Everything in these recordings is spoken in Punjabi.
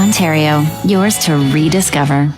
Ontario, yours to rediscover.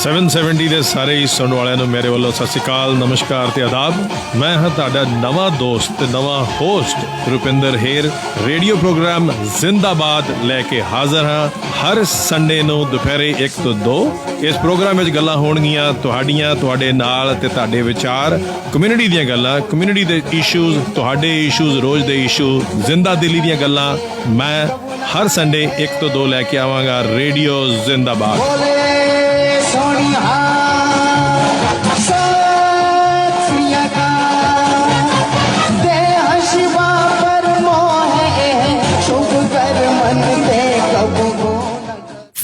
Seven 70 ਦੇ ਸਾਰੇ ਹੀ ਸੁਣਨ ਵਾਲਿਆਂ ਨੂੰ ਮੇਰੇ ਵੱਲੋਂ ਸਤਿ ਸ਼੍ਰੀ ਅਕਾਲ, ਨਮਸਕਾਰ ਤੇ ਆਦਾਬ। ਮੈਂ ਹਾਂ ਤੁਹਾਡਾ ਨਵਾਂ ਦੋਸਤ ਤੇ ਨਵਾਂ ਹੋਸਟ ਰੁਪਿੰਦਰ ਹੇਰ। ਰੇਡੀਓ ਪ੍ਰੋਗਰਾਮ ਜ਼ਿੰਦਾਬਾਦ ਲੈ ਕੇ ਹਾਜ਼ਰ ਹਾਂ ਹਰ ਸੰਡੇ ਨੂੰ ਦੁਪਹਿਰੇ 1 ਤੋਂ 2। ਇਸ ਪ੍ਰੋਗਰਾਮ ਵਿੱਚ ਗੱਲਾਂ ਹੋਣਗੀਆਂ ਤੁਹਾਡੀਆਂ, ਤੁਹਾਡੇ ਨਾਲ ਤੇ ਤੁਹਾਡੇ ਵਿਚਾਰ, ਕਮਿਊਨਿਟੀ ਦੀਆਂ ਗੱਲਾਂ, ਕਮਿਊਨਿਟੀ ਦੇ ਇਸ਼ੂਜ਼, ਤੁਹਾਡੇ ਇਸ਼ੂਜ਼, ਰੋਜ਼ ਦੇ ਇਸ਼ੂ, ਜ਼ਿੰਦਾ ਦਿਲੀ ਦੀਆਂ ਗੱਲਾਂ ਮੈਂ ਹਰ ਸੰਡੇ 1 ਤੋਂ 2 ਲੈ ਕੇ ਆਵਾਂਗਾ। ਰੇਡੀਓ ਜ਼ਿੰਦਾਬਾਦ।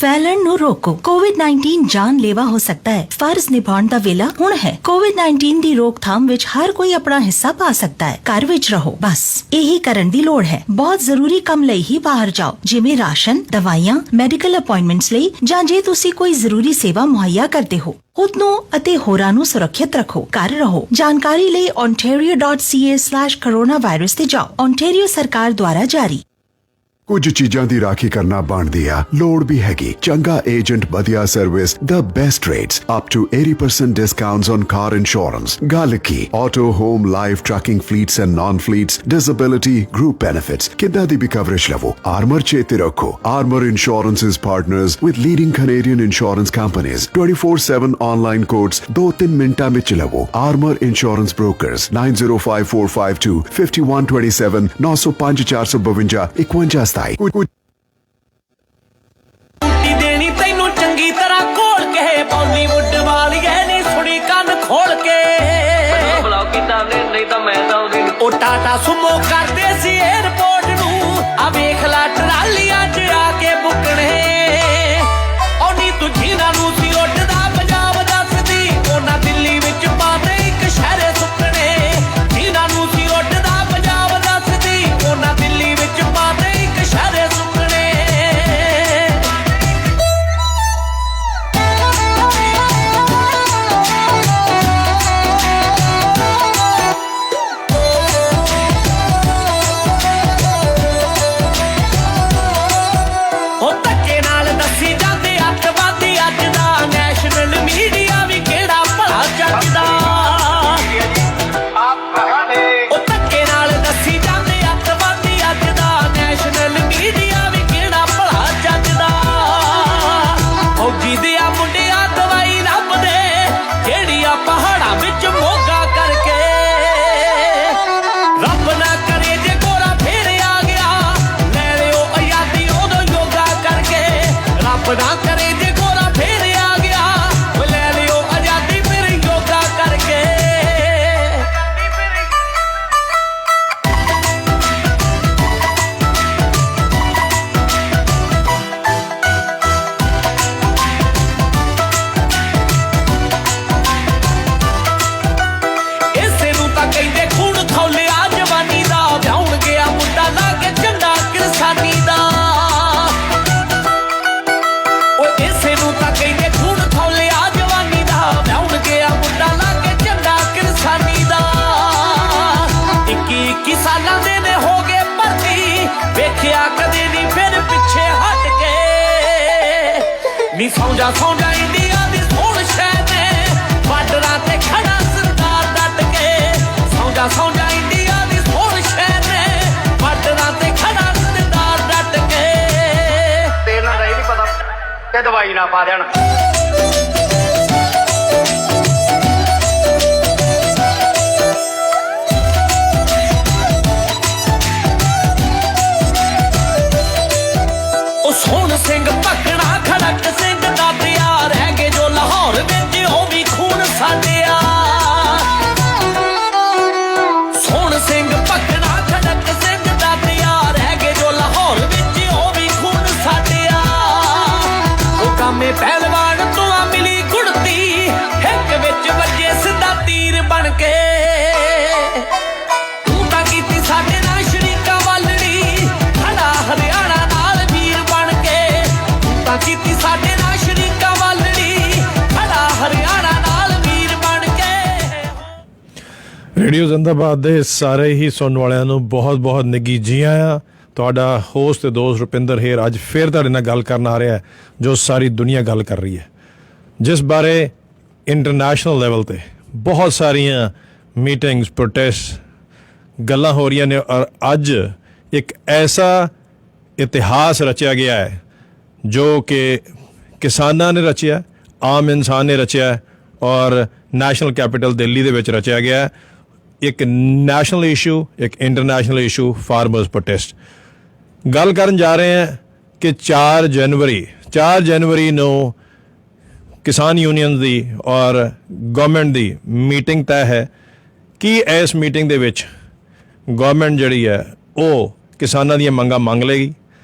फैलन ਨੂੰ ਰੋਕੋ। ਕੋਵਿਡ-19 ਜਾਨਲੇਵਾ ਹੋ ਸਕਦਾ ਹੈ। ਫਰਜ਼ ਨਿਭਾਉਣ ਦਾ ਵੇਲਾ ਹੁਣ ਹੈ। ਕੋਵਿਡ-19 ਦੀ ਰੋਕਥਾਮ ਵਿੱਚ ਹਰ ਕੋਈ ਆਪਣਾ ਹਿੱਸਾ ਪਾ ਸਕਦਾ ਹੈ। ਘਰ ਵਿੱਚ ਰਹੋ, ਬਸ ਇਹੀ ਕਰਨ ਦੀ ਲੋੜ ਹੈ। ਬਹੁਤ ਜ਼ਰੂਰੀ ਕੰਮ ਲਈ ਹੀ ਬਾਹਰ ਜਾਓ, ਜਿਵੇਂ ਰਾਸ਼ਨ, ਦਵਾਈਆਂ, ਮੈਡੀਕਲ ਅਪਾਇੰਟਮੈਂਟਸ ਲਈ, ਜਾਂ ਜੇ ਤੁਸੀਂ ਕੋਈ ਜ਼ਰੂਰੀ ਸੇਵਾ ਮੁਹੱਈਆ ਕਰਦੇ ਹੋ। ਖੁਦ ਨੂੰ ਅਤੇ ਹੋਰਾਂ ਨੂੰ ਸੁਰੱਖਿਅਤ ਰੱਖੋ। ਘਰ ਰਹੋ। ਜਾਣਕਾਰੀ ਲਈ ontario.ca/coronavirus ਤੇ ਜਾਓ। ontario ਸਰਕਾਰ ਦੁਆਰਾ ਜਾਰੀ। ਕੁਝ ਚੀਜ਼ਾਂ ਦੀ ਰਾਖੀ ਕਰਨਾ ਬਣਦੀ ਆ, ਲੋੜ ਵੀ ਹੈਗੀ। ਚੰਗਾ ਏਜੰਟ, ਵਧੀਆ service, the best rates, up to 80% discounts on car insurance। ਗੱਲ ਕੀ auto, home, life, trucking fleets and non-fleets, disability, group benefits, ਕਿੱਦਾਂ ਦੀ ਵੀ coverage ਲਵੋ। Armor ਚੇਤੇ ਰੱਖੋ। Armor Insurance is partners with leading Canadian insurance companies। 24/7 online quotes 2-3 ਮਿੰਟਾਂ ਵਿੱਚ ਲਵੋ। Armor Insurance Brokers 905452 5127 905 452 51 ਦੇਣੀ ਤੈਨੂੰ ਚੰਗੀ ਤਰ੍ਹਾਂ ਘੋਲ ਕੇ, ਬਾਲੀਵੁੱਡ ਵਾਲੀਏ ਨੀ ਸੁਣੀ ਕੰਨ ਖੋਲ ਕੇ। ਬੁਲਾਓ ਕੀਤਾ ਨੇ ਨਹੀਂ ਤਾਂ ਮੈਂ ਤਾਂ ਉਹਦੀ ਉਹ ਟਾਟਾ ਸੁਮੋ ਕਰਦੇ ਸੀ 에ਅਰਪੋਰਟ ਨੂੰ। ਆ ਵੇਖ ਲੈ ਟਰਾਲੀਆਂ 'ਚ ਆ ਕੇ ਬੁੱਕਣੇ। ਉਹ ਨੀ ਤੂੰ ਜਿਹਨਾਂ ਨੂੰ ਸੀ ਉੱਡਦਾ ਪੰਜਾਬ ਦੱਸਦੀ, ਉਹਨਾਂ ਦਿੱਲੀ ਵਿੱਚ ਪਾਤੇ ਇੱਕ ਸ਼ਹਿਰੇ ਸੁੱਕਣੇ। ਜਿਹਨਾਂ ਨੂੰ ਸੀ ਉੱਡਦਾ ਪੰਜਾਬ ਦੱਸਦੀ, ਉਹਨਾਂ ਦਿੱਲੀ ਵਿੱਚ ਪਾਤੇ ਇੱਕ ਸ਼ਹਿਰੇ ਸੁੱਕਣੇ। ਉਹ ਧੱਕੇ ਨਾਲ ਦੱਸੀ ਜਾਂਦੇ ਅੱਤਵਾਦੀ ਅੱਜ ਦਾ, ਨੈਸ਼ਨਲ ਮੀਡੀਆ ਵੀ ਕਿਹੜਾ ਭਲਾ ਚੱਜਦਾ। ਉਹ ਧੱਕੇ ਨਾਲ ਦੱਸੀ ਜਾਂਦੇ ਅੱਤਵਾਦੀ ਅੱਜ ਦਾ, ਨੈਸ਼ਨਲ ਮੀਡੀਆ ਵੀ ਕਿਹੜਾ ਭਲਾ ਚੱਜਦਾ। ਫੌਜੀ ਦੇ ਆ ਮੁੰਡਿਆਂ ਦਵਾਈ ਲੱਭਦੇ, ਜਿਹੜੀਆਂ ਪਹਾੜਾਂ ਵਿੱਚ ਮੋਗਾ ਕਰਕੇ। ਰੱਬ ਨਾ ਕਰੇ ਜੇ ਗੋਰਾ ਫੇਰ ਆ ਗਿਆ, ਲੈ ਲਿਓ ਆਜ਼ਾਦੀ ਉਦੋਂ ਯੋਗਾ ਕਰਕੇ। ਰੱਬ ਨਾ ਕਰੇ ਜੇ ਗੋਰਾ ਫੇਰ ਆ ਗਿਆ, ਲੈ ਲਿਓ ਆਜ਼ਾਦੀ ਫਿਰ ਯੋਗਾ ਕਰਕੇ। ਇਸੇ ਨੂੰ ਤਾਂ ਕਹਿੰਦੇ ਖੂਨ ਖੌਲਿਆ ਜਵਾਨੀ ਦਾ, ਵਿਆਹੁਣ ਗਿਆ ਮੁੰਡਾ ਲਾ ਕੇ ਝੰਡਾ ਕਿਰਸਾਨੀ ਦਾ। ਉਹ ਇਸੇ ਨੂੰ ਤਾਂ ਕਹਿੰਦੇ ਖੂਨ ਖੌਲਿਆ ਜਵਾਨੀ ਦਾ, ਵਿਆਹੁਣ ਗਿਆ ਮੁੰਡਾ ਲਾ ਕੇ ਝੰਡਾ ਕਿਰਸਾਨੀ ਦਾ। 21 ਸਾਲਾਂ ਦੇ ਨੇ ਹੋ ਗਏ ਭਰਤੀ, ਵੇਖਿਆ ਕਦੇ ਨਹੀਂ ਫਿਰ ਪਿੱਛੇ ਹਟ ਕੇ। ਨੀ ਸੌਂ ਜਾ ਇੰਡੀਆ ਦੀ ਸੋਹਣ ਸ਼ਹਿਰ ਨੇ, ਬਾਰਡਰਾਂ ਤੇ ਖੜਾ ਸਰਦਾਰ ਡਟ ਕੇ। ਸੌਂ ਜਾ ਇੰਡੀਆ ਦੀ ਸੋਹਣ ਸ਼ਹਿਰ ਨੇ, ਬਾਰਡਰਾਂ ਤੇ ਖੜਾ ਸਰਦਾਰ ਡਟ ਕੇ। ਤੇ ਇਹਨਾਂ ਦਾ ਇਹ ਨਹੀਂ ਪਤਾ ਕਿ ਦਵਾਈ ਨਾ ਪਾ ਦੇਣ। ਉਹ ਸੋਹਣ ਸਿੰਘ ਭਗਣਾ ਖੜਕ ਸਿੰਘ ਦਾਤਿਆ, ਰਹਿ ਗਏ ਜੋ ਲਾਹੌਰ ਵਿੱਚ ਉਹ ਵੀ ਖੂਨ ਸਾਡਿਆ। ਸੋਹਣ ਸਿੰਘ ਭਗਣਾ ਖੜਕ ਸਿੰਘ ਦਾਤਿਆ, ਰਹਿ ਗਏ ਜੋ ਲਾਹੌਰ ਵਿੱਚ ਉਹ ਵੀ ਖੂਨ ਸਾਡਿਆ। ਉਹ ਕਾਮੇ ਪਹਿਲਵਾਨ ਸਾਡੇ ਨਾਲ ਸ਼ਰੀਕਾ ਵਾਲੜੀ ਖੜਾ ਹਰਿਆਣਾ ਨਾਲ ਵੀਰ ਬਣ ਕੇ ਰੇਡੀਓ ਜ਼ਿੰਦਾਬਾਦ ਦੇ ਸਾਰੇ ਹੀ ਸੁਣਨ ਵਾਲਿਆਂ ਨੂੰ ਬਹੁਤ ਬਹੁਤ ਨਿੱਘੀ ਜੀ ਆਇਆਂ। ਤੁਹਾਡਾ ਹੋਸਟ ਤੇ ਦੋਸਤ ਰੁਪਿੰਦਰ ਹੇਰ ਅੱਜ ਫਿਰ ਤੁਹਾਡੇ ਨਾਲ ਗੱਲ ਕਰਨ ਆ ਰਿਹਾ ਹੈ ਜੋ ਸਾਰੀ ਦੁਨੀਆ ਗੱਲ ਕਰ ਰਹੀ ਹੈ, ਜਿਸ ਬਾਰੇ ਇੰਟਰਨੈਸ਼ਨਲ ਲੈਵਲ ਤੇ ਬਹੁਤ ਸਾਰੀਆਂ ਮੀਟਿੰਗਸ ਪ੍ਰੋਟੈਸਟ ਗੱਲਾਂ ਹੋ ਰਹੀਆਂ ਨੇ। ਔਰ ਅੱਜ ਇੱਕ ਐਸਾ ਇਤਿਹਾਸ ਰਚਿਆ ਗਿਆ ਹੈ ਜੋ ਕਿ ਕਿਸਾਨਾਂ ਨੇ ਰਚਿਆ, ਆਮ ਇਨਸਾਨ ਨੇ ਰਚਿਆ ਔਰ ਨੈਸ਼ਨਲ ਕੈਪੀਟਲ ਦਿੱਲੀ ਦੇ ਵਿੱਚ ਰਚਿਆ ਗਿਆ ਹੈ। ਇੱਕ ਨੈਸ਼ਨਲ ਇਸ਼ੂ, ਇੱਕ ਇੰਟਰਨੈਸ਼ਨਲ ਇਸ਼ੂ, ਫਾਰਮਰਸ ਪ੍ਰੋਟੈਸਟ। ਗੱਲ ਕਰਨ ਜਾ ਰਹੇ ਹਾਂ ਕਿ 4 ਜਨਵਰੀ ਨੂੰ ਕਿਸਾਨ ਯੂਨੀਅਨ ਦੀ ਔਰ ਗਵਰਨਮੈਂਟ ਦੀ ਮੀਟਿੰਗ ਤੈਅ ਹੈ। ਕੀ ਇਸ ਮੀਟਿੰਗ ਦੇ ਵਿੱਚ ਗਵਰਨਮੈਂਟ ਜਿਹੜੀ ਹੈ ਉਹ ਕਿਸਾਨਾਂ ਦੀਆਂ ਮੰਗਾਂ ਮੰਗ ਲਏਗੀ?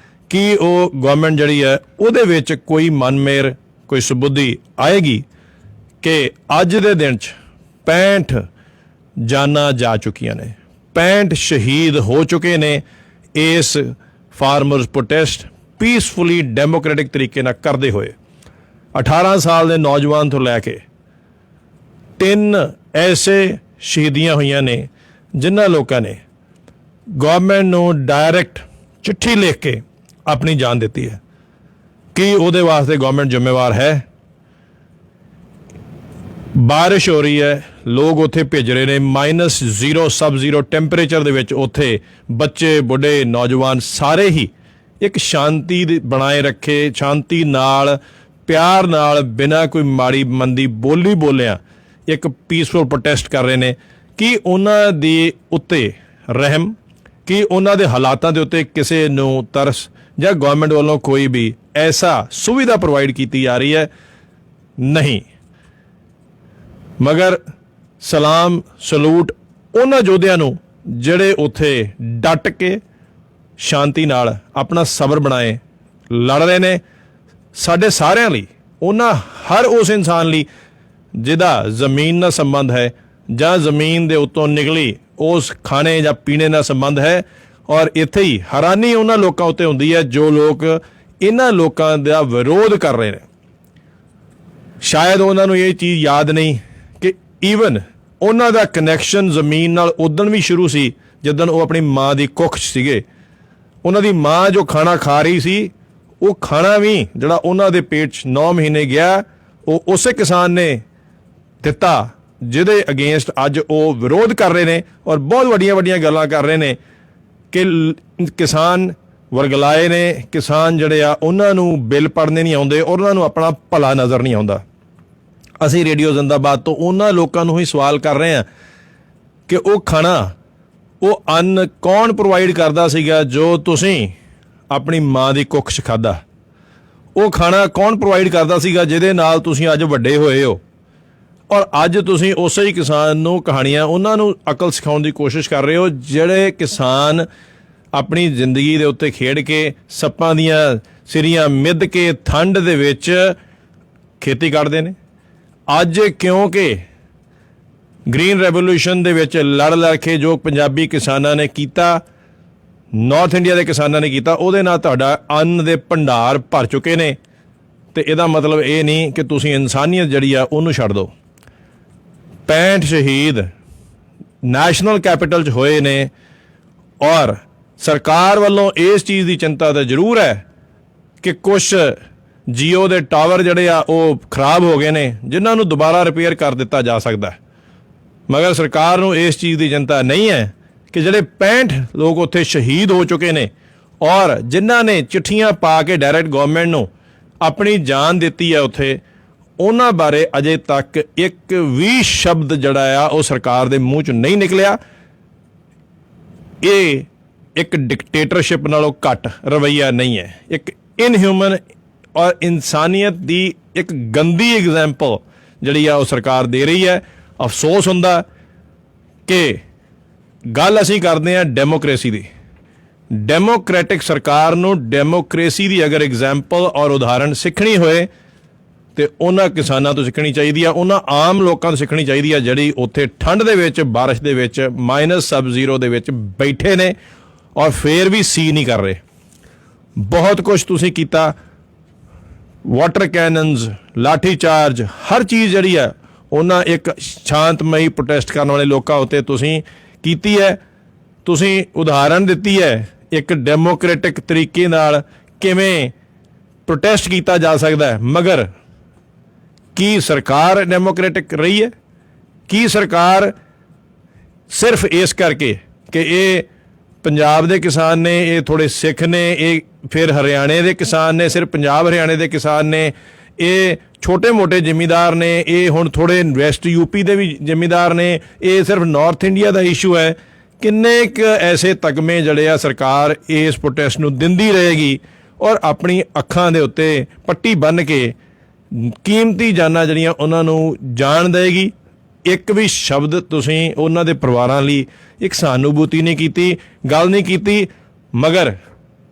ਕੀ ਉਹ ਗਵਰਨਮੈਂਟ ਜਿਹੜੀ ਹੈ ਉਹਦੇ ਵਿੱਚ ਕੋਈ ਮਨਮੇਰ, ਕੋਈ ਸੁਬੁੱਧੀ ਆਏਗੀ ਕਿ ਅੱਜ ਦੇ ਦਿਨ 'ਚ 65 ਜਾਨਾਂ ਜਾ ਚੁੱਕੀਆਂ ਨੇ, 65 ਸ਼ਹੀਦ ਹੋ ਚੁੱਕੇ ਨੇ ਇਸ ਫਾਰਮਰਸ ਪ੍ਰੋਟੈਸਟ ਪੀਸਫੁਲੀ ਡੈਮੋਕ੍ਰੈਟਿਕ ਤਰੀਕੇ ਨਾਲ ਕਰਦੇ ਹੋਏ। 18 ਸਾਲ ਦੇ ਨੌਜਵਾਨ ਤੋਂ ਲੈ ਕੇ 3 ਐਸੇ ਸ਼ਹੀਦੀਆਂ ਹੋਈਆਂ ਨੇ ਜਿਨ੍ਹਾਂ ਲੋਕਾਂ ਨੇ ਗਵਰਨਮੈਂਟ ਨੂੰ ਡਾਇਰੈਕਟ ਚਿੱਠੀ ਲਿਖ ਕੇ ਆਪਣੀ ਜਾਨ ਦਿੱਤੀ ਹੈ। ਕੀ ਉਹਦੇ ਵਾਸਤੇ ਗਵਰਨਮੈਂਟ ਜ਼ਿੰਮੇਵਾਰ ਹੈ? ਬਾਰਿਸ਼ ਹੋ ਰਹੀ ਹੈ, ਲੋਕ ਉੱਥੇ ਭਿੱਜ ਰਹੇ ਨੇ, -0 ਸਬ-0 ਟੈਂਪਰੇਚਰ ਦੇ ਵਿੱਚ ਉੱਥੇ ਬੱਚੇ, ਬੁੱਢੇ, ਨੌਜਵਾਨ ਸਾਰੇ ਹੀ ਇੱਕ ਸ਼ਾਂਤੀ ਬਣਾਏ ਰੱਖੇ, ਸ਼ਾਂਤੀ ਨਾਲ, ਪਿਆਰ ਨਾਲ, ਬਿਨਾਂ ਕੋਈ ਮਾੜੀ ਮੰਦੀ ਬੋਲੀ ਬੋਲਿਆਂ ਇੱਕ ਪੀਸਫੁਲ ਪ੍ਰੋਟੈਸਟ ਕਰ ਰਹੇ ਨੇ। ਕੀ ਉਹਨਾਂ ਦੇ ਉੱਤੇ ਰਹਿਮ, ਕੀ ਉਹਨਾਂ ਦੇ ਹਾਲਾਤਾਂ ਦੇ ਉੱਤੇ ਕਿਸੇ ਨੂੰ ਤਰਸ, ਜਾਂ ਗਵਰਨਮੈਂਟ ਵੱਲੋਂ ਕੋਈ ਵੀ ਐਸਾ ਸੁਵਿਧਾ ਪ੍ਰੋਵਾਈਡ ਕੀਤੀ ਜਾ ਰਹੀ ਹੈ? ਨਹੀਂ। ਮਗਰ ਸਲਾਮ ਸਲੂਟ ਉਹਨਾਂ ਯੋਧਿਆਂ ਨੂੰ ਜਿਹੜੇ ਉੱਥੇ ਡਟ ਕੇ ਸ਼ਾਂਤੀ ਨਾਲ ਆਪਣਾ ਸਬਰ ਬਣਾਏ ਲੜ ਰਹੇ ਨੇ ਸਾਡੇ ਸਾਰਿਆਂ ਲਈ, ਉਹਨਾਂ ਹਰ ਉਸ ਇਨਸਾਨ ਲਈ ਜਿਹਦਾ ਜ਼ਮੀਨ ਨਾਲ ਸੰਬੰਧ ਹੈ ਜਾਂ ਜ਼ਮੀਨ ਦੇ ਉੱਤੋਂ ਨਿਕਲੀ ਉਸ ਖਾਣੇ ਜਾਂ ਪੀਣੇ ਨਾਲ ਸੰਬੰਧ ਹੈ। ਔਰ ਇੱਥੇ ਹੀ ਹੈਰਾਨੀ ਉਹਨਾਂ ਲੋਕਾਂ ਉੱਤੇ ਹੁੰਦੀ ਹੈ ਜੋ ਲੋਕ ਇਹਨਾਂ ਲੋਕਾਂ ਦਾ ਵਿਰੋਧ ਕਰ ਰਹੇ ਨੇ। ਸ਼ਾਇਦ ਉਹਨਾਂ ਨੂੰ ਇਹ ਚੀਜ਼ ਯਾਦ ਨਹੀਂ ਕਿ ਈਵਨ ਉਹਨਾਂ ਦਾ ਕਨੈਕਸ਼ਨ ਜ਼ਮੀਨ ਨਾਲ ਉਦਣ ਵੀ ਸ਼ੁਰੂ ਸੀ ਜਦੋਂ ਉਹ ਆਪਣੀ ਮਾਂ ਦੀ ਕੁੱਖ 'ਚ ਸੀਗੇ। ਉਹਨਾਂ ਦੀ ਮਾਂ ਜੋ ਖਾਣਾ ਖਾ ਰਹੀ ਸੀ, ਉਹ ਖਾਣਾ ਵੀ ਜਿਹੜਾ ਉਹਨਾਂ ਦੇ ਪੇਟ 'ਚ 9 ਮਹੀਨੇ ਗਿਆ, ਉਹ ਉਸੇ ਕਿਸਾਨ ਨੇ ਦਿੱਤਾ ਜਿਹਦੇ ਅਗੇਂਸਟ ਅੱਜ ਉਹ ਵਿਰੋਧ ਕਰ ਰਹੇ ਨੇ ਔਰ ਬਹੁਤ ਵੱਡੀਆਂ ਵੱਡੀਆਂ ਗੱਲਾਂ ਕਰ ਰਹੇ ਨੇ ਕਿ ਕਿਸਾਨ ਵਰਗਲਾਏ ਨੇ, ਕਿਸਾਨ ਜਿਹੜੇ ਆ ਉਹਨਾਂ ਨੂੰ ਬਿੱਲ ਪੜ੍ਹਨੇ ਨਹੀਂ ਆਉਂਦੇ, ਉਹਨਾਂ ਨੂੰ ਆਪਣਾ ਭਲਾ ਨਜ਼ਰ ਨਹੀਂ ਆਉਂਦਾ। ਅਸੀਂ ਰੇਡੀਓ ਜ਼ਿੰਦਾਬਾਦ ਤੋਂ ਉਹਨਾਂ ਲੋਕਾਂ ਨੂੰ ਹੀ ਸਵਾਲ ਕਰ ਰਹੇ ਹਾਂ ਕਿ ਉਹ ਖਾਣਾ, ਉਹ ਅੰਨ ਕੌਣ ਪ੍ਰੋਵਾਈਡ ਕਰਦਾ ਸੀਗਾ ਜੋ ਤੁਸੀਂ ਆਪਣੀ ਮਾਂ ਦੀ ਕੁੱਖ 'ਚ ਖਾਧਾ? ਉਹ ਖਾਣਾ ਕੌਣ ਪ੍ਰੋਵਾਈਡ ਕਰਦਾ ਸੀਗਾ ਜਿਹਦੇ ਨਾਲ ਤੁਸੀਂ ਅੱਜ ਵੱਡੇ ਹੋਏ ਹੋ? ਔਰ ਅੱਜ ਤੁਸੀਂ ਉਸੇ ਹੀ ਕਿਸਾਨ ਨੂੰ ਕਹਾਣੀਆਂ, ਉਹਨਾਂ ਨੂੰ ਅਕਲ ਸਿਖਾਉਣ ਦੀ ਕੋਸ਼ਿਸ਼ ਕਰ ਰਹੇ ਹੋ ਜਿਹੜੇ ਕਿਸਾਨ ਆਪਣੀ ਜ਼ਿੰਦਗੀ ਦੇ ਉੱਤੇ ਖੇਡ ਕੇ, ਸੱਪਾਂ ਦੀਆਂ ਸਿਰੀਆਂ ਮਿੱਧ ਕੇ ਠੰਡ ਦੇ ਵਿੱਚ ਖੇਤੀ ਕਰਦੇ ਨੇ। ਅੱਜ ਕਿਉਂਕਿ ਗ੍ਰੀਨ ਰੈਵੋਲੂਸ਼ਨ ਦੇ ਵਿੱਚ ਲੜ ਕੇ ਜੋ ਪੰਜਾਬੀ ਕਿਸਾਨਾਂ ਨੇ ਕੀਤਾ, ਨਾਰਥ ਇੰਡੀਆ ਦੇ ਕਿਸਾਨਾਂ ਨੇ ਕੀਤਾ, ਉਹਦੇ ਨਾਲ ਤੁਹਾਡਾ ਅੰਨ ਦੇ ਭੰਡਾਰ ਭਰ ਚੁੱਕੇ ਨੇ। ਤੇ ਇਹਦਾ ਮਤਲਬ ਇਹ ਨਹੀਂ ਕਿ ਤੁਸੀਂ ਇਨਸਾਨੀਅਤ ਜਿਹੜੀ ਆ ਉਹਨੂੰ ਛੱਡ ਦਿਓ। 65 ਸ਼ਹੀਦ ਨੈਸ਼ਨਲ ਕੈਪੀਟਲ 'ਚ ਹੋਏ ਨੇ ਔਰ ਸਰਕਾਰ ਵੱਲੋਂ ਇਸ ਚੀਜ਼ ਦੀ ਚਿੰਤਾ ਤਾਂ ਜ਼ਰੂਰ ਹੈ ਕਿ ਕੁਛ ਜੀਓ ਦੇ ਟਾਵਰ ਜਿਹੜੇ ਆ ਉਹ ਖਰਾਬ ਹੋ ਗਏ ਨੇ ਜਿਨ੍ਹਾਂ ਨੂੰ ਦੁਬਾਰਾ ਰਿਪੇਅਰ ਕਰ ਦਿੱਤਾ ਜਾ ਸਕਦਾ। ਮਗਰ ਸਰਕਾਰ ਨੂੰ ਇਸ ਚੀਜ਼ ਦੀ ਚਿੰਤਾ ਨਹੀਂ ਹੈ ਕਿ ਜਿਹੜੇ 65 ਲੋਕ ਉੱਥੇ ਸ਼ਹੀਦ ਹੋ ਚੁੱਕੇ ਨੇ ਔਰ ਜਿਨ੍ਹਾਂ ਨੇ ਚਿੱਠੀਆਂ ਪਾ ਕੇ ਡਾਇਰੈਕਟ ਗਵਰਨਮੈਂਟ ਨੂੰ ਆਪਣੀ ਜਾਨ ਦਿੱਤੀ ਹੈ ਉੱਥੇ, ਉਹਨਾਂ ਬਾਰੇ ਅਜੇ ਤੱਕ ਇੱਕ ਵੀ ਸ਼ਬਦ ਜਿਹੜਾ ਆ ਉਹ ਸਰਕਾਰ ਦੇ ਮੂੰਹ 'ਚ ਨਹੀਂ ਨਿਕਲਿਆ। ਇਹ ਇੱਕ ਡਿਕਟੇਟਰਸ਼ਿਪ ਨਾਲੋਂ ਘੱਟ ਰਵੱਈਆ ਨਹੀਂ ਹੈ, ਇੱਕ ਇਨਹਿਊਮਨ ਔਰ ਇਨਸਾਨੀਅਤ ਦੀ ਇੱਕ ਗੰਦੀ ਐਗਜ਼ਾਮਪਲ ਜਿਹੜੀ ਆ ਉਹ ਸਰਕਾਰ ਦੇ ਰਹੀ ਹੈ। ਅਫਸੋਸ ਹੁੰਦਾ ਕਿ ਗੱਲ ਅਸੀਂ ਕਰਦੇ ਹਾਂ ਡੈਮੋਕ੍ਰੇਸੀ ਦੀ। ਡੈਮੋਕ੍ਰੈਟਿਕ ਸਰਕਾਰ ਨੂੰ ਡੈਮੋਕ੍ਰੇਸੀ ਦੀ ਅਗਰ ਐਗਜ਼ਾਮਪਲ ਔਰ ਉਦਾਹਰਣ ਸਿੱਖਣੀ ਹੋਏ ਤੇ ਉਹਨਾਂ ਕਿਸਾਨਾਂ ਤੋਂ ਸਿੱਖਣੀ ਚਾਹੀਦੀ ਆ, ਉਹਨਾਂ ਆਮ ਲੋਕਾਂ ਤੋਂ ਸਿੱਖਣੀ ਚਾਹੀਦੀ ਆ ਜਿਹੜੀ ਉੱਥੇ ਠੰਡ ਦੇ ਵਿੱਚ, ਬਾਰਿਸ਼ ਦੇ ਵਿੱਚ, -0 ਦੇ ਵਿੱਚ ਬੈਠੇ ਨੇ ਔਰ ਫੇਰ ਵੀ ਸੀ ਨਹੀਂ ਕਰ ਰਹੇ। ਬਹੁਤ ਕੁਛ ਤੁਸੀਂ ਕੀਤਾ, ਵਾਟਰ ਕੈਨਨਸ, ਲਾਠੀ ਚਾਰਜ, ਹਰ ਚੀਜ਼ ਜਿਹੜੀ ਹੈ ਉਹਨਾਂ ਇੱਕ ਸ਼ਾਂਤਮਈ ਪ੍ਰੋਟੈਸਟ ਕਰਨ ਵਾਲੇ ਲੋਕਾਂ ਉੱਤੇ ਤੁਸੀਂ ਕੀਤੀ ਹੈ। ਤੁਸੀਂ ਉਦਾਹਰਨ ਦਿੱਤੀ ਹੈ ਇੱਕ ਡੈਮੋਕ੍ਰੈਟਿਕ ਤਰੀਕੇ ਨਾਲ ਕਿਵੇਂ ਪ੍ਰੋਟੈਸਟ ਕੀਤਾ ਜਾ ਸਕਦਾ ਹੈ। ਮਗਰ ਕੀ ਸਰਕਾਰ ਡੈਮੋਕ੍ਰੈਟਿਕ ਰਹੀ ਹੈ? ਕੀ ਸਰਕਾਰ ਸਿਰਫ ਇਸ ਕਰਕੇ ਕਿ ਇਹ ਪੰਜਾਬ ਦੇ ਕਿਸਾਨ ਨੇ, ਇਹ ਥੋੜ੍ਹੇ ਸਿੱਖ ਨੇ, ਇਹ ਫਿਰ ਹਰਿਆਣੇ ਦੇ ਕਿਸਾਨ ਨੇ, ਸਿਰਫ ਪੰਜਾਬ ਹਰਿਆਣੇ ਦੇ ਕਿਸਾਨ ਨੇ, ਇਹ ਛੋਟੇ ਮੋਟੇ ਜ਼ਿਮੀਂਦਾਰ ਨੇ, ਇਹ ਹੁਣ ਥੋੜ੍ਹੇ ਵੈਸਟ ਯੂਪੀ ਦੇ ਵੀ ਜ਼ਿਮੀਂਦਾਰ ਨੇ, ਇਹ ਸਿਰਫ ਨਾਰਥ ਇੰਡੀਆ ਦਾ ਇਸ਼ੂ ਹੈ? ਕਿੰਨੇ ਕੁ ਐਸੇ ਤਗਮੇ ਜਿਹੜੇ ਆ ਸਰਕਾਰ ਇਸ ਪ੍ਰੋਟੈਸਟ ਨੂੰ ਦਿੰਦੀ ਰਹੇਗੀ ਔਰ ਆਪਣੀ ਅੱਖਾਂ ਦੇ ਉੱਤੇ ਪੱਟੀ ਬੰਨ੍ਹ ਕੇ ਕੀਮਤੀ ਜਾਨਾਂ ਜਿਹੜੀਆਂ ਉਹਨਾਂ ਨੂੰ ਜਾਣ ਦੇਗੀ? ਇੱਕ ਵੀ ਸ਼ਬਦ ਤੁਸੀਂ ਉਹਨਾਂ ਦੇ ਪਰਿਵਾਰਾਂ ਲਈ ਇੱਕ ਸਹਾਨੂਭੂਤੀ ਨਹੀਂ ਕੀਤੀ, ਗੱਲ ਨਹੀਂ ਕੀਤੀ। ਮਗਰ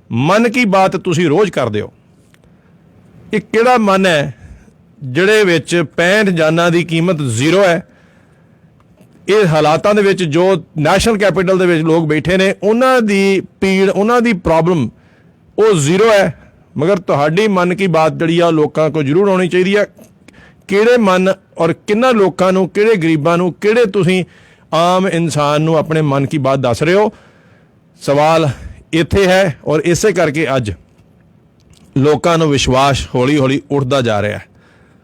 ਮਨ ਕੀ ਬਾਤ ਤੁਸੀਂ ਰੋਜ਼ ਕਰਦੇ ਹੋ। ਇਹ ਕਿਹੜਾ ਮਨ ਹੈ ਜਿਹੜੇ ਵਿੱਚ 65 ਜਾਨਾਂ ਦੀ ਕੀਮਤ ਜ਼ੀਰੋ ਹੈ? ਇਹ ਹਾਲਾਤਾਂ ਦੇ ਵਿੱਚ ਜੋ ਨੈਸ਼ਨਲ ਕੈਪੀਟਲ ਦੇ ਵਿੱਚ ਲੋਕ ਬੈਠੇ ਨੇ ਉਹਨਾਂ ਦੀ ਪੀੜ, ਉਹਨਾਂ ਦੀ ਪ੍ਰੋਬਲਮ ਉਹ ਜ਼ੀਰੋ ਹੈ। ਮਗਰ ਤੁਹਾਡੀ ਮਨ ਕੀ ਬਾਤ ਜਿਹੜੀ ਆ ਲੋਕਾਂ ਕੋਲ ਜ਼ਰੂਰ ਆਉਣੀ ਚਾਹੀਦੀ ਹੈ। ਕਿਹੜੇ ਮਨ ਔਰ ਕਿੰਨਾ ਲੋਕਾਂ ਨੂੰ, ਕਿਹੜੇ ਗਰੀਬਾਂ ਨੂੰ, ਕਿਹੜੇ ਤੁਸੀਂ ਆਮ ਇਨਸਾਨ ਨੂੰ ਆਪਣੇ ਮਨ ਕੀ ਬਾਤ ਦੱਸ ਰਹੇ ਹੋ? ਸਵਾਲ ਇੱਥੇ ਹੈ ਔਰ ਇਸੇ ਕਰਕੇ ਅੱਜ ਲੋਕਾਂ ਨੂੰ ਵਿਸ਼ਵਾਸ ਹੌਲੀ ਹੌਲੀ ਉੱਠਦਾ ਜਾ ਰਿਹਾ ਹੈ।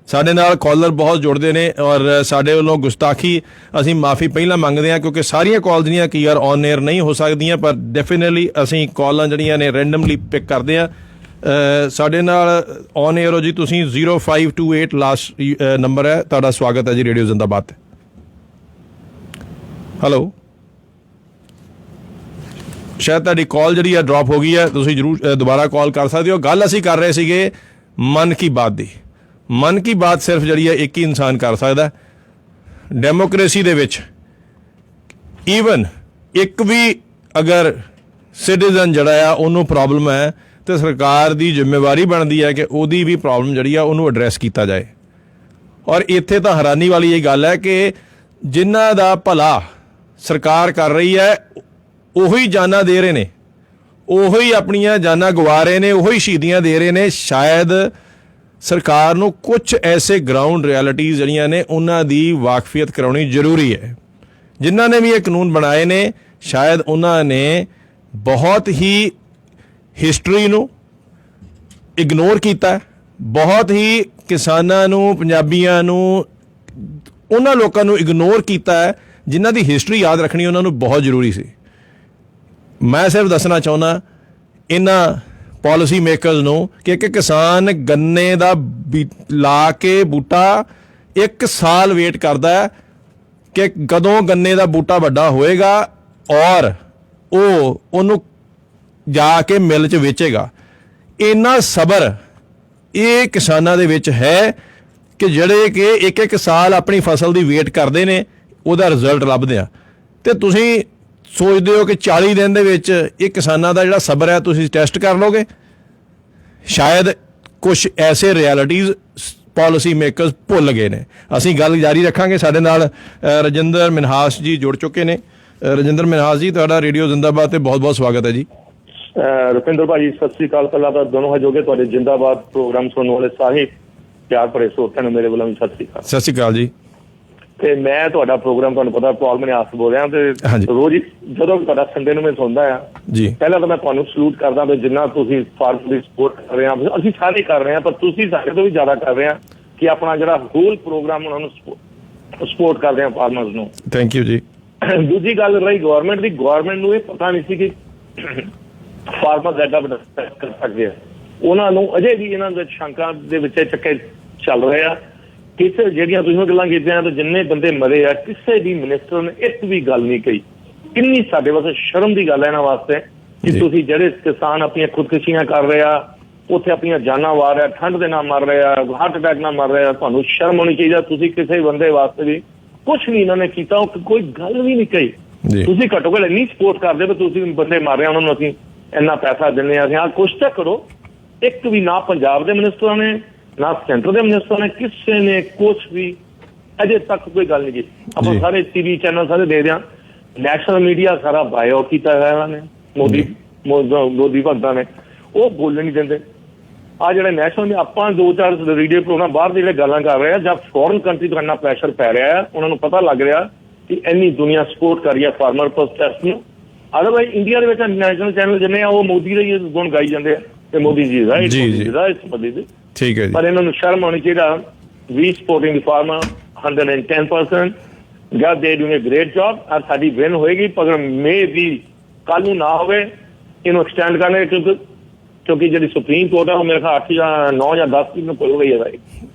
ਸਾਡੇ ਨਾਲ ਕਾਲਰ ਬਹੁਤ ਜੁੜਦੇ ਨੇ ਔਰ ਸਾਡੇ ਵੱਲੋਂ ਗੁਸਤਾਖੀ ਅਸੀਂ ਮਾਫੀ ਪਹਿਲਾਂ ਮੰਗਦੇ ਹਾਂ ਕਿਉਂਕਿ ਸਾਰੀਆਂ ਕਾਲ ਜਿਹੜੀਆਂ ਕਲੀਅਰ ਔਨ 에ਅਰ ਨਹੀਂ ਹੋ ਸਕਦੀਆਂ, ਪਰ ਡੈਫੀਨੇਟਲੀ ਅਸੀਂ ਕਾਲਾਂ ਜਿਹੜੀਆਂ ਨੇ ਰੈਂਡਮਲੀ ਪਿਕ ਕਰਦੇ ਹਾਂ। ਸਾਡੇ ਨਾਲ ਔਨ 에ਅਰ ਹੋ ਜੀ ਤੁਸੀਂ। 0528 ਲਾਸਟ ਨੰਬਰ ਹੈ ਤੁਹਾਡਾ। ਸਵਾਗਤ ਹੈ ਜੀ ਰੇਡੀਓ ਜ਼ਿੰਦਾਬਾਦ ਤੇ। ਹੈਲੋ, ਸ਼ਾਇਦ ਤੁਹਾਡੀ ਕਾਲ ਜਿਹੜੀ ਹੈ ਡਰੋਪ ਹੋ ਗਈ ਹੈ, ਤੁਸੀਂ ਜ਼ਰੂਰ ਦੁਬਾਰਾ ਕਾਲ ਕਰ ਸਕਦੇ ਹੋ। ਗੱਲ ਅਸੀਂ ਕਰ ਰਹੇ ਸੀਗੇ ਮਨ ਕੀ ਬਾਤ ਦੀ। ਮਨ ਕੀ ਬਾਤ ਸਿਰਫ ਜਿਹੜੀ ਹੈ ਇੱਕ ਹੀ ਇਨਸਾਨ ਕਰ ਸਕਦਾ। ਡੈਮੋਕ੍ਰੇਸੀ ਦੇ ਵਿੱਚ ਈਵਨ ਇੱਕ ਵੀ ਅਗਰ ਸਿਟੀਜ਼ਨ ਜਿਹੜਾ ਆ ਉਹਨੂੰ ਪ੍ਰੋਬਲਮ ਹੈ ਤੇ ਸਰਕਾਰ ਦੀ ਜ਼ਿੰਮੇਵਾਰੀ ਬਣਦੀ ਹੈ ਕਿ ਉਹਦੀ ਵੀ ਪ੍ਰੋਬਲਮ ਜਿਹੜੀ ਆ ਉਹਨੂੰ ਐਡਰੈਸ ਕੀਤਾ ਜਾਏ। ਔਰ ਇੱਥੇ ਤਾਂ ਹੈਰਾਨੀ ਵਾਲੀ ਇਹ ਗੱਲ ਹੈ ਕਿ ਜਿਨ੍ਹਾਂ ਦਾ ਭਲਾ ਸਰਕਾਰ ਕਰ ਰਹੀ ਹੈ ਉਹੀ ਜਾਨਾਂ ਦੇ ਰਹੇ ਨੇ, ਉਹੀ ਆਪਣੀਆਂ ਜਾਨਾਂ ਗਵਾ ਰਹੇ ਨੇ, ਉਹੀ ਸ਼ਹੀਦੀਆਂ ਦੇ ਰਹੇ ਨੇ। ਸ਼ਾਇਦ ਸਰਕਾਰ ਨੂੰ ਕੁਝ ਐਸੇ ਗਰਾਊਂਡ ਰਿਐਲਿਟੀਜ਼ ਜਿਹੜੀਆਂ ਨੇ ਉਹਨਾਂ ਦੀ ਵਾਕਫੀਅਤ ਕਰਾਉਣੀ ਜ਼ਰੂਰੀ ਹੈ। ਜਿਨ੍ਹਾਂ ਨੇ ਵੀ ਇਹ ਕਾਨੂੰਨ ਬਣਾਏ ਨੇ ਸ਼ਾਇਦ ਉਹਨਾਂ ਨੇ ਬਹੁਤ ਹੀ ਹਿਸਟਰੀ ਨੂੰ ਇਗਨੋਰ ਕੀਤਾ, ਬਹੁਤ ਹੀ ਕਿਸਾਨਾਂ ਨੂੰ, ਪੰਜਾਬੀਆਂ ਨੂੰ, ਉਹਨਾਂ ਲੋਕਾਂ ਨੂੰ ਇਗਨੋਰ ਕੀਤਾ ਹੈ ਜਿਨ੍ਹਾਂ ਦੀ ਹਿਸਟਰੀ ਯਾਦ ਰੱਖਣੀ ਉਹਨਾਂ ਨੂੰ ਬਹੁਤ ਜ਼ਰੂਰੀ ਸੀ। ਮੈਂ ਸਿਰਫ ਦੱਸਣਾ ਚਾਹੁੰਦਾ ਇਹਨਾਂ ਪਾਲਿਸੀ ਮੇਕਰਸ ਨੂੰ ਕਿ ਇੱਕ ਕਿਸਾਨ ਗੰਨੇ ਦਾ ਲਾ ਕੇ ਬੂਟਾ 1 ਸਾਲ ਵੇਟ ਕਰਦਾ ਹੈ ਕਿ ਕਦੋਂ ਗੰਨੇ ਦਾ ਬੂਟਾ ਵੱਡਾ ਹੋਏਗਾ ਔਰ ਉਹ ਉਹਨੂੰ ਜਾ ਕੇ ਮਿਲ 'ਚ ਵੇਚੇਗਾ। ਇੰਨਾ ਸਬਰ ਇਹ ਕਿਸਾਨਾਂ ਦੇ ਵਿੱਚ ਹੈ ਕਿ ਜਿਹੜੇ ਕਿ 1-1 ਸਾਲ ਆਪਣੀ ਫਸਲ ਦੀ ਵੇਟ ਕਰਦੇ ਨੇ ਉਹਦਾ ਰਿਜ਼ਲਟ ਲੱਭਦੇ ਆ। ਤੇ ਤੁਸੀਂ ਸੋਚਦੇ ਹੋ ਕਿ 40 ਦਿਨ ਦੇ ਵਿੱਚ ਇਹ ਕਿਸਾਨਾਂ ਦਾ ਜਿਹੜਾ ਸਬਰ ਹੈ ਤੁਸੀਂ ਟੈਸਟ ਕਰ ਲਓਗੇ? ਸ਼ਾਇਦ ਕੁਝ ਐਸੇ ਰਿਐਲਿਟੀਜ਼ ਪਾਲਿਸੀ ਮੇਕਰਸ ਭੁੱਲ ਗਏ ਨੇ। ਅਸੀਂ ਗੱਲ ਜਾਰੀ ਰੱਖਾਂਗੇ। ਸਾਡੇ ਨਾਲ ਰਜਿੰਦਰ ਮਿਨਹਾਸ ਜੀ ਜੁੜ ਚੁੱਕੇ ਨੇ। ਰਜਿੰਦਰ ਮਿਨਹਾਸ ਜੀ, ਤੁਹਾਡਾ ਰੇਡੀਓ ਜ਼ਿੰਦਾਬਾਦ ਤੇ ਬਹੁਤ ਬਹੁਤ ਸਵਾਗਤ ਹੈ ਜੀ। ਰੁਪਿੰਦਰ ਭਾਜੀ ਸਤਿ ਸ੍ਰੀ ਅਕਾਲ। ਪਹਿਲਾਂ ਤਾਂ ਦੋਨੋਂ ਹਜੋਗੇ ਤੁਹਾਡੇ ਜ਼ਿੰਦਾਬਾਦ ਪ੍ਰੋਗਰਾਮ ਸੁਣਨ ਵਾਲੇ ਸਾਰੇ ਪਿਆਰ ਭਰੇ ਸਰੋਤਿਆਂ ਨੂੰ ਮੇਰੇ ਵੱਲੋਂ ਵੀ ਸਤਿ ਸ੍ਰੀ ਅਕਾਲ। ਸਤਿ ਸ੍ਰੀ ਅਕਾਲ ਜੀ। ਤੇ ਮੈਂ ਤੁਹਾਡਾ ਪ੍ਰੋਗਰਾਮ ਤੁਹਾਨੂੰ ਪਤਾ ਪਾਲ ਮਨਿਆਸ ਬੋਲ ਰਿਹਾ ਤੇ ਰੋਜ਼ ਜਦੋਂ ਵੀ ਤੁਹਾਡਾ ਸੰਡੇ ਨੂੰ ਮੈਂ ਸੁਣਦਾ ਆ ਜੀ, ਪਹਿਲਾਂ ਤਾਂ ਮੈਂ ਤੁਹਾਨੂੰ ਸਲੂਟ ਕਰਦਾ ਵੀ ਜਿੰਨਾ ਤੁਸੀਂ ਫਾਰਮਰ ਦੀ ਸਪੋਰਟ ਕਰ ਰਹੇ ਆ, ਅਸੀਂ ਸਾਰੇ ਕਰ ਰਹੇ ਆ, ਪਰ ਤੁਸੀਂ ਸਾਡੇ ਤੋਂ ਵੀ ਜ਼ਿਆਦਾ ਕਰ ਰਹੇ ਆ ਕਿ ਆਪਣਾ ਜਿਹੜਾ ਹੋਲ ਪ੍ਰੋਗਰਾਮ ਉਹਨਾਂ ਨੂੰ ਸਪੋਰਟ ਕਰਦੇ ਆ ਫਾਰਮਰਸ ਨੂੰ। ਥੈਂਕ ਯੂ ਜੀ। ਦੂਜੀ ਗੱਲ ਰਹੀ ਗਵਰਨਮੈਂਟ ਦੀ, ਗਵਰਨਮੈਂਟ ਨੂੰ ਇਹ ਪਤਾ ਨਹੀਂ ਸੀ ਕਿ ਫਾਰਮਰ ਐਡਾ ਵੱਡਾ ਕਰ ਸਕਦੇ ਆ। ਉਹਨਾਂ ਨੂੰ ਅਜੇ ਵੀ ਇਹਨਾਂ ਦੇ ਸ਼ੰਕਾਂ ਦੇ ਵਿੱਚ ਚੱਕੇ ਚੱਲ ਰਹੇ ਆ। ਕਿਸੇ ਜਿਹੜੀਆਂ ਤੁਸੀਂ ਗੱਲਾਂ ਕੀਤੀਆਂ ਤੇ ਜਿੰਨੇ ਬੰਦੇ ਮਰੇ ਆ ਕਿਸੇ ਵੀ ਮਿਨਿਸਟਰ ਨੇ ਇੱਕ ਵੀ ਗੱਲ ਨਹੀਂ ਕਹੀ। ਕਿੰਨੀ ਸਾਡੇ ਵਾਸਤੇ ਸ਼ਰਮ ਦੀ ਗੱਲ ਹੈ ਇਹਨਾਂ ਵਾਸਤੇ ਕਿ ਤੁਸੀਂ ਜਿਹੜੇ ਕਿਸਾਨ ਆਪਣੀਆਂ ਖੁਦਕੁਸ਼ੀਆਂ ਕਰ ਰਹੇ ਆ, ਉੱਥੇ ਆਪਣੀਆਂ ਜਾਨਾਂ ਵਾਰ ਰਿਹਾ, ਠੰਡ ਦੇ ਨਾਲ ਮਰ ਰਹੇ ਆ, ਹਾਰਟ ਅਟੈਕ ਨਾਲ ਮਰ ਰਹੇ ਆ, ਤੁਹਾਨੂੰ ਸ਼ਰਮ ਹੋਣੀ ਚਾਹੀਦੀ। ਤੁਸੀਂ ਕਿਸੇ ਬੰਦੇ ਵਾਸਤੇ ਵੀ ਕੁਛ ਨਹੀਂ ਇਹਨਾਂ ਨੇ ਕੀਤਾ, ਕੋਈ ਗੱਲ ਵੀ ਨਹੀਂ ਕਹੀ। ਤੁਸੀਂ ਘੱਟੋ ਘੱਟ ਇੰਨੀ ਸਪੋਰਟ ਕਰਦੇ ਵੀ ਤੁਸੀਂ ਬੰਦੇ ਮਾਰ ਰਹੇ ਉਹਨਾਂ ਨੂੰ ਅਸੀਂ ਇੰਨਾ ਪੈਸਾ ਦਿੰਦੇ ਆ। ਅਸੀਂ ਹਾਂ ਕੁਛ ਤਾਂ ਕਰੋ। ਇੱਕ ਵੀ ਨਾ ਪੰਜਾਬ ਦੇ ਮਿਨਿਸਟਰਾਂ ਨੇ ਨਾ ਸੈਂਟਰ ਦੇ ਮਿਨਿਸਟਰ ਨੇ ਕਿਸੇ ਨੇ ਕੁਛ ਵੀ ਅਜੇ ਤੱਕ ਕੋਈ ਗੱਲ ਨਹੀਂ ਕੀਤੀ। ਆਪਾਂ ਸਾਰੇ TV ਚੈਨਲ ਸਾਰੇ ਦੇਖਦੇ ਹਾਂ, ਨੈਸ਼ਨਲ ਮੀਡੀਆ ਸਾਰਾ ਬਾਇਓ ਕੀਤਾ ਹੋਇਆ ਇਹਨਾਂ ਨੇ, ਮੋਦੀ ਭਗਤਾਂ ਨੇ, ਉਹ ਬੋਲਣ ਨਹੀਂ ਦਿੰਦੇ। ਆ ਜਿਹੜੇ ਨੈਸ਼ਨਲ ਆਪਾਂ 2-4 ਰੇਡੀਓ ਪ੍ਰੋਗਰਾਮ ਬਾਹਰ ਦੇ ਜਿਹੜੇ ਗੱਲਾਂ ਕਰ ਰਹੇ ਆ ਜਾਂ ਫੋਰਨ ਕੰਟਰੀ ਤੋਂ ਇੰਨਾ ਪ੍ਰੈਸ਼ਰ ਪੈ ਰਿਹਾ ਆ, ਉਹਨਾਂ ਨੂੰ ਪਤਾ ਲੱਗ ਰਿਹਾ ਕਿ ਇੰਨੀ ਦੁਨੀਆ ਸਪੋਰਟ ਕਰ ਰਹੀ ਆ ਫਾਰਮਰ ਪ੍ਰੋਟੈਸਟ ਨੂੰ। ਅਦਰਵਾਈਜ਼ ਇੰਡੀਆ ਦੇ ਵਿੱਚ ਨੈਸ਼ਨਲ ਚੈਨਲ ਜਿੰਨੇ ਆ ਉਹ ਮੋਦੀ ਦੇ ਹੀ ਗੁਣ ਗਾਈ ਜਾਂਦੇ ਆ ਤੇ ਮੋਦੀ ਜੀ ਦਾ ਇਸ ਮੋਦੀ ਦੇ। ਠੀਕ ਹੈ ਜੀ। ਪਰ ਇਹਨਾਂ ਨੂੰ ਸ਼ਰਮ ਆਉਣੀ ਚਾਹੀਦਾ। ਵੀ supporting the farmer 110%। God, they're doing a great job। ਔਰ ਸਾਡੀ ਵਿਨ ਹੋਏਗੀ, ਪਰ ਮੇ ਵੀ ਕੱਲ ਨੂੰ ਨਾ ਹੋਵੇ। ਇਹਨੂੰ ਐਕਸਟੈਂਡ ਕਰਨੇ ਕਿਉਂਕਿ ਜਿਹੜੀ ਸੁਪਰੀਮ ਕੋਰਟ ਆ ਉਹ ਮੇਰੇ ਖਿਆਲ 8 ਜਾਂ 9 ਜਾਂ 10 ਨੂੰ ਖੁੱਲ ਗਈ ਹੈ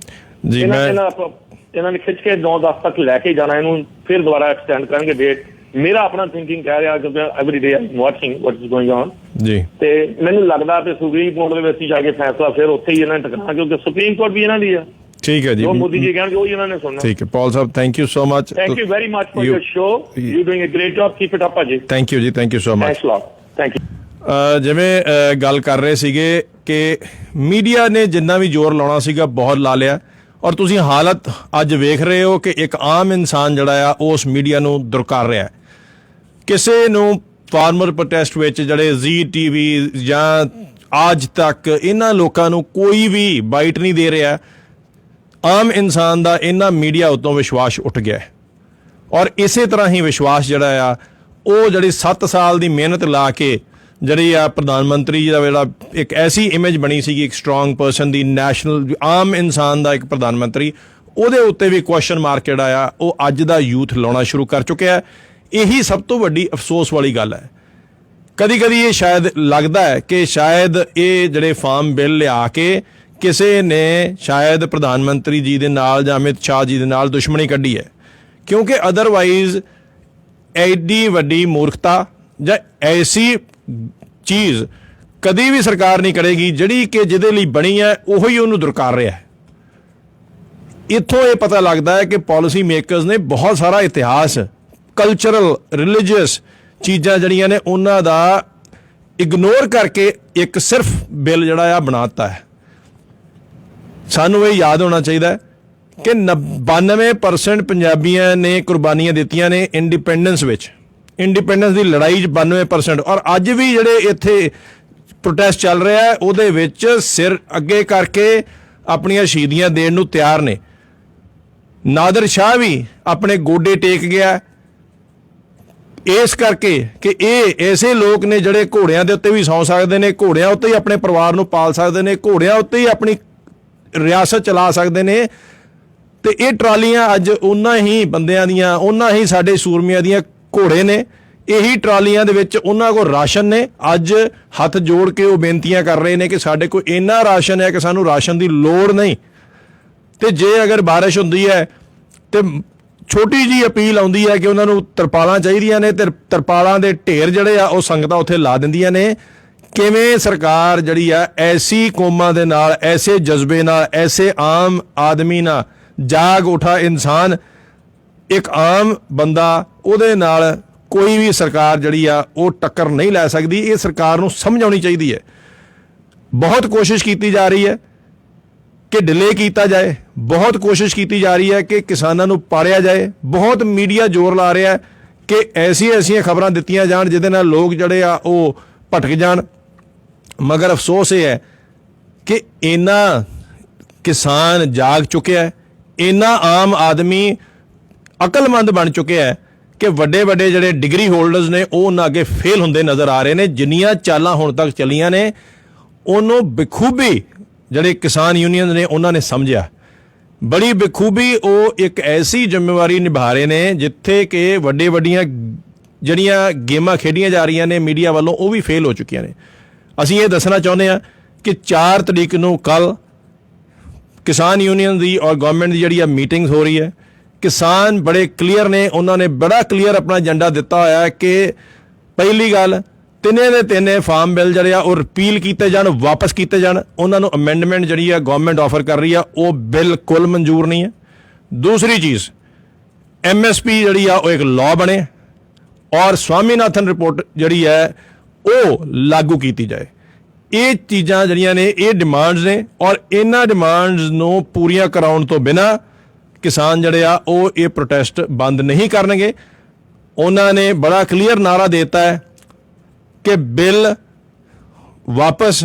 ਜੀ। ਇਹਨਾਂ ਨੇ ਖਿੱਚ ਕੇ 9-10 ਤੱਕ ਲੈ ਕੇ ਜਾਣਾ, ਇਹਨੂੰ ਫਿਰ ਦੁਬਾਰਾ ਐਕਸਟੈਂਡ ਕਰਨਗੇ ਡੇਟ। ਮੇਰਾ ਆਪਣਾ ਥਿੰਕਿੰਗ ਕਹਿ ਰਿਹਾ ਕਿ every day I am watching what is going on ਜੀ। ਤੇ ਮੈਨੂੰ ਲੱਗਦਾ ਕਿ ਸੁਪਰੀਮ ਕੋਰਟ ਦੇ ਵਿੱਚ ਜਾ ਕੇ ਫੈਸਲਾ ਫਿਰ ਉੱਥੇ ਹੀ ਇਹਨਾਂ ਨੇ ਟਿਕਾਣਾ, ਕਿਉਂਕਿ ਸੁਪਰੀਮ ਕੋਰਟ ਵੀ ਇਹਨਾਂ ਦੀ ਆ। ਠੀਕ ਹੈ ਜੀ। ਜੋ ਮੋਦੀ ਜੀ ਕਹਿਣਗੇ ਉਹ ਹੀ ਇਹਨਾਂ ਨੇ ਸੁਣਨਾ। ਠੀਕ ਹੈ Paul sahib, thank you so much. Thank you very much for your show. You doing a great job. Keep it up ਅਜੇ। Thank you ji, thank you so much. Thanks lot. Thank you. ਜਿਵੇਂ ਗੱਲ ਕਰ ਰਹੇ ਸੀਗੇ ਕਿ ਮੀਡੀਆ ਨੇ ਜਿੰਨਾ ਵੀ ਜ਼ੋਰ ਲਾਉਣਾ ਸੀਗਾ ਬਹੁਤ ਲਾ ਲਿਆ, ਔਰ ਤੁਸੀਂ ਹਾਲਤ ਅੱਜ ਵੇਖ ਰਹੇ ਹੋ ਕਿ ਇੱਕ ਆਮ ਇਨਸਾਨ ਜਿਹੜਾ ਆ ਉਸ ਮੀਡੀਆ ਨੂੰ ਦੁਰਕਾਰ ਰਿਹਾ। ਕਿਸੇ ਨੂੰ ਫਾਰਮਰ ਪ੍ਰੋਟੈਸਟ ਵਿੱਚ ਜਿਹੜੇ ਜ਼ੀ ਟੀਵੀ ਜਾਂ ਅੱਜ ਤੱਕ ਇਹਨਾਂ ਲੋਕਾਂ ਨੂੰ ਕੋਈ ਵੀ ਬਾਈਟ ਨਹੀਂ ਦੇ ਰਿਹਾ। ਆਮ ਇਨਸਾਨ ਦਾ ਇਹਨਾਂ ਮੀਡੀਆ ਉੱਤੋਂ ਵਿਸ਼ਵਾਸ ਉੱਠ ਗਿਆ, ਔਰ ਇਸੇ ਤਰ੍ਹਾਂ ਹੀ ਵਿਸ਼ਵਾਸ ਜਿਹੜਾ ਆ ਉਹ ਜਿਹੜੀ 7 ਸਾਲ ਦੀ ਮਿਹਨਤ ਲਾ ਕੇ ਜਿਹੜੀ ਆ ਪ੍ਰਧਾਨ ਮੰਤਰੀ ਦਾ ਜਿਹੜਾ ਇੱਕ ਐਸੀ ਇਮੇਜ ਬਣੀ ਸੀਗੀ ਇੱਕ ਸਟਰੋਂਗ ਪਰਸਨ ਦੀ, ਨੈਸ਼ਨਲ ਆਮ ਇਨਸਾਨ ਦਾ ਇੱਕ ਪ੍ਰਧਾਨ ਮੰਤਰੀ, ਉਹਦੇ ਉੱਤੇ ਵੀ ਕੁਐਸਚਨ ਮਾਰਕ ਜਿਹੜਾ ਆ ਉਹ ਅੱਜ ਦਾ ਯੂਥ ਲਾਉਣਾ ਸ਼ੁਰੂ ਕਰ ਚੁੱਕਿਆ ਹੈ। ਇਹੀ ਸਭ ਤੋਂ ਵੱਡੀ ਅਫਸੋਸ ਵਾਲੀ ਗੱਲ ਹੈ। ਕਦੀ ਕਦੀ ਇਹ ਸ਼ਾਇਦ ਲੱਗਦਾ ਹੈ ਕਿ ਸ਼ਾਇਦ ਇਹ ਜਿਹੜੇ ਫਾਰਮ ਬਿੱਲ ਲਿਆ ਕੇ ਕਿਸੇ ਨੇ ਸ਼ਾਇਦ ਪ੍ਰਧਾਨ ਮੰਤਰੀ ਜੀ ਦੇ ਨਾਲ ਜਾਂ ਅਮਿਤ ਸ਼ਾਹ ਜੀ ਦੇ ਨਾਲ ਦੁਸ਼ਮਣੀ ਕੱਢੀ ਹੈ, ਕਿਉਂਕਿ ਅਦਰਵਾਈਜ਼ ਐਡੀ ਵੱਡੀ ਮੂਰਖਤਾ ਜਾਂ ਐਸੀ ਚੀਜ਼ ਕਦੀ ਵੀ ਸਰਕਾਰ ਨਹੀਂ ਕਰੇਗੀ ਜਿਹੜੀ ਕਿ ਜਿਹਦੇ ਲਈ ਬਣੀ ਹੈ ਉਹੀ ਉਹਨੂੰ ਦੁਰਕਾਰ ਰਿਹਾ ਹੈ। ਇੱਥੋਂ ਇਹ ਪਤਾ ਲੱਗਦਾ ਹੈ ਕਿ ਪਾਲਿਸੀ ਮੇਕਰਸ ਨੇ ਬਹੁਤ ਸਾਰਾ ਇਤਿਹਾਸ, ਕਲਚਰਲ, ਰਿਲੀਜੀਅਸ ਚੀਜ਼ਾਂ ਜਿਹੜੀਆਂ ਨੇ ਉਹਨਾਂ ਦਾ ਇਗਨੋਰ ਕਰਕੇ ਇੱਕ ਸਿਰਫ ਬਿੱਲ ਜਿਹੜਾ ਆ ਬਣਾ ਦਿੱਤਾ ਹੈ। ਸਾਨੂੰ ਇਹ ਯਾਦ ਹੋਣਾ ਚਾਹੀਦਾ ਕਿ 92% ਪੰਜਾਬੀਆਂ ਨੇ ਕੁਰਬਾਨੀਆਂ ਦਿੱਤੀਆਂ ਨੇ ਇੰਡੀਪੈਂਡੈਂਸ ਵਿੱਚ, ਇੰਡੀਪੈਂਡੈਂਸ ਦੀ ਲੜਾਈ 'ਚ 92%। ਔਰ ਅੱਜ ਵੀ ਜਿਹੜੇ ਇੱਥੇ ਪ੍ਰੋਟੈਸਟ ਚੱਲ ਰਿਹਾ ਹੈ ਉਹਦੇ ਵਿੱਚ ਸਿਰ ਅੱਗੇ ਕਰਕੇ ਆਪਣੀਆਂ ਸ਼ਹੀਦੀਆਂ ਦੇਣ ਨੂੰ ਤਿਆਰ ਨੇ। ਨਾਦਰ ਸ਼ਾਹ ਵੀ ਆਪਣੇ ਗੋਡੇ ਟੇਕ ਗਿਆ ਇਸ ਕਰਕੇ ਕਿ ਇਹ ਐਸੇ ਲੋਕ ਨੇ ਜਿਹੜੇ ਘੋੜਿਆਂ ਦੇ ਉੱਤੇ ਵੀ ਸੌਂ ਸਕਦੇ ਨੇ, ਘੋੜਿਆਂ ਉੱਤੇ ਹੀ ਆਪਣੇ ਪਰਿਵਾਰ ਨੂੰ ਪਾਲ ਸਕਦੇ ਨੇ, ਘੋੜਿਆਂ ਉੱਤੇ ਹੀ ਆਪਣੀ ਰਿਆਸਤ ਚਲਾ ਸਕਦੇ ਨੇ। ਤੇ ਇਹ ਟਰਾਲੀਆਂ ਅੱਜ ਉਹਨਾਂ ਹੀ ਬੰਦਿਆਂ ਦੀਆਂ, ਉਹਨਾਂ ਹੀ ਸਾਡੇ ਸੂਰਮਿਆਂ ਦੀਆਂ ਘੋੜੇ ਨੇ। ਇਹੀ ਟਰਾਲੀਆਂ ਦੇ ਵਿੱਚ ਉਹਨਾਂ ਕੋਲ ਰਾਸ਼ਨ ਨੇ। ਅੱਜ ਹੱਥ ਜੋੜ ਕੇ ਉਹ ਬੇਨਤੀਆਂ ਕਰ ਰਹੇ ਨੇ ਕਿ ਸਾਡੇ ਕੋਲ ਇੰਨਾ ਰਾਸ਼ਨ ਹੈ ਕਿ ਸਾਨੂੰ ਰਾਸ਼ਨ ਦੀ ਲੋੜ ਨਹੀਂ। ਤੇ ਜੇ ਅਗਰ ਬਾਰਿਸ਼ ਹੁੰਦੀ ਹੈ ਤੇ ਛੋਟੀ ਜੀ ਅਪੀਲ ਆਉਂਦੀ ਹੈ ਕਿ ਉਹਨਾਂ ਨੂੰ ਤਰਪਾਲਾਂ ਚਾਹੀਦੀਆਂ ਨੇ, ਤੇ ਤਰਪਾਲਾਂ ਦੇ ਢੇਰ ਜਿਹੜੇ ਆ ਉਹ ਸੰਗਤਾਂ ਉੱਥੇ ਲਾ ਦਿੰਦੀਆਂ ਨੇ। ਕਿਵੇਂ ਸਰਕਾਰ ਜਿਹੜੀ ਆ ਐਸੀ ਕੌਮਾਂ ਦੇ ਨਾਲ, ਐਸੇ ਜਜ਼ਬੇ ਨਾਲ, ਐਸੇ ਆਮ ਆਦਮੀ ਨਾਲ, ਜਾਗ ਉਠਾ ਇਨਸਾਨ, ਇੱਕ ਆਮ ਬੰਦਾ, ਉਹਦੇ ਨਾਲ ਕੋਈ ਵੀ ਸਰਕਾਰ ਜਿਹੜੀ ਆ ਉਹ ਟੱਕਰ ਨਹੀਂ ਲੈ ਸਕਦੀ। ਇਹ ਸਰਕਾਰ ਨੂੰ ਸਮਝ ਆਉਣੀ ਚਾਹੀਦੀ ਹੈ। ਬਹੁਤ ਕੋਸ਼ਿਸ਼ ਕੀਤੀ ਜਾ ਰਹੀ ਹੈ ਕਿ ਡਿਲੇ ਕੀਤਾ ਜਾਏ, ਬਹੁਤ ਕੋਸ਼ਿਸ਼ ਕੀਤੀ ਜਾ ਰਹੀ ਹੈ ਕਿ ਕਿਸਾਨਾਂ ਨੂੰ ਪਾੜਿਆ ਜਾਏ, ਬਹੁਤ ਮੀਡੀਆ ਜ਼ੋਰ ਲਾ ਰਿਹਾ ਕਿ ਐਸੀਆਂ ਖਬਰਾਂ ਦਿੱਤੀਆਂ ਜਾਣ ਜਿਹਦੇ ਨਾਲ ਲੋਕ ਜਿਹੜੇ ਆ ਉਹ ਭਟਕ ਜਾਣ। ਮਗਰ ਅਫਸੋਸ ਇਹ ਹੈ ਕਿ ਇੰਨਾ ਕਿਸਾਨ ਜਾਗ ਚੁੱਕਿਆ ਹੈ, ਇੰਨਾ ਆਮ ਆਦਮੀ ਅਕਲਮੰਦ ਬਣ ਚੁੱਕਿਆ ਹੈ ਕਿ ਵੱਡੇ ਜਿਹੜੇ ਡਿਗਰੀ ਹੋਲਡਰਸ ਨੇ ਉਹ ਉਹਨਾਂ ਅੱਗੇ ਫੇਲ ਹੁੰਦੇ ਨਜ਼ਰ ਆ ਰਹੇ ਨੇ। ਜਿੰਨੀਆਂ ਚਾਲਾਂ ਹੁਣ ਤੱਕ ਚੱਲੀਆਂ ਨੇ ਉਹਨੂੰ ਬਖੂਬੀ ਜਿਹੜੇ ਕਿਸਾਨ ਯੂਨੀਅਨ ਨੇ ਉਹਨਾਂ ਨੇ ਸਮਝਿਆ, ਬੜੀ ਬਖੂਬੀ ਉਹ ਇੱਕ ਐਸੀ ਜ਼ਿੰਮੇਵਾਰੀ ਨਿਭਾ ਰਹੇ ਨੇ ਜਿੱਥੇ ਕਿ ਵੱਡੀਆਂ ਜਿਹੜੀਆਂ ਗੇਮਾਂ ਖੇਡੀਆਂ ਜਾ ਰਹੀਆਂ ਨੇ ਮੀਡੀਆ ਵੱਲੋਂ ਉਹ ਵੀ ਫੇਲ ਹੋ ਚੁੱਕੀਆਂ ਨੇ। ਅਸੀਂ ਇਹ ਦੱਸਣਾ ਚਾਹੁੰਦੇ ਹਾਂ ਕਿ 4 ਤਰੀਕ ਨੂੰ ਕੱਲ ਕਿਸਾਨ ਯੂਨੀਅਨ ਦੀ ਔਰ ਗਵਰਨਮੈਂਟ ਦੀ ਜਿਹੜੀ ਆ ਮੀਟਿੰਗ ਹੋ ਰਹੀ ਹੈ। ਕਿਸਾਨ ਬੜੇ ਕਲੀਅਰ ਨੇ, ਉਹਨਾਂ ਨੇ ਬੜਾ ਕਲੀਅਰ ਆਪਣਾ ਏਜੰਡਾ ਦਿੱਤਾ ਹੋਇਆ ਕਿ ਪਹਿਲੀ ਗੱਲ ਤਿੰਨੇ ਦੇ ਤਿੰਨੇ ਫਾਰਮ ਬਿੱਲ ਜਿਹੜੇ ਆ ਉਹ ਰਿਪੀਲ ਕੀਤੇ ਜਾਣ, ਵਾਪਸ ਕੀਤੇ ਜਾਣ। ਉਹਨਾਂ ਨੂੰ ਅਮੈਂਡਮੈਂਟ ਜਿਹੜੀ ਆ ਗਵਰਨਮੈਂਟ ਆਫਰ ਕਰ ਰਹੀ ਆ ਉਹ ਬਿਲਕੁਲ ਮਨਜ਼ੂਰ ਨਹੀਂ ਹੈ। ਦੂਸਰੀ ਚੀਜ਼ MSP ਜਿਹੜੀ ਆ ਉਹ ਇੱਕ ਲਾਅ ਬਣੇ ਔਰ ਸਵਾਮੀਨਾਥਨ ਰਿਪੋਰਟ ਜਿਹੜੀ ਹੈ ਉਹ ਲਾਗੂ ਕੀਤੀ ਜਾਏ। ਇਹ ਚੀਜ਼ਾਂ ਜਿਹੜੀਆਂ ਨੇ ਇਹ ਡਿਮਾਂਡਸ ਨੇ, ਔਰ ਇਹਨਾਂ ਡਿਮਾਂਡਸ ਨੂੰ ਪੂਰੀਆਂ ਕਰਾਉਣ ਤੋਂ ਬਿਨਾਂ ਕਿਸਾਨ ਜਿਹੜੇ ਆ ਉਹ ਇਹ ਪ੍ਰੋਟੈਸਟ ਬੰਦ ਨਹੀਂ ਕਰਨਗੇ। ਉਹਨਾਂ ਨੇ ਬੜਾ ਕਲੀਅਰ ਨਾਰਾ ਦਿੱਤਾ ਹੈ ਕਿ ਬਿੱਲ ਵਾਪਸ,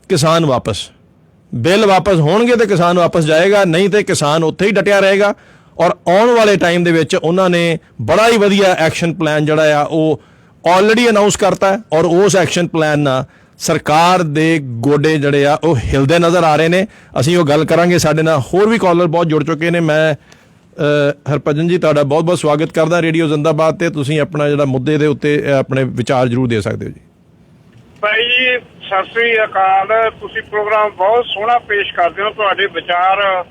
ਕਿਸਾਨ ਵਾਪਸ। ਬਿੱਲ ਵਾਪਸ ਹੋਣਗੇ ਤੇ ਕਿਸਾਨ ਵਾਪਸ ਜਾਏਗਾ, ਨਹੀਂ ਤੇ ਕਿਸਾਨ ਉੱਥੇ ਹੀ ਡਟਿਆ ਰਹੇਗਾ। ਔਰ ਆਉਣ ਵਾਲੇ ਟਾਈਮ ਦੇ ਵਿੱਚ ਉਹਨਾਂ ਨੇ ਬੜਾ ਹੀ ਵਧੀਆ ਐਕਸ਼ਨ ਪਲਾਨ ਜਿਹੜਾ ਆ ਉਹ ਆਲਰੇਡੀ ਅਨਾਉਂਸ ਕਰਤਾ ਹੈ, ਔਰ ਉਸ ਐਕਸ਼ਨ ਪਲਾਨ ਨਾਲ ਸਰਕਾਰ ਦੇ ਗੋਡੇ ਜਿਹੜੇ ਆ ਉਹ ਹਿਲਦੇ ਨਜ਼ਰ ਆ ਰਹੇ ਨੇ। ਅਸੀਂ ਉਹ ਗੱਲ ਕਰਾਂਗੇ। ਸਾਡੇ ਨਾਲ ਹੋਰ ਵੀ ਕਾਲਰ ਬਹੁਤ ਜੁੜ ਚੁੱਕੇ ਨੇ। ਮੈਂ ਹਰਭਜਨ ਜੀ ਤੁਹਾਡਾ ਬਹੁਤ ਬਹੁਤ ਸਵਾਗਤ ਕਰਦਾ ਰੇਡੀਓ ਜ਼ਿੰਦਾਬਾਦ ਤੇ। ਤੁਸੀਂ ਆਪਣਾ ਜਿਹੜਾ ਮੁੱਦੇ ਦੇ ਉੱਤੇ ਆਪਣੇ ਵਿਚਾਰ ਜ਼ਰੂਰ ਦੇ ਸਕਦੇ ਹੋ ਜੀ। ਭਾਈ ਜੀ ਸਤਿ ਸ੍ਰੀ ਅਕਾਲ। ਤੁਸੀਂ ਪ੍ਰੋਗਰਾਮ ਬਹੁਤ ਸੋਹਣਾ ਪੇਸ਼ ਕਰਦੇ ਹੋ। ਤੁਹਾਡੇ ਵਿਚਾਰ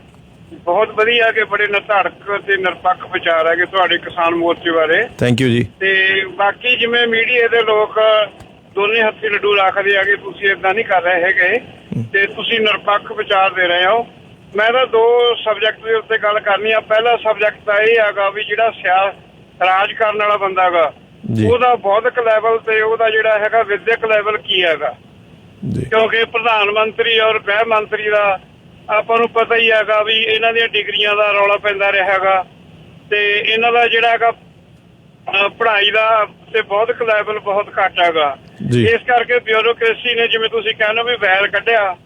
ਬਹੁਤ ਵਧੀਆ ਕਿ ਬੜੇ ਨਿਰਧੜਕ ਤੇ ਨਿਰਪੱਖ ਵਿਚਾਰ ਹੈਗੇ ਤੁਹਾਡੇ ਕਿਸਾਨ ਮੋਰਚੇ ਬਾਰੇ। ਥੈਂਕ ਯੂ ਜੀ। ਤੇ ਬਾਕੀ ਜਿਵੇਂ ਮੀਡੀਆ ਦੇ ਲੋਕ ਦੋਨੇ ਹੱਥੀ ਲੱਡੂ ਰੱਖਦੇ ਆ ਕਿ ਤੁਸੀਂ ਏਦਾਂ ਨਹੀਂ ਕਰ ਰਹੇ ਹੈਗੇ ਤੇ ਤੁਸੀਂ ਨਿਰਪੱਖ ਵਿਚਾਰ ਦੇ ਰਹੇ ਹੋ। ਮੈਂ ਤਾਂ ਦੋ ਸਬਜੈਕਟ ਦੇ ਉੱਤੇ ਗੱਲ ਕਰਨੀ ਆ। ਪਹਿਲਾ ਸਬਜੈਕਟ ਤਾਂ ਇਹ ਹੈਗਾ ਵੀ ਜਿਹੜਾ ਰਾਜ ਕਰਨ ਵਾਲਾ ਬੰਦਾ ਹੈਗਾ ਉਹਦਾ ਬੌਧਿਕ ਲੈਵਲ ਤੇ ਉਹਦਾ ਜਿਹੜਾ ਹੈਗਾ ਵਿਦਿਅਕ ਲੈਵਲ ਕੀ ਹੈਗਾ, ਕਿਉਂਕਿ ਪ੍ਰਧਾਨ ਮੰਤਰੀ ਔਰ ਗ੍ਰਹਿ ਮੰਤਰੀ ਦਾ ਆਪਾਂ ਨੂੰ ਪਤਾ ਹੀ ਹੈਗਾ ਵੀ ਇਹਨਾਂ ਦੀਆਂ ਡਿਗਰੀਆਂ ਦਾ ਰੌਲਾ ਪੈਂਦਾ ਰਿਹਾ ਹੈਗਾ ਤੇ ਇਹਨਾਂ ਦਾ ਜਿਹੜਾ ਹੈਗਾ ਪੜ੍ਹਾਈ ਦਾ ਤੇ ਬੌਧਿਕ ਲੈਵਲ ਬਹੁਤ ਘੱਟ ਹੈਗਾ। ਇਸ ਕਰਕੇ ਬਿਊਰੋਕ੍ਰੇਸੀ ਨੇ ਜਿਵੇਂ ਤੁਸੀਂ ਕਹਿੰਦੇ ਵੀ ਵੈਰ ਕੱਢਿਆ,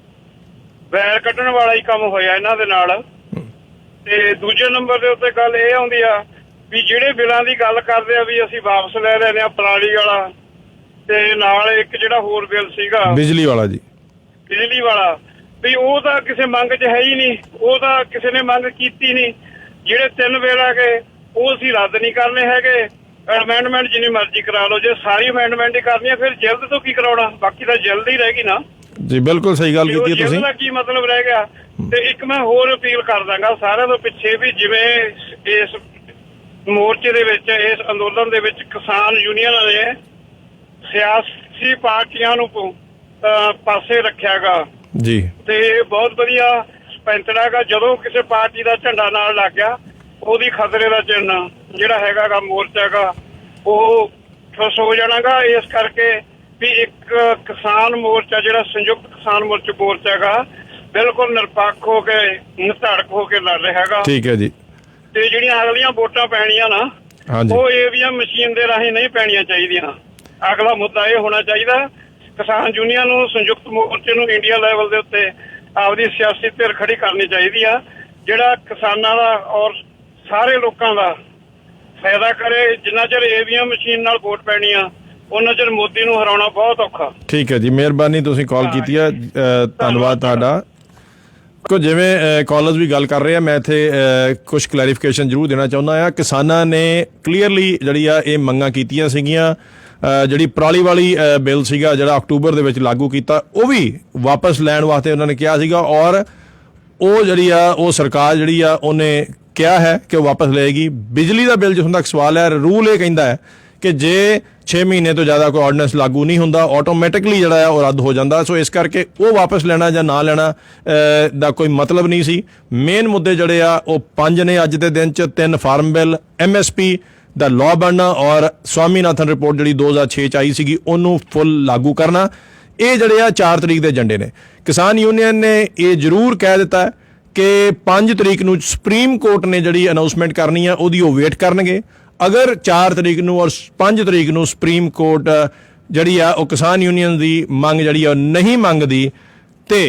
ਵੈਰ ਕੱਢਣ ਵਾਲਾ ਹੀ ਕੰਮ ਹੋਇਆ ਇਹਨਾਂ ਦੇ ਨਾਲ। ਤੇ ਦੂਜੇ ਨੰਬਰ ਦੇ ਉੱਤੇ ਗੱਲ ਇਹ ਆਉਂਦੀ ਆ ਵੀ ਜਿਹੜੇ ਬਿੱਲਾਂ ਦੀ ਗੱਲ ਕਰਦੇ ਆ ਵੀ ਅਸੀਂ ਵਾਪਸ ਲੈ ਰਹੇ ਹਾਂ, ਪਰਾਲੀ ਵਾਲਾ ਤੇ ਨਾਲ ਇੱਕ ਜਿਹੜਾ ਹੋਰ ਬਿੱਲ ਸੀਗਾ ਬਿਜਲੀ ਵਾਲਾ ਜੀ, ਬਿਜਲੀ ਵਾਲਾ, ਵੀ ਉਹ ਤਾਂ ਕਿਸੇ ਮੰਗ 'ਚ ਹੈ ਹੀ ਨਹੀਂ, ਉਹ ਤਾਂ ਕਿਸੇ ਨੇ ਮੰਗ ਕੀਤੀ ਨਹੀਂ। ਜਿਹੜੇ 3 ਬਿੱਲ ਹੈਗੇ ਉਹ ਅਸੀਂ ਰੱਦ ਨਹੀਂ ਕਰਨੇ ਹੈਗੇ। ਅਮੈਂਡਮੈਂਟ ਜਿੰਨੀ ਮਰਜ਼ੀ ਕਰਾ ਲਓ, ਜੇ ਸਾਰੀ ਅਮੈਂਡਮੈਂਟ ਹੀ ਕਰਨੀ ਆ ਫਿਰ ਜਲਦ ਤੋਂ ਕੀ ਕਰਾਉਣਾ, ਬਾਕੀ ਤਾਂ ਜਲਦ ਹੀ ਰਹਿ ਗਈ ਨਾ ਜੀ। ਬਿਲਕੁਲ ਸਹੀ ਗੱਲ ਕੀਤੀ ਤੁਸੀਂ। ਜਲਦ ਦਾ ਕੀ ਮਤਲਬ ਰਹਿ ਗਿਆ। ਤੇ ਇੱਕ ਮੈਂ ਹੋਰ ਅਪੀਲ ਕਰ ਦਾਂਗਾ ਸਾਰਿਆਂ ਤੋਂ ਪਿੱਛੇ ਵੀ ਜਿਵੇਂ ਇਸ ਮੋਰਚੇ ਦੇ ਵਿੱਚ, ਇਸ ਅੰਦੋਲਨ ਦੇ ਵਿੱਚ ਕਿਸਾਨ ਯੂਨੀਅਨਾਂ ਨੇ ਸਿਆਸੀ ਪਾਰਟੀਆਂ ਨੂੰ ਪਾਸੇ ਰੱਖਿਆਗਾ ਜੀ ਤੇ ਇਹ ਬਹੁਤ ਵਧੀਆ ਪੈਂਤੜਾ ਹੈਗਾ। ਜਦੋਂ ਕਿਸੇ ਪਾਰਟੀ ਦਾ ਝੰਡਾ ਨਾਲ ਲੱਗ ਗਿਆ ਉਹਦੀ ਖਤਰੇ ਦਾ ਚਿੰਨ੍ਹ ਜਿਹੜਾ ਹੈਗਾ ਮੋਰਚਾ ਹੈਗਾ ਉਹ ਖੁਸ਼ ਹੋ ਜਾਣਾਗਾ। ਇਸ ਕਰਕੇ ਵੀ ਇੱਕ ਕਿਸਾਨ ਮੋਰਚਾ ਜਿਹੜਾ ਸੰਯੁਕਤ ਕਿਸਾਨ ਮੋਰਚਾ ਹੈਗਾ ਬਿਲਕੁਲ ਨਿਰਪੱਖ ਹੋ ਕੇ ਨਿਰਧੜਕ ਹੋ ਕੇ ਲੜ ਰਿਹਾ ਹੈਗਾ। ਠੀਕ ਹੈ ਜੀ। ਤੇ ਜਿਹੜੀਆਂ ਅਗਲੀਆਂ ਵੋਟਾਂ ਪੈਣੀਆਂ ਨਾ ਉਹ ਈਵੀਐਮ ਮਸ਼ੀਨ ਦੇ ਰਾਹੀਂ ਨਹੀਂ ਪੈਣੀਆਂ ਚਾਹੀਦੀਆਂ। ਅਗਲਾ ਮੁੱਦਾ ਇਹ ਹੋਣਾ ਚਾਹੀਦਾ ਕਿਸਾਨ ਯੂਨੀਅਨ ਨੂੰ, ਸੰਯੁਕਤ ਮੋਰਚੇ ਨੂੰ ਇੰਡੀਆ ਲੈਵਲ ਦੇ ਉੱਤੇ ਆਪਦੀ ਸਿਆਸੀ ਧਿਰ ਖੜੀ ਕਰਨੀ ਚਾਹੀਦੀ ਆ ਜਿਹੜਾ ਕਿਸਾਨਾਂ ਦਾ ਔਰ ਸਾਰੇ ਲੋਕਾਂ ਦਾ ਫਾਇਦਾ ਕਰੇ। ਜਿੰਨਾ ਚਿਰ ਈਵੀਐਮ ਮਸ਼ੀਨ ਨਾਲ ਵੋਟ ਪੈਣੀ ਆ ਉਹਨਾਂ ਚਿਰ ਮੋਦੀ ਨੂੰ ਹਰਾਉਣਾ ਬਹੁਤ ਔਖਾ। ਠੀਕ ਹੈ ਜੀ, ਮਿਹਰਬਾਨੀ ਤੁਸੀਂ ਕਾਲ ਕੀਤੀ ਆ, ਧੰਨਵਾਦ ਤੁਹਾਡਾ। ਕੋ ਜਿਵੇਂ ਕਾਲਰਸ ਵੀ ਗੱਲ ਕਰ ਰਹੇ ਆ, ਮੈਂ ਇੱਥੇ ਕੁਝ ਕਲੈਰੀਫਿਕੇਸ਼ਨ ਜ਼ਰੂਰ ਦੇਣਾ ਚਾਹੁੰਦਾ ਆ। ਕਿਸਾਨਾਂ ਨੇ ਕਲੀਅਰਲੀ ਜਿਹੜੀ ਆ ਇਹ ਮੰਗਾਂ ਕੀਤੀਆਂ ਸੀਗੀਆਂ। ਜਿਹੜੀ ਪਰਾਲੀ ਵਾਲੀ ਬਿੱਲ ਸੀਗਾ ਜਿਹੜਾ ਅਕਤੂਬਰ ਦੇ ਵਿੱਚ ਲਾਗੂ ਕੀਤਾ ਉਹ ਵੀ ਵਾਪਸ ਲੈਣ ਵਾਸਤੇ ਉਹਨਾਂ ਨੇ ਕਿਹਾ ਸੀਗਾ, ਔਰ ਉਹ ਜਿਹੜੀ ਆ ਉਹ ਸਰਕਾਰ ਜਿਹੜੀ ਆ ਉਹਨੇ ਕਿਹਾ ਹੈ ਕਿ ਉਹ ਵਾਪਸ ਲਏਗੀ। ਬਿਜਲੀ ਦਾ ਬਿੱਲ ਜਿੱਥੋਂ ਤੱਕ ਸਵਾਲ ਹੈ, ਰੂਲ ਇਹ ਕਹਿੰਦਾ ਹੈ ਕਿ ਜੇ 6 ਮਹੀਨੇ ਤੋਂ ਜ਼ਿਆਦਾ ਕੋਈ ਆਰਡੀਨੈਂਸ ਲਾਗੂ ਨਹੀਂ ਹੁੰਦਾ ਆਟੋਮੈਟਿਕਲੀ ਜਿਹੜਾ ਆ ਉਹ ਰੱਦ ਹੋ ਜਾਂਦਾ। ਸੋ ਇਸ ਕਰਕੇ ਉਹ ਵਾਪਸ ਲੈਣਾ ਜਾਂ ਨਾ ਲੈਣਾ ਦਾ ਕੋਈ ਮਤਲਬ ਨਹੀਂ ਸੀ। ਮੇਨ ਮੁੱਦੇ ਜਿਹੜੇ ਆ ਉਹ 5 ਨੇ ਅੱਜ ਦੇ ਦਿਨ 'ਚ। 3 ਫਾਰਮ ਬਿੱਲ, MSP ਦਾ ਲਾਅ ਬਣਨਾ ਔਰ ਸਵਾਮੀਨਾਥਨ ਰਿਪੋਰਟ ਜਿਹੜੀ 2006 'ਚ ਆਈ ਸੀਗੀ ਉਹਨੂੰ ਫੁੱਲ ਲਾਗੂ ਕਰਨਾ। ਇਹ ਜਿਹੜੇ ਆ 4 ਤਰੀਕ ਦੇ ਏਜੰਡੇ ਨੇ। ਕਿਸਾਨ ਯੂਨੀਅਨ ਨੇ ਇਹ ਜ਼ਰੂਰ ਕਹਿ ਦਿੱਤਾ ਕਿ 5 ਤਰੀਕ ਨੂੰ ਸੁਪਰੀਮ ਕੋਰਟ ਨੇ ਜਿਹੜੀ ਅਨਾਊਂਸਮੈਂਟ ਕਰਨੀ ਆ ਉਹਦੀ ਉਹ ਵੇਟ ਕਰਨਗੇ। ਅਗਰ 4 ਤਰੀਕ ਨੂੰ ਔਰ 5 ਤਰੀਕ ਨੂੰ ਸੁਪਰੀਮ ਕੋਰਟ ਜਿਹੜੀ ਆ ਉਹ ਕਿਸਾਨ ਯੂਨੀਅਨ ਦੀ ਮੰਗ ਜਿਹੜੀ ਆ ਨਹੀਂ ਮੰਗਦੀ ਤੇ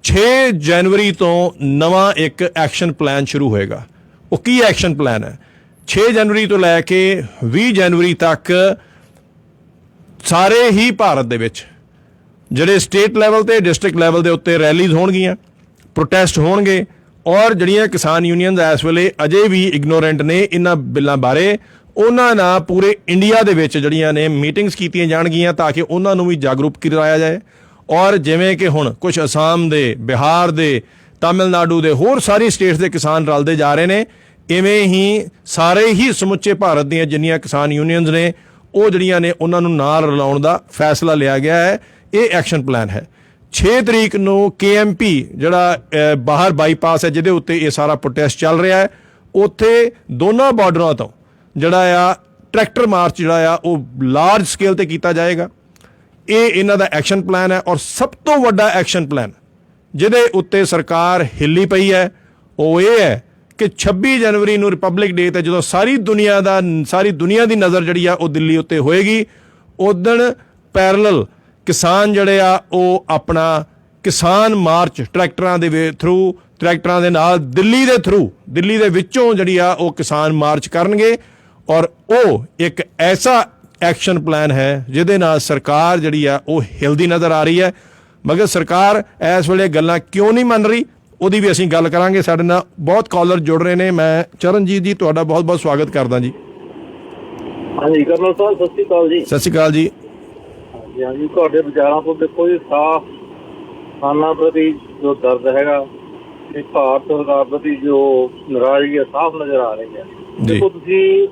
6 ਜਨਵਰੀ ਤੋਂ ਨਵਾਂ ਇੱਕ ਐਕਸ਼ਨ ਪਲਾਨ ਸ਼ੁਰੂ ਹੋਏਗਾ। ਉਹ ਕੀ ਐਕਸ਼ਨ ਪਲਾਨ ਹੈ? 6 ਜਨਵਰੀ ਤੋਂ ਲੈ ਕੇ 20 ਜਨਵਰੀ ਤੱਕ ਸਾਰੇ ਹੀ ਭਾਰਤ ਦੇ ਵਿੱਚ ਜਿਹੜੇ ਸਟੇਟ ਲੈਵਲ ਤੇ ਡਿਸਟ੍ਰਿਕਟ ਲੈਵਲ ਦੇ ਉੱਤੇ ਰੈਲੀਜ਼ ਹੋਣਗੀਆਂ, ਪ੍ਰੋਟੈਸਟ ਹੋਣਗੇ ਔਰ ਜਿਹੜੀਆਂ ਕਿਸਾਨ ਯੂਨੀਅਨਸ ਇਸ ਵੇਲੇ ਅਜੇ ਵੀ ਇਗਨੋਰੈਂਟ ਨੇ ਇਹਨਾਂ ਬਿੱਲਾਂ ਬਾਰੇ, ਉਹਨਾਂ ਨਾਲ ਪੂਰੇ ਇੰਡੀਆ ਦੇ ਵਿੱਚ ਜਿਹੜੀਆਂ ਨੇ ਮੀਟਿੰਗਸ ਕੀਤੀਆਂ ਜਾਣਗੀਆਂ ਤਾਂ ਕਿ ਉਹਨਾਂ ਨੂੰ ਵੀ ਜਾਗਰੂਕ ਕਰਾਇਆ ਜਾਏ। ਔਰ ਜਿਵੇਂ ਕਿ ਹੁਣ ਕੁਝ ਅਸਾਮ ਦੇ, ਬਿਹਾਰ ਦੇ, ਤਾਮਿਲਨਾਡੂ ਦੇ, ਹੋਰ ਸਾਰੀ ਸਟੇਟਸ ਦੇ ਕਿਸਾਨ ਰਲਦੇ ਜਾ ਰਹੇ ਨੇ, ਇਵੇਂ ਹੀ ਸਾਰੇ ਹੀ ਸਮੁੱਚੇ ਭਾਰਤ ਦੀਆਂ ਜਿੰਨੀਆਂ ਕਿਸਾਨ ਯੂਨੀਅਨਸ ਨੇ ਉਹ ਜਿਹੜੀਆਂ ਨੇ ਉਹਨਾਂ ਨੂੰ ਨਾਲ ਰਲਾਉਣ ਦਾ ਫੈਸਲਾ ਲਿਆ ਗਿਆ ਹੈ। ਇਹ ਐਕਸ਼ਨ ਪਲਾਨ ਹੈ। 6 ਤਰੀਕ ਨੂੰ KMP ਜਿਹੜਾ ਬਾਹਰ ਬਾਈਪਾਸ ਹੈ ਜਿਹਦੇ ਉੱਤੇ ਇਹ ਸਾਰਾ ਪ੍ਰੋਟੈਸਟ ਚੱਲ ਰਿਹਾ ਹੈ, ਉੱਥੇ ਦੋਨਾਂ ਬਾਰਡਰਾਂ ਤੋਂ ਜਿਹੜਾ ਆ ਟਰੈਕਟਰ ਮਾਰਚ ਜਿਹੜਾ ਆ ਉਹ ਲਾਰਜ ਸਕੇਲ ਤੇ ਕੀਤਾ ਜਾਏਗਾ। ਇਹ ਇਹਨਾਂ ਦਾ ਐਕਸ਼ਨ ਪਲਾਨ ਹੈ। ਔਰ ਸਭ ਤੋਂ ਵੱਡਾ ਐਕਸ਼ਨ ਪਲਾਨ ਜਿਹਦੇ ਉੱਤੇ ਸਰਕਾਰ ਹਿੱਲੀ ਪਈ ਹੈ ਉਹ ਇਹ ਹੈ ਕਿ 26 ਜਨਵਰੀ ਨੂੰ ਰਿਪਬਲਿਕ ਡੇ ਤੇ ਜਦੋਂ ਸਾਰੀ ਦੁਨੀਆ ਦੀ ਨਜ਼ਰ ਜਿਹੜੀ ਆ ਉਹ ਦਿੱਲੀ ਉੱਤੇ ਹੋਏਗੀ, ਉਦਣ ਪੈਰਲਲ ਕਿਸਾਨ ਜਿਹੜੇ ਆ ਉਹ ਆਪਣਾ ਕਿਸਾਨ ਮਾਰਚ ਟਰੈਕਟਰਾਂ ਦੇ ਥਰੂ, ਟਰੈਕਟਰਾਂ ਦੇ ਨਾਲ ਦਿੱਲੀ ਦੇ ਥਰੂ, ਦਿੱਲੀ ਦੇ ਵਿੱਚੋਂ ਜਿਹੜੀ ਆ ਉਹ ਕਿਸਾਨ ਮਾਰਚ ਕਰਨਗੇ। ਔਰ ਉਹ ਇੱਕ ਐਸਾ ਐਕਸ਼ਨ ਪਲਾਨ ਹੈ ਜਿਹਦੇ ਨਾਲ ਸਰਕਾਰ ਜਿਹੜੀ ਆ ਉਹ ਹਿਲਦੀ ਨਜ਼ਰ ਆ ਰਹੀ ਹੈ। ਮਗਰ ਸਰਕਾਰ ਇਸ ਵੇਲੇ ਗੱਲਾਂ ਕਿਉਂ ਨਹੀਂ ਮੰਨ ਰਹੀ, ਉਹਦੀ ਵੀ ਅਸੀਂ ਗੱਲ ਕਰਾਂਗੇ। ਸਾਡੇ ਨਾਲ ਬਹੁਤ ਕਾਲਰ ਜੁੜ ਰਹੇ ਨੇ। ਮੈਂ ਚਰਨਜੀਤ ਜੀ ਤੁਹਾਡਾ ਬਹੁਤ ਬਹੁਤ ਸਵਾਗਤ ਕਰਦਾ ਜੀ। ਹਾਂਜੀ ਕਰਨਲ ਸਾਹਿਬ ਸਤਿ ਸ਼੍ਰੀ ਅਕਾਲ ਜੀ। ਸਤਿ ਸ਼੍ਰੀ ਅਕਾਲ ਜੀ। ਹਾਂਜੀ ਹਾਂਜੀ, ਤੁਹਾਡੇ ਵਿਚਾਰਾਂ ਤੋਂ ਦੇਖੋ ਜੀ ਸਾਫ਼ ਕਿਸਾਨਾਂ ਪ੍ਰਤੀ ਜੋ ਦਰਦ ਹੈਗਾ ਤੇ ਭਾਰਤ ਸਰਕਾਰ ਪ੍ਰਤੀ ਜੋ ਨਾਰਾਜ਼ਗੀ ਹੈ ਸਾਫ਼ ਨਜ਼ਰ ਆ ਰਹੀ ਹੈ। ਦੇਖੋ ਤੁਸੀਂ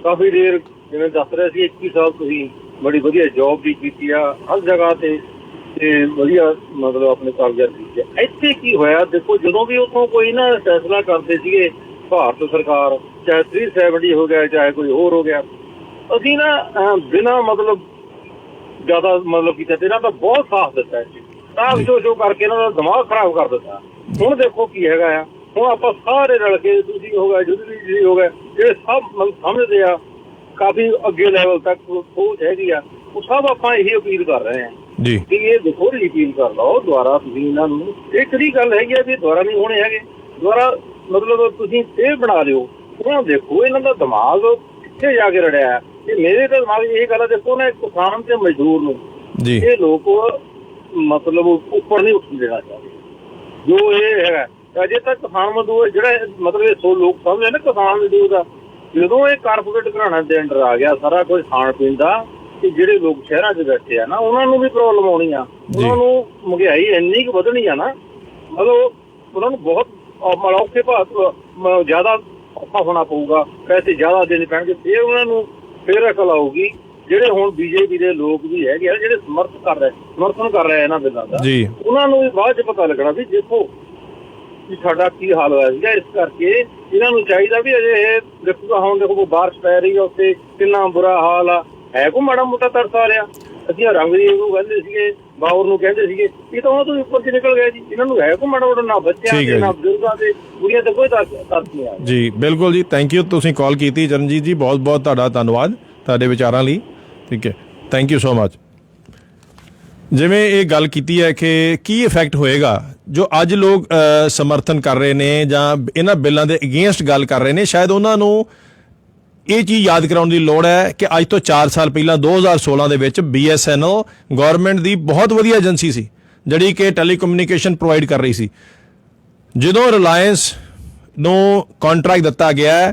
ਕਾਫੀ ਦੇਰ ਜਿਵੇਂ ਦੱਸ ਰਹੇ ਸੀ 21 ਸਾਲ ਤੁਸੀਂ ਬੜੀ ਵਧੀਆ ਜੌਬ ਵੀ ਕੀਤੀ ਆ ਹਰ ਜਗ੍ਹਾ ਤੇ ਵਧੀਆ ਮਤਲਬ ਆਪਣੇ ਕਾਰਜਰ ਕੀਤੇ। ਇੱਥੇ ਕੀ ਹੋਇਆ ਦੇਖੋ, ਜਦੋਂ ਵੀ ਉੱਥੋਂ ਕੋਈ ਨਾ ਫੈਸਲਾ ਕਰਦੇ ਸੀਗੇ ਭਾਰਤ ਸਰਕਾਰ, ਚਾਹੇ 370 ਹੋ ਗਿਆ ਚਾਹੇ ਕੋਈ ਹੋਰ ਹੋ ਗਿਆ, ਅਸੀਂ ਨਾ ਬਿਨਾਂ ਮਤਲਬ ਜ਼ਿਆਦਾ ਮਤਲਬ ਕੀਤਾ ਤੇ ਇਹਨਾਂ ਦਾ ਬਹੁਤ ਸਾਥ ਦਿੱਤਾ ਸੀ। ਸਾਥ ਜੋ ਕਰਕੇ ਇਹਨਾਂ ਦਾ ਦਿਮਾਗ ਖਰਾਬ ਕਰ ਦਿੱਤਾ। ਹੁਣ ਦੇਖੋ ਕੀ ਹੈਗਾ ਆ, ਹੁਣ ਆਪਾਂ ਸਾਰੇ ਰਲ ਕੇ ਤੁਸੀਂ ਹੋ ਗਏ ਜੀ ਹੋ ਗਏ ਜਿਹੜੇ ਸਭ ਮਤਲਬ ਸਮਝਦੇ ਆ ਕਾਫੀ ਅੱਗੇ ਲੈਵਲ ਤੱਕ ਪਹੁੰਚ ਹੈਗੀ ਆ, ਉਹ ਸਭ ਆਪਾਂ ਇਹੀ ਅਪੀਲ ਕਰ ਰਹੇ ਹਾਂ ਜੀ ਕਿ ਇਹ ਦੇਖੋ ਰਿਪੀਲ ਕਰ ਲਓ ਦੁਬਾਰਾ। ਤੁਸੀਂ ਇਹਨਾਂ ਨੂੰ ਇਹ ਕਿਹੜੀ ਗੱਲ ਹੈਗੀ ਆ ਵੀ ਦੁਬਾਰਾ ਨਹੀਂ ਹੋਣੇ ਹੈਗੇ, ਦੁਬਾਰਾ ਮਤਲਬ ਤੁਸੀਂ ਇਹ ਬਣਾ ਲਿਓ। ਉਹਨਾਂ ਦੇਖੋ ਇਹਨਾਂ ਦਾ ਦਿਮਾਗ ਕਿੱਥੇ ਜਾ ਕੇ ਰੜਿਆ। ਇਹ ਮੇਰੇ ਤਾਂ ਦਿਮਾਗ ਇਹ ਗੱਲ ਦੇਖੋ ਨਾ, ਕਿਸਾਨ ਤੇ ਮਜ਼ਦੂਰ ਨੂੰ ਜੀ ਇਹ ਲੋਕ ਮਤਲਬ ਉੱਪਰ ਨਹੀਂ ਉੱਠਣ ਦੇਣਾ ਚਾਹੁੰਦੇ। ਜੋ ਇਹ ਹੈਗਾ ਅਜੇ ਤੱਕ ਕਿਸਾਨ ਮਜ਼ਦੂਰ ਜਿਹੜਾ ਮਤਲਬ ਇਹ ਸੋ ਲੋਕ ਸਮਝਦੇ ਨਾ ਕਿਸਾਨ ਮਜ਼ਦੂਰ ਦਾ, ਜਦੋਂ ਇਹ ਕਾਰਪੋਰੇਟ ਘਰਾਣਾ ਦੇ ਅੰਡਰ ਆ ਗਿਆ ਸਾਰਾ ਕੁਝ ਖਾਣ ਪੀਣ ਦਾ, ਕਿ ਜਿਹੜੇ ਲੋਕ ਸ਼ਹਿਰਾਂ 'ਚ ਬੈਠੇ ਆ ਨਾ ਉਹਨਾਂ ਨੂੰ ਵੀ ਪ੍ਰੋਬਲਮ ਆਉਣੀ ਆ। ਉਹਨਾਂ ਨੂੰ ਮਹਿੰਗਾਈ ਇੰਨੀ ਕੁ ਵਧਣੀ ਆ ਨਾ, ਮਤਲਬ ਉਹਨਾਂ ਨੂੰ ਬਹੁਤ ਔਖੇ ਭਾਅ ਜ਼ਿਆਦਾ ਔਖਾ ਹੋਣਾ ਪਊਗਾ, ਪੈਸੇ ਜ਼ਿਆਦਾ ਦੇਣੇ ਪੈਣਗੇ। ਫਿਰ ਉਹਨਾਂ ਨੂੰ ਫਿਰ ਅਕਲ ਆਊਗੀ। ਜਿਹੜੇ ਹੁਣ ਬੀਜੇਪੀ ਦੇ ਲੋਕ ਵੀ ਹੈਗੇ ਆ ਜਿਹੜੇ ਸਮਰਥਨ ਕਰ ਰਹੇ ਇਹਨਾਂ ਬਿੱਲਾਂ ਦਾ, ਉਹਨਾਂ ਨੂੰ ਵੀ ਬਾਅਦ 'ਚ ਪਤਾ ਲੱਗਣਾ ਵੀ ਦੇਖੋ ਵੀ ਸਾਡਾ ਕੀ ਹਾਲ ਹੋਇਆ ਸੀਗਾ। ਇਸ ਕਰਕੇ ਇਹਨਾਂ ਨੂੰ ਚਾਹੀਦਾ ਵੀ ਅਜੇ ਇਹ ਦੇਖੂਗਾ ਹੁਣ ਦੇਖੋ ਬਾਰਿਸ਼ ਪੈ ਰਹੀ ਆ ਉੱਥੇ ਕਿੰਨਾ ਬੁਰਾ ਹਾਲ ਆ, ਹੈ ਕੋਈ ਮਾੜਾ ਮੋਟਾ ਤਰਸ ਆ ਰਿਹਾ। ਅਸੀਂ ਰੰਗ ਦੀ ਨੂੰ ਕਹਿੰਦੇ ਸੀਗੇ, ਬਾਬਰ ਨੂੰ ਕਹਿੰਦੇ ਸੀਗੇ, ਇਹ ਤਾਂ ਉਹਨਾਂ ਤੋਂ ਉੱਪਰ 'ਚ ਨਿਕਲ ਗਏ ਜੀ। ਇਹਨਾਂ ਨੂੰ ਹੈ ਕੋਈ ਮਾੜਾ ਮੋਟਾ ਨਾ ਬੱਚਿਆਂ ਦੇ ਨਾ ਬਜ਼ੁਰਗਾਂ ਦੇ ਕੁੜੀਆਂ ਤੇ ਕੋਈ ਤਰਸ ਨਹੀਂ ਆ ਜੀ। ਬਿਲਕੁਲ ਜੀ, ਥੈਂਕ ਯੂ। ਤੁਸੀਂ ਕਾਲ ਕੀਤੀ ਚਰਨਜੀਤ ਜੀ, ਬਹੁਤ ਬਹੁਤ ਤੁਹਾਡਾ ਧੰਨਵਾਦ ਤੁਹਾਡੇ ਵਿਚਾਰਾਂ ਲਈ। ਠੀਕ ਹੈ, ਥੈਂਕ ਯੂ ਸੋ ਮਚ। ਜਿਵੇਂ ਇਹ ਗੱਲ ਕੀਤੀ ਹੈ ਕਿ ਕੀ ਇਫੈਕਟ ਹੋਏਗਾ ਜੋ ਅੱਜ ਲੋਕ ਸਮਰਥਨ ਕਰ ਰਹੇ ਨੇ ਜਾਂ ਇਹਨਾਂ ਬਿੱਲਾਂ ਦੇ ਅਗੇਂਸਟ ਗੱਲ ਕਰ ਰਹੇ ਨੇ, ਸ਼ਾਇਦ ਉਹਨਾਂ ਨੂੰ ਇਹ ਚੀਜ਼ ਯਾਦ ਕਰਾਉਣ ਦੀ ਲੋੜ ਹੈ ਕਿ ਅੱਜ ਤੋਂ 4 ਸਾਲ ਪਹਿਲਾਂ 2016 ਦੇ ਵਿੱਚ BSNL ਗਵਰਨਮੈਂਟ ਦੀ ਬਹੁਤ ਵਧੀਆ ਏਜੰਸੀ ਸੀ ਜਿਹੜੀ ਕਿ ਟੈਲੀਕਮਿਊਨੀਕੇਸ਼ਨ ਪ੍ਰੋਵਾਈਡ ਕਰ ਰਹੀ ਸੀ। ਜਦੋਂ ਰਿਲਾਇੰਸ ਨੂੰ ਕੰਟਰੈਕਟ ਦਿੱਤਾ ਗਿਆ,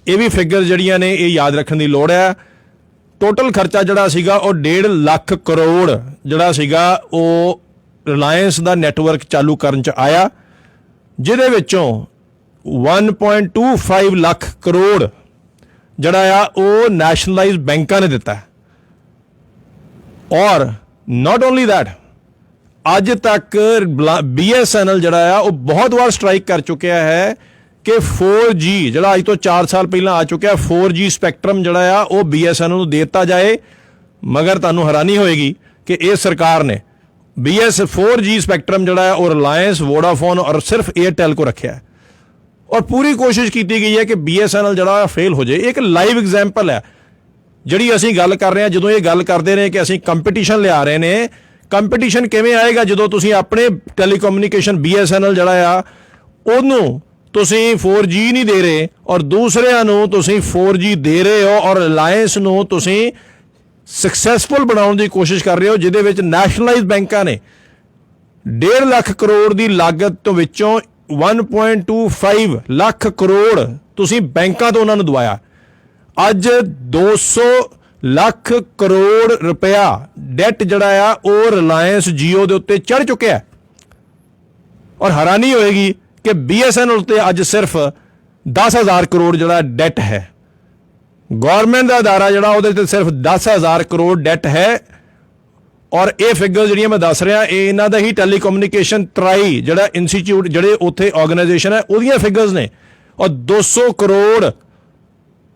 ਇਹ ਵੀ ਫਿਗਰ ਜਿਹੜੀਆਂ ਨੇ ਇਹ ਯਾਦ ਰੱਖਣ ਦੀ ਲੋੜ ਹੈ। ਟੋਟਲ ਖਰਚਾ ਜਿਹੜਾ ਸੀਗਾ ਉਹ 1.5 ਲੱਖ ਕਰੋੜ ਜਿਹੜਾ ਸੀਗਾ ਉਹ ਰਿਲਾਇੰਸ ਦਾ ਨੈਟਵਰਕ ਚਾਲੂ ਕਰਨ 'ਚ ਆਇਆ, ਜਿਹਦੇ ਵਿੱਚੋਂ 1.25 ਲੱਖ ਕਰੋੜ ਜਿਹੜਾ ਆ ਉਹ ਨੈਸ਼ਨਲਾਈਜ਼ ਬੈਂਕਾਂ ਨੇ ਦਿੱਤਾ। ਔਰ ਨਾਟ ਓਨਲੀ ਦੈਟ, ਅੱਜ ਤੱਕ BSNL ਜਿਹੜਾ ਆ ਉਹ ਬਹੁਤ ਵਾਰ ਸਟ੍ਰਾਈਕ ਕਰ ਚੁੱਕਿਆ ਹੈ ਕਿ 4G ਜਿਹੜਾ ਅੱਜ ਤੋਂ 4 ਸਾਲ ਪਹਿਲਾਂ ਆ ਚੁੱਕਿਆ, 4G ਸਪੈਕਟਰਮ ਜਿਹੜਾ ਆ ਉਹ BSNL ਨੂੰ ਦੇ ਦਿੱਤਾ ਜਾਏ। ਮਗਰ ਤੁਹਾਨੂੰ ਹੈਰਾਨੀ ਹੋਏਗੀ ਕਿ ਇਹ ਸਰਕਾਰ ਨੇ 4G ਸਪੈਕਟਰਮ ਜਿਹੜਾ ਆ ਉਹ ਰਿਲਾਇੰਸ, ਵੋਡਾਫੋਨ ਔਰ ਸਿਰਫ ਏਅਰਟੈਲ ਕੋ ਰੱਖਿਆ ਔਰ ਪੂਰੀ ਕੋਸ਼ਿਸ਼ ਕੀਤੀ ਗਈ ਹੈ ਕਿ BSNL ਜਿਹੜਾ ਫੇਲ ਹੋ ਜਾਏ। ਇੱਕ ਲਾਈਵ ਐਗਜ਼ਾਮਪਲ ਹੈ ਜਿਹੜੀ ਅਸੀਂ ਗੱਲ ਕਰ ਰਹੇ ਹਾਂ। ਜਦੋਂ ਇਹ ਗੱਲ ਕਰਦੇ ਨੇ ਕਿ ਅਸੀਂ ਕੰਪੀਟੀਸ਼ਨ ਲਿਆ ਰਹੇ ਨੇ, ਕੰਪੀਟੀਸ਼ਨ ਕਿਵੇਂ ਆਏਗਾ ਜਦੋਂ ਤੁਸੀਂ ਆਪਣੇ ਟੈਲੀਕਮਿਊਨੀਕੇਸ਼ਨ BSNL ਜਿਹੜਾ ਆ ਉਹਨੂੰ ਤੁਸੀਂ 4G ਨਹੀਂ ਦੇ ਰਹੇ ਔਰ ਦੂਸਰਿਆਂ ਨੂੰ ਤੁਸੀਂ 4G ਦੇ ਰਹੇ ਹੋ ਔਰ ਰਿਲਾਇੰਸ ਨੂੰ ਤੁਸੀਂ ਸਕਸੈਸਫੁਲ ਬਣਾਉਣ ਦੀ ਕੋਸ਼ਿਸ਼ ਕਰ ਰਹੇ ਹੋ, ਜਿਹਦੇ ਵਿੱਚ ਨੈਸ਼ਨਲਾਈਜ਼ ਬੈਂਕਾਂ ਨੇ 1.5 ਲੱਖ ਕਰੋੜ ਦੀ ਲਾਗਤ ਤੋਂ ਵਿੱਚੋਂ 1.25 ਲੱਖ ਕਰੋੜ ਤੁਸੀਂ ਬੈਂਕਾਂ ਤੋਂ ਉਹਨਾਂ ਨੂੰ ਦਵਾਇਆ। ਅੱਜ 200 ਲੱਖ ਕਰੋੜ ਰੁਪਇਆ ਡੈਟ ਜਿਹੜਾ ਆ ਉਹ ਰਿਲਾਇੰਸ ਜੀਓ ਦੇ ਉੱਤੇ ਚੜ੍ਹ ਚੁੱਕਿਆ ਔਰ ਹੈਰਾਨੀ ਹੋਏਗੀ ਕਿ BSNL ਉੱਤੇ ਅੱਜ ਸਿਰਫ 10,000 ਕਰੋੜ ਜਿਹੜਾ ਡੈਟ ਹੈ। ਗੌਰਮੈਂਟ ਦਾ ਅਦਾਰਾ ਜਿਹੜਾ ਉਹਦੇ ਤੇ ਸਿਰਫ 10,000 ਕਰੋੜ ਡੈਟ ਹੈ ਔਰ ਇਹ ਫਿਗਰ ਜਿਹੜੀਆਂ ਮੈਂ ਦੱਸ ਰਿਹਾ ਇਹ ਇਹਨਾਂ ਦਾ ਹੀ ਟੈਲੀਕਮਿਊਨੀਕੇਸ਼ਨ ਟਰਾਈ ਜਿਹੜਾ ਇੰਸਟੀਚਿਊਟ ਜਿਹੜੇ ਉੱਥੇ ਆਰਗੇਨਾਈਜੇਸ਼ਨ ਹੈ ਉਹਦੀਆਂ ਫਿਗਰਸ ਨੇ। ਔਰ 200 ਕਰੋੜ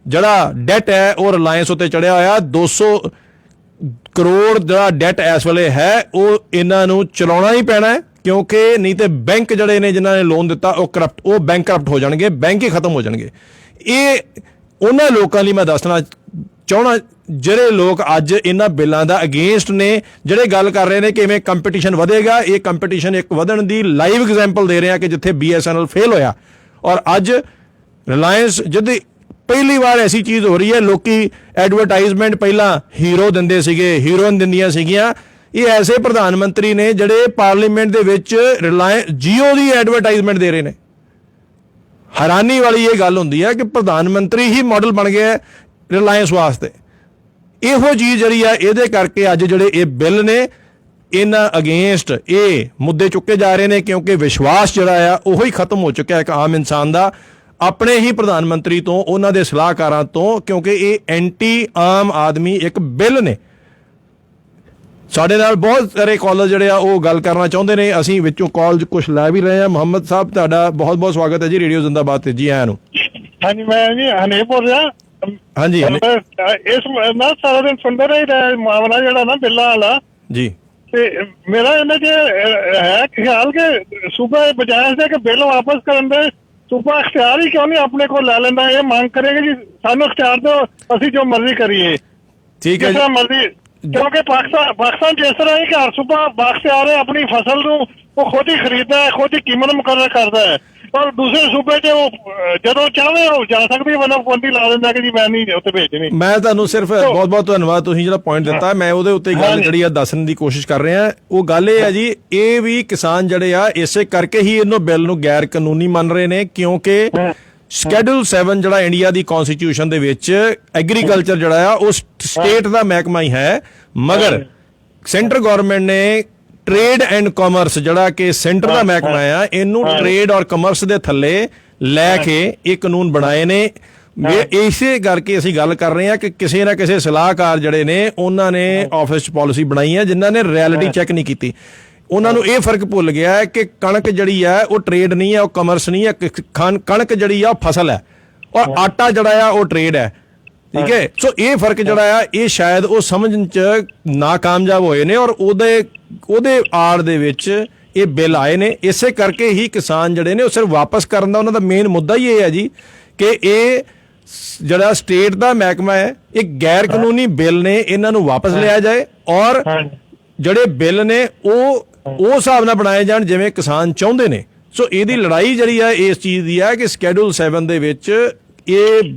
ਜਿਹੜਾ ਡੈਟ ਹੈ ਉਹ ਰਿਲਾਇੰਸ ਉੱਤੇ ਚੜਿਆ ਹੋਇਆ। 200 ਕਰੋੜ ਜਿਹੜਾ ਡੈਟ ਇਸ ਵੇਲੇ ਹੈ ਉਹ ਇਹਨਾਂ ਨੂੰ ਚਲਾਉਣਾ ਹੀ ਪੈਣਾ ਹੈ, ਕਿਉਂਕਿ ਨਹੀਂ ਤੇ ਬੈਂਕ ਜਿਹੜੇ ਨੇ ਜਿਨ੍ਹਾਂ ਨੇ ਲੋਨ ਦਿੱਤਾ ਉਹ ਬੈਂਕ ਕਰਪਟ ਹੋ ਜਾਣਗੇ, ਬੈਂਕ ਹੀ ਖਤਮ ਹੋ ਜਾਣਗੇ। ਇਹ ਉਹਨਾਂ ਲੋਕਾਂ ਲਈ ਮੈਂ ਦੱਸਣਾ ਚਾਹਣਾ ਜਿਹੜੇ ਲੋਕ ਅੱਜ ਇਹਨਾਂ ਬਿੱਲਾਂ ਦਾ ਅਗੇਂਸਟ ਨੇ, ਜਿਹੜੇ ਗੱਲ ਕਰ ਰਹੇ ਨੇ ਕਿ ਇਵੇਂ ਕੰਪੀਟੀਸ਼ਨ ਵਧੇਗਾ, ਇਹ ਕੰਪੀਟੀਸ਼ਨ ਇੱਕ ਵਧਣ ਦੀ ਲਾਈਵ ਐਗਜ਼ਾਮਪਲ ਦੇ ਰਹੇ ਆ ਕਿ ਜਿੱਥੇ BSNL ਫੇਲ ਹੋਇਆ ਔਰ ਅੱਜ ਰਿਲਾਇੰਸ ਜਦ ਪਹਿਲੀ ਵਾਰ ਐਸੀ ਚੀਜ਼ ਹੋ ਰਹੀ ਹੈ। ਲੋਕੀ ਐਡਵਰਟਾਈਜ਼ਮੈਂਟ ਪਹਿਲਾਂ ਹੀਰੋ ਦਿੰਦੇ ਸੀਗੇ, ਹੀਰੋਇਨ ਦਿੰਦੀਆਂ ਸੀਗੀਆਂ, ਇਹ ਐਸੇ ਪ੍ਰਧਾਨ ਮੰਤਰੀ ਨੇ ਜਿਹੜੇ ਪਾਰਲੀਮੈਂਟ ਦੇ ਵਿੱਚ ਜੀਓ ਦੀ ਐਡਵਰਟਾਈਜ਼ਮੈਂਟ ਦੇ ਰਹੇ ਨੇ। ਹੈਰਾਨੀ ਵਾਲੀ ਇਹ ਗੱਲ ਹੁੰਦੀ ਹੈ ਕਿ ਪ੍ਰਧਾਨ ਮੰਤਰੀ ਹੀ ਮਾਡਲ ਬਣ ਗਿਆ ਰਿਲਾਇੰਸ ਵਾਸਤੇ। ਇਹੋ ਚੀਜ਼ ਜਿਹੜੀ ਆ ਇਹਦੇ ਕਰਕੇ ਅੱਜ ਜਿਹੜੇ ਇਹ ਬਿੱਲ ਨੇ ਇਹਨਾਂ ਅਗੇਂਸਟ ਇਹ ਮੁੱਦੇ ਚੁੱਕੇ ਜਾ ਰਹੇ ਨੇ, ਕਿਉਂਕਿ ਵਿਸ਼ਵਾਸ ਜਿਹੜਾ ਆ ਉਹੀ ਖਤਮ ਹੋ ਚੁੱਕਿਆ ਇੱਕ ਆਮ ਇਨਸਾਨ ਦਾ ਆਪਣੇ ਹੀ ਪ੍ਰਧਾਨ ਮੰਤਰੀ ਤੋਂ, ਉਹਨਾਂ ਦੇ ਸਲਾਹਕਾਰਾਂ ਤੋਂ, ਕਿਉਂਕਿ ਇਹ ਐਂਟੀ ਆਮ ਆਦਮੀ ਇੱਕ ਬਿੱਲ ਨੇ। ਸਾਡੇ ਨਾਲ ਬਹੁਤ ਸਾਰੇ ਕਾਲਰ ਜਿਹੜੇ ਆ ਉਹ ਗੱਲ ਕਰਨਾ ਚਾਹੁੰਦੇ ਨੇ, ਅਸੀਂ ਵਿੱਚੋਂ ਕਾਲ ਕੁਝ ਲੈ ਵੀ ਰਹੇ ਹਾਂ। ਮੁਹੰਮਦ ਸਾਹਿਬ ਤੁਹਾਡਾ ਬਹੁਤ ਬਹੁਤ ਸਵਾਗਤ ਹੈ ਜੀ ਰੇਡੀਓ ਜ਼ਿੰਦਾਬਾਦ ਤੇ। ਜੀ ਆਇਆਂ ਨੂੰ। ਹਾਂਜੀ, ਮੈਂ ਜੀ ਹਨੇ ਬੋਲ ਰਿਹਾ। ਹਾਂਜੀ ਇਸ ਨਾ ਸਾਰਾ ਦਿਨ ਸੁਣਦੇ ਰਹੇ ਮਾਮਲਾ ਜਿਹੜਾ ਨਾ ਬਿੱਲਾਂ ਵਾਲਾ ਜੀ, ਤੇ ਮੇਰਾ ਇਹਨਾਂ 'ਚ ਹੈ ਖਿਆਲ ਕਿ ਸੂਬਾ ਇਹ ਬਜਾਏ ਸੀ ਕਿ ਬਿੱਲ ਵਾਪਸ ਕਰਨ ਦੇ ਸੂਬਾ ਅਖਤਿਆਰ ਹੀ ਕਿਉਂ ਨਹੀਂ ਆਪਣੇ ਕੋਲ ਲੈ ਲੈਂਦਾ। ਇਹ ਮੰਗ ਕਰੇਗਾ ਜੀ ਸਾਨੂੰ ਅਖਤਿਆਰ ਦਿਓ, ਅਸੀਂ ਜੋ ਮਰਜ਼ੀ ਕਰੀਏ, ਠੀਕ ਹੈ ਜਿਸ ਤਰ੍ਹਾਂ ਮਰਜ਼ੀ, ਕਿਉਂਕਿ ਪਾਕਿਸਤਾਨ ਜਿਸ ਤਰ੍ਹਾਂ ਹੈ ਕਿ ਹਰ ਸੂਬਾ ਬਾਖਤਿਆਰ ਹੈ ਆਪਣੀ ਫਸਲ ਨੂੰ ਉਹ ਖੁਦ ਹੀ ਖਰੀਦਦਾ ਹੈ, ਖੁਦ ਹੀ ਕੀਮਤ ਮੁਕੱਰਰ ਕਰਦਾ ਹੈ, ਪਰ ਦੂਸਰੇ ਸੂਬੇ 'ਚ ਉਹ ਜਦੋਂ ਚਾਹਵੇ ਉਹ ਜਾ ਸਕਦੀ ਬੰਦੀ ਲਾ ਦਿੰਦਾ ਕਿ ਜੀ ਮੈਂ ਨਹੀਂ ਉੱਥੇ ਭੇਜਣੀ। ਮੈਂ ਤੁਹਾਨੂੰ ਸਿਰਫ ਬਹੁਤ ਬਹੁਤ ਧੰਨਵਾਦ, ਤੁਸੀਂ ਜਿਹੜਾ ਪੁਆਇੰਟ ਦਿੱਤਾ ਮੈਂ ਉਹਦੇ ਉੱਤੇ ਗੱਲ ਜਿਹੜੀ ਆ ਦੱਸਣ ਦੀ ਕੋਸ਼ਿਸ਼ ਕਰ ਰਿਹਾ। ਉਹ ਗੱਲ ਇਹ ਹੈ ਜੀ, ਇਹ ਵੀ ਕਿਸਾਨ ਜਿਹੜੇ ਆ ਇਸੇ ਕਰਕੇ ਹੀ ਇਹਨੂੰ ਬਿੱਲ ਨੂੰ ਗੈਰ ਕਾਨੂੰਨੀ ਮੰਨ ਰਹੇ ਨੇ, ਕਿਉਂਕਿ ਸ਼ੈਡਿਊਲ 7 ਜਿਹੜਾ ਇੰਡੀਆ ਦੀ ਕਨਸਟੀਟਿਊਸ਼ਨ ਦੇ ਵਿੱਚ ਐਗਰੀਕਲਚਰ ਜਿਹੜਾ ਆ ਉਹ ਸਟੇਟ ਦਾ ਮਹਿਕਮਾ ਹੀ ਹੈ, ਮਗਰ ਸੈਂਟਰ ਗਵਰਨਮੈਂਟ ਨੇ ਟ੍ਰੇਡ ਐਂਡ ਕਾਮਰਸ ਜਿਹੜਾ ਕਿ ਸੈਂਟਰ ਦਾ ਮਹਿਕਮਾ ਆ, ਇਹਨੂੰ ਟ੍ਰੇਡ ਔਰ ਕਾਮਰਸ ਦੇ ਥੱਲੇ ਲੈ ਕੇ ਇਹ ਕਾਨੂੰਨ ਬਣਾਏ ਨੇ। ਇਸੇ ਕਰਕੇ ਅਸੀਂ ਗੱਲ ਕਰ ਰਹੇ ਹਾਂ ਕਿ ਕਿਸੇ ਨਾ ਕਿਸੇ ਸਲਾਹਕਾਰ ਜਿਹੜੇ ਨੇ ਉਹਨਾਂ ਨੇ ਆਫਿਸ 'ਚ ਪਾਲਿਸੀ ਬਣਾਈ ਹੈ ਜਿਨ੍ਹਾਂ ਨੇ ਰਿਐਲਿਟੀ ਚੈੱਕ ਨਹੀਂ ਕੀਤੀ। ਉਹਨਾਂ ਨੂੰ ਇਹ ਫਰਕ ਭੁੱਲ ਗਿਆ ਹੈ ਕਿ ਕਣਕ ਜਿਹੜੀ ਹੈ ਉਹ ਟ੍ਰੇਡ ਨਹੀਂ ਹੈ, ਉਹ ਕਾਮਰਸ ਨਹੀਂ ਹੈ। ਕਣਕ ਜਿਹੜੀ ਆ ਉਹ ਫਸਲ ਹੈ ਔਰ ਆਟਾ ਜਿਹੜਾ ਆ ਉਹ ਟ੍ਰੇਡ ਹੈ, ਠੀਕ ਹੈ। ਸੋ ਇਹ ਫਰਕ ਜਿਹੜਾ ਆ ਇਹ ਸ਼ਾਇਦ ਉਹ ਸਮਝਣ 'ਚ ਨਾਕਾਮਯਾਬ ਹੋਏ ਨੇ ਔਰ ਉਹਦੇ ਆੜ ਦੇ ਵਿੱਚ ਇਹ ਬਿੱਲ ਆਏ ਨੇ। ਇਸੇ ਕਰਕੇ ਹੀ ਕਿਸਾਨ ਜਿਹੜੇ ਨੇ ਉਹ ਸਿਰਫ ਵਾਪਸ ਕਰਨ ਦਾ ਉਹਨਾਂ ਦਾ ਮੇਨ ਮੁੱਦਾ ਹੀ ਇਹ ਹੈ ਜੀ ਕਿ ਇਹ ਜਿਹੜਾ ਸਟੇਟ ਦਾ ਮਹਿਕਮਾ ਹੈ ਇਹ ਗੈਰ ਕਾਨੂੰਨੀ ਬਿੱਲ ਨੇ, ਇਹਨਾਂ ਨੂੰ ਵਾਪਸ ਲਿਆ ਜਾਏ ਔਰ ਜਿਹੜੇ ਬਿੱਲ ਨੇ ਉਹ ਹਿਸਾਬ ਨਾਲ ਬਣਾਏ ਜਾਣ ਜਿਵੇਂ ਕਿਸਾਨ ਚਾਹੁੰਦੇ ਨੇ। ਸੋ ਇਹਦੀ ਲੜਾਈ ਜਿਹੜੀ ਹੈ ਇਸ ਚੀਜ਼ ਦੀ ਹੈ ਕਿ ਸ਼ੈਡਿਊਲ 7 ਦੇ ਵਿੱਚ ਇਹ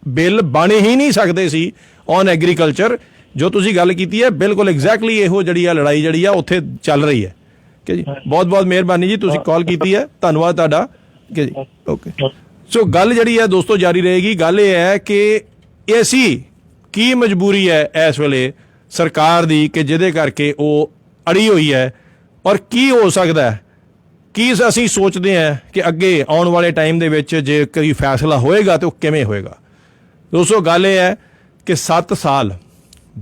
ਬਿੱਲ ਬਣ ਹੀ ਨਹੀਂ ਸਕਦੇ ਸੀ ਔਨ ਐਗਰੀਕਲਚਰ। ਜੋ ਤੁਸੀਂ ਗੱਲ ਕੀਤੀ ਹੈ ਬਿਲਕੁਲ ਐਗਜ਼ੈਕਟਲੀ ਇਹੋ ਜਿਹੜੀ ਆ ਲੜਾਈ ਜਿਹੜੀ ਆ ਉੱਥੇ ਚੱਲ ਰਹੀ ਹੈ ਕਿ ਜੀ। ਬਹੁਤ ਬਹੁਤ ਮਿਹਰਬਾਨੀ ਜੀ, ਤੁਸੀਂ ਕਾਲ ਕੀਤੀ ਹੈ, ਧੰਨਵਾਦ ਤੁਹਾਡਾ ਕਿ ਜੀ। ਓਕੇ, ਸੋ ਗੱਲ ਜਿਹੜੀ ਹੈ ਦੋਸਤੋ ਜਾਰੀ ਰਹੇਗੀ। ਗੱਲ ਇਹ ਹੈ ਕਿ ਐਸੀ ਕੀ ਮਜਬੂਰੀ ਹੈ ਇਸ ਵੇਲੇ ਸਰਕਾਰ ਦੀ ਕਿ ਜਿਹਦੇ ਕਰਕੇ ਉਹ ਅੜੀ ਹੋਈ ਹੈ ਔਰ ਕੀ ਹੋ ਸਕਦਾ ਹੈ, ਕੀ ਅਸੀਂ ਸੋਚਦੇ ਹਾਂ ਕਿ ਅੱਗੇ ਆਉਣ ਵਾਲੇ ਟਾਈਮ ਦੇ ਵਿੱਚ ਜੇ ਕੋਈ ਫੈਸਲਾ ਹੋਏਗਾ ਤਾਂ ਉਹ ਕਿਵੇਂ ਹੋਏਗਾ। ਦੋਸਤੋ ਗੱਲ ਇਹ ਹੈ ਕਿ 7 ਸਾਲ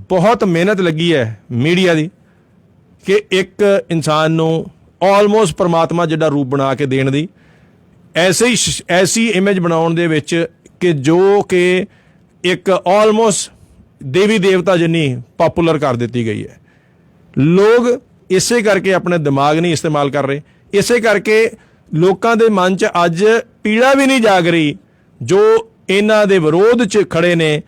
ਬਹੁਤ ਮਿਹਨਤ ਲੱਗੀ ਹੈ ਮੀਡੀਆ ਦੀ ਕਿ ਇੱਕ ਇਨਸਾਨ ਨੂੰ ਆਲਮੋਸਟ ਪਰਮਾਤਮਾ ਜਿੱਡਾ ਰੂਪ ਬਣਾ ਕੇ ਦੇਣ ਦੀ, ਐਸੀ ਇਮੇਜ ਬਣਾਉਣ ਦੇ ਵਿੱਚ ਕਿ ਜੋ ਕਿ ਇੱਕ ਆਲਮੋਸਟ ਦੇਵੀ ਦੇਵਤਾ ਜਿੰਨੀ ਪਪੂਲਰ ਕਰ ਦਿੱਤੀ ਗਈ ਹੈ। ਲੋਕ ਇਸੇ ਕਰਕੇ ਆਪਣੇ ਦਿਮਾਗ ਨਹੀਂ ਇਸਤੇਮਾਲ ਕਰ ਰਹੇ, ਇਸੇ ਕਰਕੇ ਲੋਕਾਂ ਦੇ ਮਨ 'ਚ ਅੱਜ ਪੀੜਾ ਵੀ ਨਹੀਂ ਜਾਗ ਰਹੀ ਜੋ ਇਹਨਾਂ ਦੇ ਵਿਰੋਧ 'ਚ ਖੜੇ ਨੇ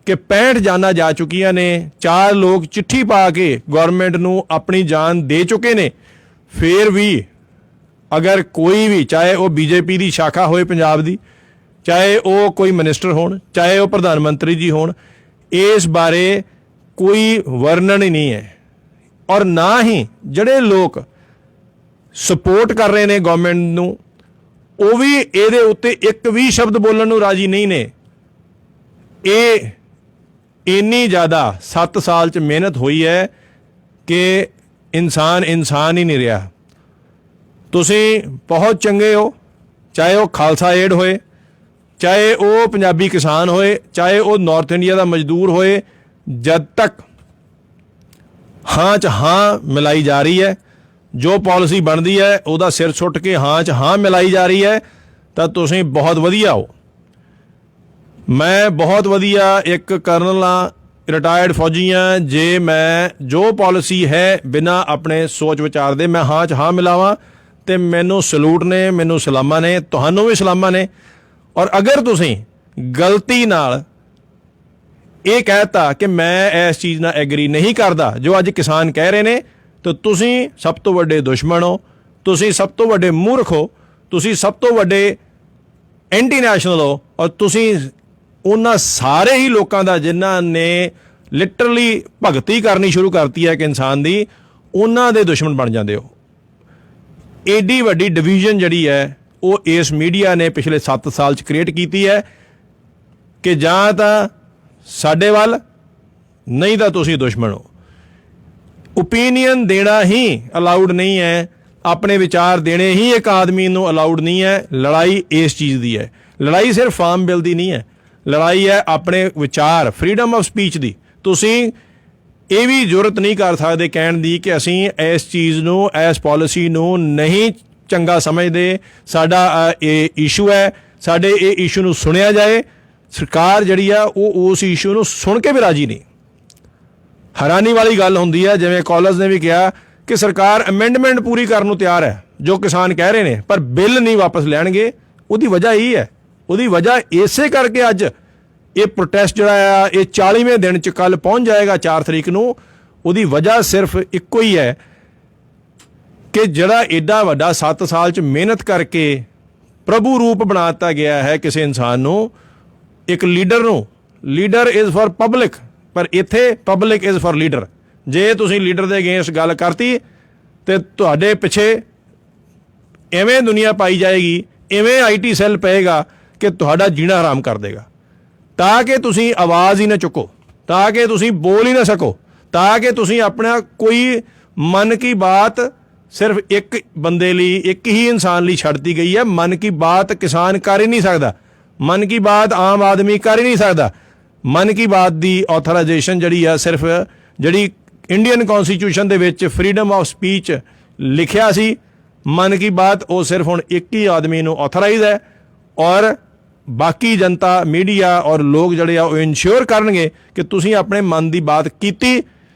ਕਿ 65 ਜਾਨਾਂ ਜਾ ਚੁੱਕੀਆਂ ਨੇ। 4 ਲੋਕ ਚਿੱਠੀ ਪਾ ਕੇ ਗਵਰਨਮੈਂਟ ਨੂੰ ਆਪਣੀ ਜਾਨ ਦੇ ਚੁੱਕੇ ਨੇ। ਫਿਰ ਵੀ ਅਗਰ ਕੋਈ ਵੀ, ਚਾਹੇ ਉਹ BJP ਦੀ ਸ਼ਾਖਾ ਹੋਏ ਪੰਜਾਬ ਦੀ, ਚਾਹੇ ਉਹ ਕੋਈ ਮਿਨਿਸਟਰ ਹੋਣ, ਚਾਹੇ ਉਹ ਪ੍ਰਧਾਨ ਮੰਤਰੀ ਜੀ ਹੋਣ, ਇਸ ਬਾਰੇ ਕੋਈ ਵਰਣਨ ਹੀ ਨਹੀਂ ਹੈ। ਔਰ ਨਾ ਹੀ ਜਿਹੜੇ ਲੋਕ ਸਪੋਰਟ ਕਰ ਰਹੇ ਨੇ ਗਵਰਨਮੈਂਟ ਨੂੰ ਉਹ ਵੀ ਇਹਦੇ ਉੱਤੇ ਇੱਕ ਵੀ ਸ਼ਬਦ ਬੋਲਣ ਨੂੰ ਰਾਜੀ ਨਹੀਂ ਨੇ। ਇਹ ਇੰਨੀ ਜ਼ਿਆਦਾ 7 ਸਾਲ 'ਚ ਮਿਹਨਤ ਹੋਈ ਹੈ ਕਿ ਇਨਸਾਨ ਹੀ ਨਹੀਂ ਰਿਹਾ। ਤੁਸੀਂ ਬਹੁਤ ਚੰਗੇ ਹੋ, ਚਾਹੇ ਉਹ ਖਾਲਸਾ ਏਡ ਹੋਏ, ਚਾਹੇ ਉਹ ਪੰਜਾਬੀ ਕਿਸਾਨ ਹੋਏ, ਚਾਹੇ ਉਹ ਨਾਰਥ ਇੰਡੀਆ ਦਾ ਮਜ਼ਦੂਰ ਹੋਏ, ਜਦ ਤੱਕ ਹਾਂ 'ਚ ਹਾਂ ਮਿਲਾਈ ਜਾ ਰਹੀ ਹੈ, ਜੋ ਪਾਲਿਸੀ ਬਣਦੀ ਹੈ ਉਹਦਾ ਸਿਰ ਸੁੱਟ ਕੇ ਹਾਂ 'ਚ ਹਾਂ ਮਿਲਾਈ ਜਾ ਰਹੀ ਹੈ, ਤਾਂ ਤੁਸੀਂ ਬਹੁਤ ਵਧੀਆ ਹੋ। ਮੈਂ ਬਹੁਤ ਵਧੀਆ ਇੱਕ ਕਰਨਲ ਹਾਂ, ਰਿਟਾਇਰਡ ਫੌਜੀ ਹਾਂ। ਜੇ ਮੈਂ ਜੋ ਪਾਲਿਸੀ ਹੈ ਬਿਨਾਂ ਆਪਣੇ ਸੋਚ ਵਿਚਾਰ ਦੇ ਮੈਂ ਹਾਂ 'ਚ ਹਾਂ ਮਿਲਾਵਾਂ ਤੇ ਮੈਨੂੰ ਸਲੂਟ ਨੇ, ਮੈਨੂੰ ਸਲਾਮਾਂ ਨੇ, ਤੁਹਾਨੂੰ ਵੀ ਸਲਾਮਾਂ ਨੇ। ਔਰ ਅਗਰ ਤੁਸੀਂ ਗਲਤੀ ਨਾਲ ਇਹ ਕਹਿਤਾ ਕਿ ਮੈਂ ਇਸ ਚੀਜ਼ ਨਾਲ ਐਗਰੀ ਨਹੀਂ ਕਰਦਾ ਜੋ ਅੱਜ ਕਿਸਾਨ ਕਹਿ ਰਹੇ ਨੇ, ਤਾਂ ਤੁਸੀਂ ਸਭ ਤੋਂ ਵੱਡੇ ਦੁਸ਼ਮਣ ਹੋ, ਤੁਸੀਂ ਸਭ ਤੋਂ ਵੱਡੇ ਮੂਰਖ ਹੋ, ਤੁਸੀਂ ਸਭ ਤੋਂ ਵੱਡੇ ਐਂਟੀ ਨੈਸ਼ਨਲ ਹੋ, ਔਰ ਤੁਸੀਂ ਉਹਨਾਂ ਸਾਰੇ ਹੀ ਲੋਕਾਂ ਦਾ ਜਿਨ੍ਹਾਂ ਨੇ ਲਿਟਰਲੀ ਭਗਤੀ ਕਰਨੀ ਸ਼ੁਰੂ ਕਰਤੀ ਹੈ ਕਿ ਇਨਸਾਨ ਦੀ, ਉਹਨਾਂ ਦੇ ਦੁਸ਼ਮਣ ਬਣ ਜਾਂਦੇ ਹੋ। ਏਡੀ ਵੱਡੀ ਡਿਵੀਜ਼ਨ ਜਿਹੜੀ ਹੈ ਉਹ ਇਸ ਮੀਡੀਆ ਨੇ ਪਿਛਲੇ 7 ਸਾਲ 'ਚ ਕ੍ਰੀਏਟ ਕੀਤੀ ਹੈ ਕਿ ਜਾਂ ਤਾਂ ਸਾਡੇ ਵੱਲ, ਨਹੀਂ ਤਾਂ ਤੁਸੀਂ ਦੁਸ਼ਮਣ ਹੋ। ਓਪੀਨੀਅਨ ਦੇਣਾ ਹੀ ਅਲਾਉਡ ਨਹੀਂ ਹੈ, ਆਪਣੇ ਵਿਚਾਰ ਦੇਣੇ ਹੀ ਇੱਕ ਆਦਮੀ ਨੂੰ ਅਲਾਉਡ ਨਹੀਂ ਹੈ। ਲੜਾਈ ਇਸ ਚੀਜ਼ ਦੀ ਹੈ, ਲੜਾਈ ਸਿਰਫ ਫਾਰਮ ਬਿੱਲ ਦੀ ਨਹੀਂ ਹੈ, ਲੜਾਈ ਹੈ ਆਪਣੇ ਵਿਚਾਰ, ਫਰੀडम ਆਫ ਸਪੀਚ ਦੀ। ਤੁਸੀਂ ਇਹ ਵੀ ਜ਼ਰੂਰਤ ਨਹੀਂ ਕਰ ਸਕਦੇ ਕਹਿਣ ਦੀ ਕਿ ਅਸੀਂ ਇਸ ਚੀਜ਼ ਨੂੰ, ਇਸ ਪਾਲਿਸੀ ਨੂੰ ਨਹੀਂ ਚੰਗਾ ਸਮਝਦੇ, ਸਾਡਾ ਇਹ ਇਸ਼ੂ ਹੈ, ਸਾਡੇ ਇਹ ਇਸ਼ੂ ਨੂੰ ਸੁਣਿਆ ਜਾਏ। ਸਰਕਾਰ ਜਿਹੜੀ ਆ ਉਹ ਉਸ ਇਸ਼ੂ ਨੂੰ ਸੁਣ ਕੇ ਵੀ ਰਾਜੀ ਨਹੀਂ। ਹੈਰਾਨੀ ਵਾਲੀ ਗੱਲ ਹੁੰਦੀ ਹੈ, ਜਿਵੇਂ ਕਾਲਜ ਨੇ ਵੀ ਕਿਹਾ ਕਿ ਸਰਕਾਰ ਅਮੈਂਡਮੈਂਟ ਪੂਰੀ ਕਰਨ ਨੂੰ ਤਿਆਰ ਹੈ ਜੋ ਕਿਸਾਨ ਕਹਿ ਰਹੇ ਨੇ, ਪਰ ਬਿੱਲ ਨਹੀਂ ਵਾਪਸ ਲੈਣਗੇ। ਉਹਦੀ ਵਜ੍ਹਾ ਇਹ ਹੈ, ਉਹਦੀ ਵਜ੍ਹਾ ਇਸੇ ਕਰਕੇ ਅੱਜ ਇਹ ਪ੍ਰੋਟੈਸਟ ਜਿਹੜਾ ਆ ਇਹ 40ਵੇਂ ਦਿਨ 'ਚ ਕੱਲ੍ਹ ਪਹੁੰਚ ਜਾਏਗਾ 4 ਤਰੀਕ ਨੂੰ। ਉਹਦੀ ਵਜ੍ਹਾ ਸਿਰਫ ਇੱਕੋ ਹੀ ਹੈ ਕਿ ਜਿਹੜਾ ਐਡਾ ਵੱਡਾ 7 ਸਾਲ 'ਚ ਮਿਹਨਤ ਕਰਕੇ ਪ੍ਰਭੂ ਰੂਪ ਬਣਾ ਦਿੱਤਾ ਗਿਆ ਹੈ ਕਿਸੇ ਇਨਸਾਨ ਨੂੰ, ਇੱਕ ਲੀਡਰ ਨੂੰ। ਲੀਡਰ ਇਜ਼ ਫॉर ਪਬਲਿਕ, ਪਰ ਇੱਥੇ ਪਬਲਿਕ ਇਜ਼ ਫॉर ਲੀਡਰ। ਜੇ ਤੁਸੀਂ ਲੀਡਰ ਦੇ ਅਗੇਂਸਟ ਗੱਲ ਕਰਤੀ ਤੇ ਤੁਹਾਡੇ ਪਿੱਛੇ ਐਵੇਂ ਦੁਨੀਆ ਪਾਈ ਜਾਏਗੀ, ਐਵੇਂ IT ਸੈੱਲ ਪਏਗਾ ਕਿ ਤੁਹਾਡਾ ਜੀਣਾ ਹਰਾਮ ਕਰ ਦੇਗਾ, ਤਾਂ ਕਿ ਤੁਸੀਂ ਆਵਾਜ਼ ਹੀ ਨਾ ਚੁੱਕੋ, ਤਾਂ ਕਿ ਤੁਸੀਂ ਬੋਲ ਹੀ ਨਾ ਸਕੋ, ਤਾਂ ਕਿ ਤੁਸੀਂ ਆਪਣਾ ਕੋਈ ਮਨ ਕੀ ਬਾਤ ਸਿਰਫ ਇੱਕ ਬੰਦੇ ਲਈ, ਇੱਕ ਹੀ ਇਨਸਾਨ ਲਈ ਛੱਡਤੀ ਗਈ ਹੈ। ਮਨ ਕੀ ਬਾਤ ਕਿਸਾਨ ਕਰ ਹੀ ਨਹੀਂ ਸਕਦਾ, ਮਨ ਕੀ ਬਾਤ ਆਮ ਆਦਮੀ ਕਰ ਹੀ ਨਹੀਂ ਸਕਦਾ। ਮਨ ਕੀ ਬਾਤ ਦੀ ਆਥੋਰਾਈਜੇਸ਼ਨ ਜਿਹੜੀ ਆ, ਸਿਰਫ ਜਿਹੜੀ ਇੰਡੀਅਨ ਕੌਨਸਟੀਟਿਊਸ਼ਨ ਦੇ ਵਿੱਚ ਫਰੀडम ਆਫ ਸਪੀਚ ਲਿਖਿਆ ਸੀ, ਮਨ ਕੀ ਬਾਤ ਉਹ ਸਿਰਫ ਹੁਣ ਇੱਕ ਹੀ ਆਦਮੀ ਨੂੰ ਆਥੋਰਾਈਜ਼ ਹੈ। ਔਰ ਬਾਕੀ ਜਨਤਾ, ਮੀਡੀਆ ਔਰ ਲੋਕ ਜਿਹੜੇ ਆ ਉਹ ਇਨਸ਼ੋਰ ਕਰਨਗੇ ਕਿ ਤੁਸੀਂ ਆਪਣੇ ਮਨ ਦੀ ਬਾਤ ਕੀਤੀ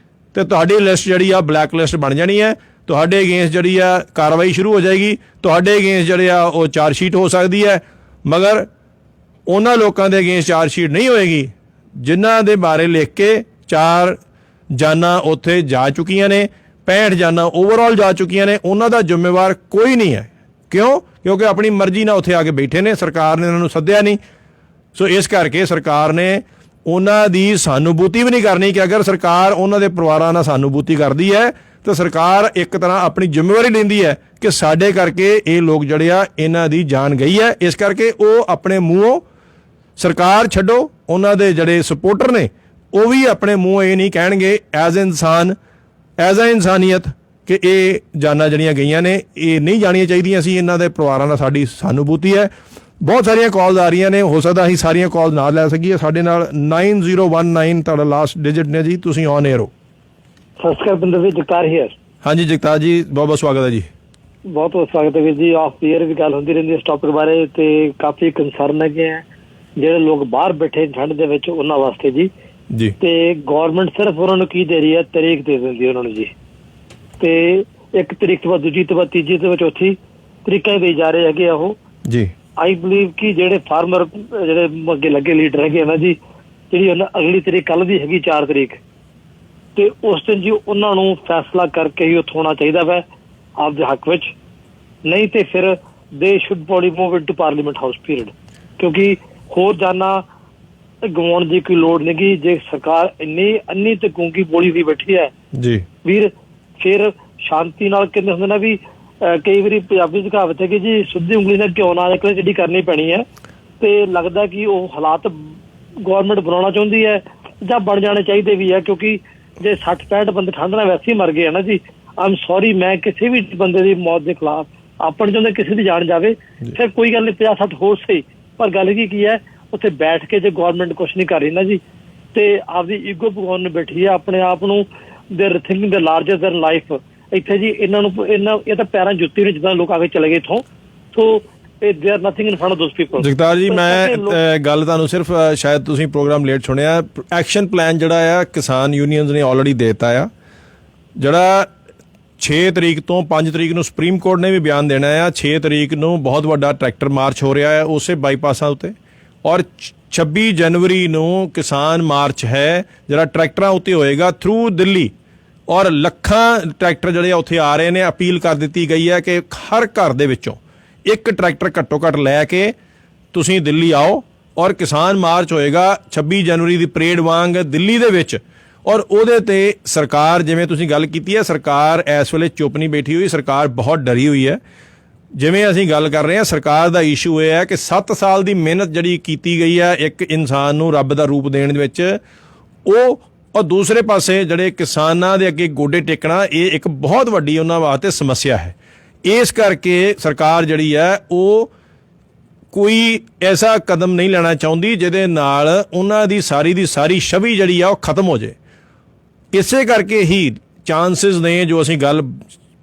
ਤੇ ਤੁਹਾਡੀ ਲਿਸਟ ਜਿਹੜੀ ਆ ਬਲੈਕ ਲਿਸਟ ਬਣ ਜਾਣੀ ਹੈ। ਤੁਹਾਡੇ ਅਗੇਂਸਟ ਜਿਹੜੀ ਆ ਕਾਰਵਾਈ ਸ਼ੁਰੂ ਹੋ ਜਾਏਗੀ, ਤੁਹਾਡੇ ਅਗੇਂਸਟ ਜਿਹੜੇ ਆ ਉਹ ਚਾਰਜ ਸ਼ੀਟ ਹੋ ਸਕਦੀ ਹੈ। ਮਗਰ ਉਹਨਾਂ ਲੋਕਾਂ ਦੇ ਅਗੇਂਸਟ ਚਾਰਜ ਸ਼ੀਟ ਨਹੀਂ ਹੋਏਗੀ ਜਿਨ੍ਹਾਂ ਦੇ ਬਾਰੇ ਲਿਖ ਕੇ 4 ਜਾਨਾਂ ਉੱਥੇ ਜਾ ਚੁੱਕੀਆਂ ਨੇ, 65 ਜਾਨਾਂ ਓਵਰਆਲ ਜਾ ਚੁੱਕੀਆਂ ਨੇ। ਉਹਨਾਂ ਦਾ ਜ਼ਿੰਮੇਵਾਰ ਕੋਈ ਨਹੀਂ ਹੈ। ਕਿਉਂ? ਕਿਉਂਕਿ ਆਪਣੀ ਮਰਜ਼ੀ ਨਾਲ ਉੱਥੇ ਆ ਕੇ ਬੈਠੇ ਨੇ, ਸਰਕਾਰ ਨੇ ਉਹਨਾਂ ਨੂੰ ਸੱਦਿਆ ਨਹੀਂ। ਸੋ ਇਸ ਕਰਕੇ ਸਰਕਾਰ ਨੇ ਉਹਨਾਂ ਦੀ ਸਹਾਨੂਬੂਤੀ ਵੀ ਨਹੀਂ ਕਰਨੀ ਕਿ ਅਗਰ ਸਰਕਾਰ ਉਹਨਾਂ ਦੇ ਪਰਿਵਾਰਾਂ ਨਾਲ ਸਹਾਨੂਬੂਤੀ ਕਰਦੀ ਹੈ ਤਾਂ ਸਰਕਾਰ ਇੱਕ ਤਰ੍ਹਾਂ ਆਪਣੀ ਜ਼ਿੰਮੇਵਾਰੀ ਲੈਂਦੀ ਹੈ ਕਿ ਸਾਡੇ ਕਰਕੇ ਇਹ ਲੋਕ ਜਿਹੜੇ ਆ ਇਹਨਾਂ ਦੀ ਜਾਨ ਗਈ ਹੈ। ਇਸ ਕਰਕੇ ਉਹ ਆਪਣੇ ਮੂੰਹੋਂ ਸਰਕਾਰ ਛੱਡੋ, ਉਹਨਾਂ ਦੇ ਜਿਹੜੇ ਸਪੋਰਟਰ ਨੇ ਉਹ ਵੀ ਆਪਣੇ ਮੂੰਹ ਇਹ ਨਹੀਂ ਕਹਿਣਗੇ ਐਜ਼ ਇਨਸਾਨ, ਐਜ਼ ਅ ਇਨਸਾਨੀਅਤ ਕਿ ਇਹ ਜਾਨਾਂ ਜਿਹੜੀਆਂ ਗਈਆਂ ਨੇ ਇਹ ਨਹੀਂ ਜਾਣੀਆਂ ਚਾਹੀਦੀਆਂ ਸੀ। ਇਹਨਾਂ ਦੇ ਪਰਿਵਾਰਾਂ ਨਾਲ ਸਾਡੀ ਸਹਾਨੂਬੂਤੀ ਹੈ। ਬਹੁਤ ਸਾਰੀਆਂ ਕਾਲਸ ਆ ਰਹੀਆਂ ਨੇ, ਹੋ ਸਕਦਾ ਅਸੀਂ ਸਾਰੀਆਂ ਕਾਲ ਨਾ ਲੈ ਸਕੀਏ। ਸਾਡੇ ਨਾਲ 9019 ਤੁਹਾਡਾ ਲਾਸਟ ਡਿਜਿਟ ਨੇ ਜੀ, ਤੁਸੀਂ ਔਨ 에ਅਰ ਹੋ। ਸਤਿ ਸ਼੍ਰੀ ਅਕਾਲ ਬਿੰਦਰ ਜੀ, ਜਗਤਾਰ ਹੀਅਰ। ਹਾਂਜੀ ਜਗਤਾਰ ਜੀ, ਬਹੁਤ ਬਹੁਤ ਸਵਾਗਤ ਹੈ ਜੀ। ਬਹੁਤ ਬਹੁਤ ਸਵਾਗਤ ਹੈ ਵੀਰ ਜੀ। ਆਫ ਏਅਰ ਵੀ ਗੱਲ ਹੁੰਦੀ ਰਹਿੰਦੀ ਇਸ ਟੌਪਿਕ ਬਾਰੇ, ਤੇ ਕਾਫੀ ਕੰਸਰਨ ਹੈਗੇ ਆ ਜਿਹੜੇ ਲੋਕ ਬਾਹਰ ਬੈਠੇ ਠੰਡ ਦੇ ਵਿੱਚ ਉਹਨਾਂ ਵਾਸਤੇ ਜੀ। ਤੇ ਗਵਰਨਮੈਂਟ ਸਿਰਫ ਉਹਨਾਂ ਨੂੰ ਕੀ ਦੇ ਰਹੀ ਹੈ, ਤਰੀਕ ਦੇ ਦਿੰਦੀ ਉਹਨਾਂ ਨੂੰ ਜੀ। ਤੇ 1 ਤਰੀਕ ਤੋਂ ਬਾਅਦ, ਦੂਜੀ ਤੋਂ ਬਾਅਦ, ਤੀਜੀ ਤੋਂ ਬਾਅਦ ਚੌਥੀ ਤਰੀਕਾਂ ਦੇ ਜਾ ਰਹੇ ਹੈਗੇ ਆ ਉਹ ਜੀ। ਆਈ ਬਲੀਵ ਕਿ ਜਿਹੜੇ ਫਾਰਮਰ, ਜਿਹੜੇ ਅੱਗੇ ਲੱਗੇ ਲੀਡਰ ਹੈਗੇ ਨਾ ਜੀ, ਜਿਹੜੀ ਉਹਨਾਂ ਅਗਲੀ ਤਰੀਕ ਕੱਲ੍ਹ ਦੀ ਹੈਗੀ 4 ਤਰੀਕ, ਤੇ ਉਸ ਦਿਨ ਜੀ ਉਹਨਾਂ ਨੂੰ ਫੈਸਲਾ ਕਰਕੇ ਹੀ ਉੱਥੋਂ ਹੋਣਾ ਚਾਹੀਦਾ ਵੈ ਆਪਦੇ ਹੱਕ ਵਿੱਚ। ਨਹੀਂ ਤੇ ਫਿਰ ਦੇ should body move into parliament house period, ਕਿਉਂਕਿ ਹੋਰ ਜਾਨਾਂ ਗਵਾਉਣ ਦੀ ਕੋਈ ਲੋੜ ਨਹੀਂ ਗੀ। ਜੇ ਸਰਕਾਰ ਇੰਨੀ ਅੰਨੀ ਤੇ ਗੂੰਗੀ ਬੋਲੀ ਦੀ ਬੈਠੀ ਹੈ ਜੀ ਵੀਰ, ਫਿਰ ਸ਼ਾਂਤੀ ਨਾਲ ਕਹਿੰਦੇ ਹੁੰਦੇ ਨਾ ਵੀ, ਕਈ ਵਾਰੀ ਪੰਜਾਬੀ 'ਚ ਕਹਾਵਤ ਹੈ ਕਿ ਜੀ ਸਿੱਧੀ ਉਂਗਲੀ ਨਾਲ ਘਿਓ ਨਾ ਨਿਕਲੇ ਜਿਹੜੀ ਕਰਨੀ ਪੈਣੀ ਹੈ। ਤੇ ਲੱਗਦਾ ਕਿ ਉਹ ਹਾਲਾਤ ਗਵਰਨਮੈਂਟ ਬਣਾਉਣਾ ਚਾਹੁੰਦੀ ਹੈ ਜਾਂ ਬਣ ਜਾਣੇ ਚਾਹੀਦੇ ਵੀ ਹੈ, ਕਿਉਂਕਿ ਜੇ 60-65 ਬੰਦੇ ਠੰਡ ਨਾਲ ਵੈਸੇ ਹੀ ਮਰ ਗਏ ਹੈ ਨਾ ਜੀ। ਆਮ ਸੌਰੀ, ਮੈਂ ਕਿਸੇ ਵੀ ਬੰਦੇ ਦੀ ਮੌਤ ਦੇ ਖਿਲਾਫ, ਆਪਾਂ ਨੂੰ ਚਾਹੁੰਦੇ ਕਿਸੇ ਦੀ ਜਾਨ ਜਾਵੇ, ਫਿਰ ਕੋਈ ਗੱਲ ਨਹੀਂ, 50-60 ਹੋਰ ਸਹੀ। ਪਰ ਗੱਲ ਕੀ ਹੈ, ਉੱਥੇ ਬੈਠ ਕੇ ਜੇ ਗਵਰਨਮੈਂਟ ਕੁਛ ਨਹੀਂ ਕਰ ਰਹੀ ਨਾ ਜੀ, ਤੇ ਆਪਦੀ ਈਗੋ ਭਗਵਾਨ ਨੂੰ ਬੈਠੀ ਹੈ, ਆਪਣੇ ਆਪ ਨੂੰ ਦੇਰ ਥਿੰਕਿੰਗ ਦ ਲਾਰਜਰ ਦੈਨ ਲਾਈਫ। ਇੱਥੇ ਜੀ ਇਹਨਾਂ ਨੂੰ ਇਹ ਤਾਂ ਪੈਰਾਂ ਜੁੱਤੀ ਨੇ ਜਿੱਦਾਂ ਲੋਕ ਆ ਕੇ ਚਲੇ ਗਏ ਇੱਥੋਂ। So they are nothing in front of those people. Jagtar ji, ਮੈਂ ਗੱਲ ਤੁਹਾਨੂੰ ਸਿਰਫ, ਸ਼ਾਇਦ ਤੁਸੀਂ ਪ੍ਰੋਗਰਾਮ ਲੇਟ ਸੁਣਿਆ, ਐਕਸ਼ਨ ਪਲਾਨ ਜਿਹੜਾ ਆ ਕਿਸਾਨ ਯੂਨੀਅਨਸ ਨੇ ਆਲਰੇਡੀ ਦੇ ਦਿੱਤਾ ਆ, ਜਿਹੜਾ 6 ਤਰੀਕ ਤੋਂ 5 ਤਰੀਕ ਨੂੰ ਸੁਪਰੀਮ ਕੋਰਟ ਨੇ ਵੀ ਬਿਆਨ ਦੇਣਾ ਆ। 6 ਤਰੀਕ ਨੂੰ ਬਹੁਤ ਵੱਡਾ ਟਰੈਕਟਰ ਮਾਰਚ ਹੋ ਰਿਹਾ ਹੈ ਉਸੇ ਬਾਈਪਾਸਾਂ ਉੱਤੇ, ਔਰ 26 ਜਨਵਰੀ ਨੂੰ ਕਿਸਾਨ ਮਾਰਚ ਹੈ ਜਿਹੜਾ ਟਰੈਕਟਰਾਂ ਉੱਤੇ ਹੋਏਗਾ ਥਰੂ ਦਿੱਲੀ, ਔਰ ਲੱਖਾਂ ਟਰੈਕਟਰ ਜਿਹੜੇ ਆ ਉੱਥੇ ਆ ਰਹੇ ਨੇ। ਅਪੀਲ ਕਰ ਦਿੱਤੀ ਗਈ ਹੈ ਕਿ ਹਰ ਘਰ ਦੇ ਵਿੱਚੋਂ ਇੱਕ ਟਰੈਕਟਰ ਘੱਟੋ ਘੱਟ ਲੈ ਕੇ ਤੁਸੀਂ ਦਿੱਲੀ ਆਓ, ਔਰ ਕਿਸਾਨ ਮਾਰਚ ਹੋਏਗਾ 26 ਜਨਵਰੀ ਦੀ ਪਰੇਡ ਵਾਂਗ ਦਿੱਲੀ ਦੇ ਵਿੱਚ। ਔਰ ਉਹਦੇ ਤੇ ਸਰਕਾਰ, ਜਿਵੇਂ ਤੁਸੀਂ ਗੱਲ ਕੀਤੀ ਹੈ, ਸਰਕਾਰ ਇਸ ਵੇਲੇ ਚੁੱਪ ਨਹੀਂ ਬੈਠੀ ਹੋਈ, ਸਰਕਾਰ ਬਹੁਤ ਡਰੀ ਹੋਈ ਹੈ। ਜਿਵੇਂ ਅਸੀਂ ਗੱਲ ਕਰ ਰਹੇ ਹਾਂ, ਸਰਕਾਰ ਦਾ ਇਸ਼ੂ ਇਹ ਹੈ ਕਿ 7 ਸਾਲ ਦੀ ਮਿਹਨਤ ਜਿਹੜੀ ਕੀਤੀ ਗਈ ਹੈ ਇੱਕ ਇਨਸਾਨ ਨੂੰ ਰੱਬ ਦਾ ਰੂਪ ਦੇਣ ਦੇ ਵਿੱਚ, ਉਹ ਔਰ ਦੂਸਰੇ ਪਾਸੇ ਜਿਹੜੇ ਕਿਸਾਨਾਂ ਦੇ ਅੱਗੇ ਗੋਡੇ ਟੇਕਣਾ, ਇਹ ਇੱਕ ਬਹੁਤ ਵੱਡੀ ਉਹਨਾਂ ਵਾਸਤੇ ਸਮੱਸਿਆ ਹੈ। ਇਸ ਕਰਕੇ ਸਰਕਾਰ ਜਿਹੜੀ ਹੈ ਉਹ ਕੋਈ ਐਸਾ ਕਦਮ ਨਹੀਂ ਲੈਣਾ ਚਾਹੁੰਦੀ ਜਿਹਦੇ ਨਾਲ ਉਹਨਾਂ ਦੀ ਸਾਰੀ ਛਵੀ ਜਿਹੜੀ ਆ ਉਹ ਖਤਮ ਹੋ ਜਾਏ। ਇਸੇ ਕਰਕੇ ਹੀ ਚਾਂਸਿਸ ਨੇ, ਜੋ ਅਸੀਂ ਗੱਲ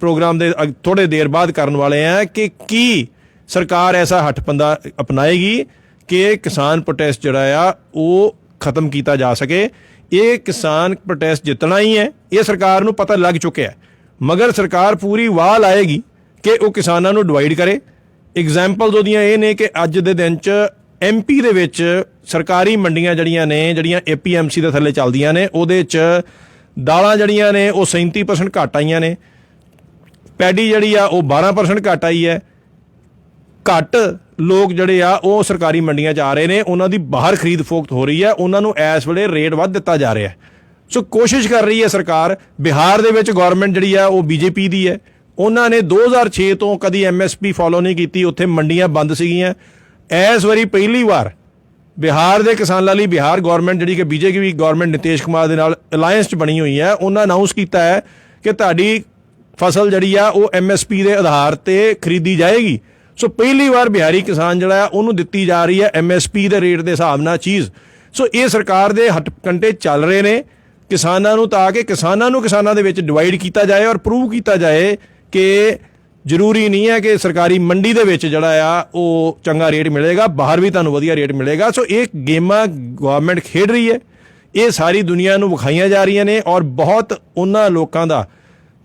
ਪ੍ਰੋਗਰਾਮ ਦੇ ਥੋੜੇ ਦੇਰ ਬਾਅਦ ਕਰਨ ਵਾਲੇ ਆ, ਕਿ ਕੀ ਸਰਕਾਰ ਐਸਾ ਹੱਠਪੰਦਾ ਅਪਣਾਏਗੀ ਕਿ ਕਿਸਾਨ ਪ੍ਰੋਟੈਸਟ ਜਿਹੜਾ ਆ ਉਹ ਖਤਮ ਕੀਤਾ ਜਾ ਸਕੇ। ਇਹ ਕਿਸਾਨ ਪ੍ਰੋਟੈਸਟ ਜਿੱਤਣਾ ਹੀ ਹੈ, ਇਹ ਸਰਕਾਰ ਨੂੰ ਪਤਾ ਲੱਗ ਚੁੱਕਿਆ, ਮਗਰ ਸਰਕਾਰ ਪੂਰੀ ਵਾਹ ਲਾਏਗੀ ਕਿ ਉਹ ਕਿਸਾਨਾਂ ਨੂੰ ਡਿਵਾਈਡ ਕਰੇ। ਐਗਜ਼ਾਮਪਲਸ ਉਹਦੀਆਂ ਇਹ ਨੇ ਕਿ ਅੱਜ ਦੇ ਦਿਨ 'ਚ MP ਦੇ ਵਿੱਚ ਸਰਕਾਰੀ ਮੰਡੀਆਂ ਜਿਹੜੀਆਂ APMC ਦੇ ਥੱਲੇ ਚੱਲਦੀਆਂ ਨੇ, ਉਹਦੇ 'ਚ ਦਾਲਾਂ ਜਿਹੜੀਆਂ ਨੇ ਉਹ 37% ਘੱਟ ਆਈਆਂ ਨੇ, ਪੈਡੀ ਜਿਹੜੀ ਆ ਉਹ 12% ਘੱਟ ਆਈ ਹੈ। ਘੱਟ ਲੋਕ ਜਿਹੜੇ ਆ ਉਹ ਸਰਕਾਰੀ ਮੰਡੀਆਂ 'ਚ ਆ ਰਹੇ ਨੇ, ਉਹਨਾਂ ਦੀ ਬਾਹਰ ਖਰੀਦ ਫੋਖਤ ਹੋ ਰਹੀ ਹੈ, ਉਹਨਾਂ ਨੂੰ ਇਸ ਵੇਲੇ ਰੇਟ ਵੱਧ ਦਿੱਤਾ ਜਾ ਰਿਹਾ। ਸੋ ਕੋਸ਼ਿਸ਼ ਕਰ ਰਹੀ ਹੈ ਸਰਕਾਰ। ਬਿਹਾਰ ਦੇ ਵਿੱਚ ਗੌਰਮੈਂਟ ਜਿਹੜੀ ਆ ਉਹ BJP ਦੀ ਹੈ, ਉਹਨਾਂ ਨੇ 2006 ਤੋਂ ਕਦੀ MSP ਫੋਲੋ ਨਹੀਂ ਕੀਤੀ, ਉੱਥੇ ਮੰਡੀਆਂ ਬੰਦ ਸੀਗੀਆਂ। ਇਸ ਵਾਰੀ ਪਹਿਲੀ ਵਾਰ ਬਿਹਾਰ ਦੇ ਕਿਸਾਨਾਂ ਲਈ ਬਿਹਾਰ ਗੌਰਮੈਂਟ ਜਿਹੜੀ ਕਿ BJP ਗੌਰਮੈਂਟ ਨਿਤੀਸ਼ ਕੁਮਾਰ ਦੇ ਨਾਲ ਅਲਾਇੰਸ 'ਚ ਬਣੀ ਹੋਈ ਹੈ, ਉਹਨਾਂ ਅਨਾਊਂਸ ਕੀਤਾ ਹੈ ਕਿ ਤੁਹਾਡੀ ਫਸਲ ਜਿਹੜੀ ਆ ਉਹ MSP ਦੇ ਆਧਾਰ ਤੇ ਖਰੀਦੀ ਜਾਏਗੀ। ਸੋ ਪਹਿਲੀ ਵਾਰ ਬਿਹਾਰੀ ਕਿਸਾਨ ਜਿਹੜਾ ਆ ਉਹਨੂੰ ਦਿੱਤੀ ਜਾ ਰਹੀ ਹੈ MSP ਦੇ ਰੇਟ ਦੇ ਹਿਸਾਬ ਨਾਲ ਚੀਜ਼। ਸੋ ਇਹ ਸਰਕਾਰ ਦੇ ਹੱਟਕੰਡੇ ਚੱਲ ਰਹੇ ਨੇ ਕਿਸਾਨਾਂ ਨੂੰ, ਤਾਂ ਕਿ ਕਿਸਾਨਾਂ ਦੇ ਵਿੱਚ ਡਿਵਾਈਡ ਕੀਤਾ ਜਾਏ ਔਰ ਪ੍ਰੂਵ ਕੀਤਾ ਜਾਏ ਕਿ ਜ਼ਰੂਰੀ ਨਹੀਂ ਹੈ ਕਿ ਸਰਕਾਰੀ ਮੰਡੀ ਦੇ ਵਿੱਚ ਜਿਹੜਾ ਆ ਉਹ ਚੰਗਾ ਰੇਟ ਮਿਲੇਗਾ, ਬਾਹਰ ਵੀ ਤੁਹਾਨੂੰ ਵਧੀਆ ਰੇਟ ਮਿਲੇਗਾ। ਸੋ ਇਹ ਗੇਮਾਂ ਗਵਰਨਮੈਂਟ ਖੇਡ ਰਹੀ ਹੈ, ਇਹ ਸਾਰੀ ਦੁਨੀਆ ਨੂੰ ਵਿਖਾਈਆਂ ਜਾ ਰਹੀਆਂ ਨੇ। ਔਰ ਬਹੁਤ ਉਹਨਾਂ ਲੋਕਾਂ ਦਾ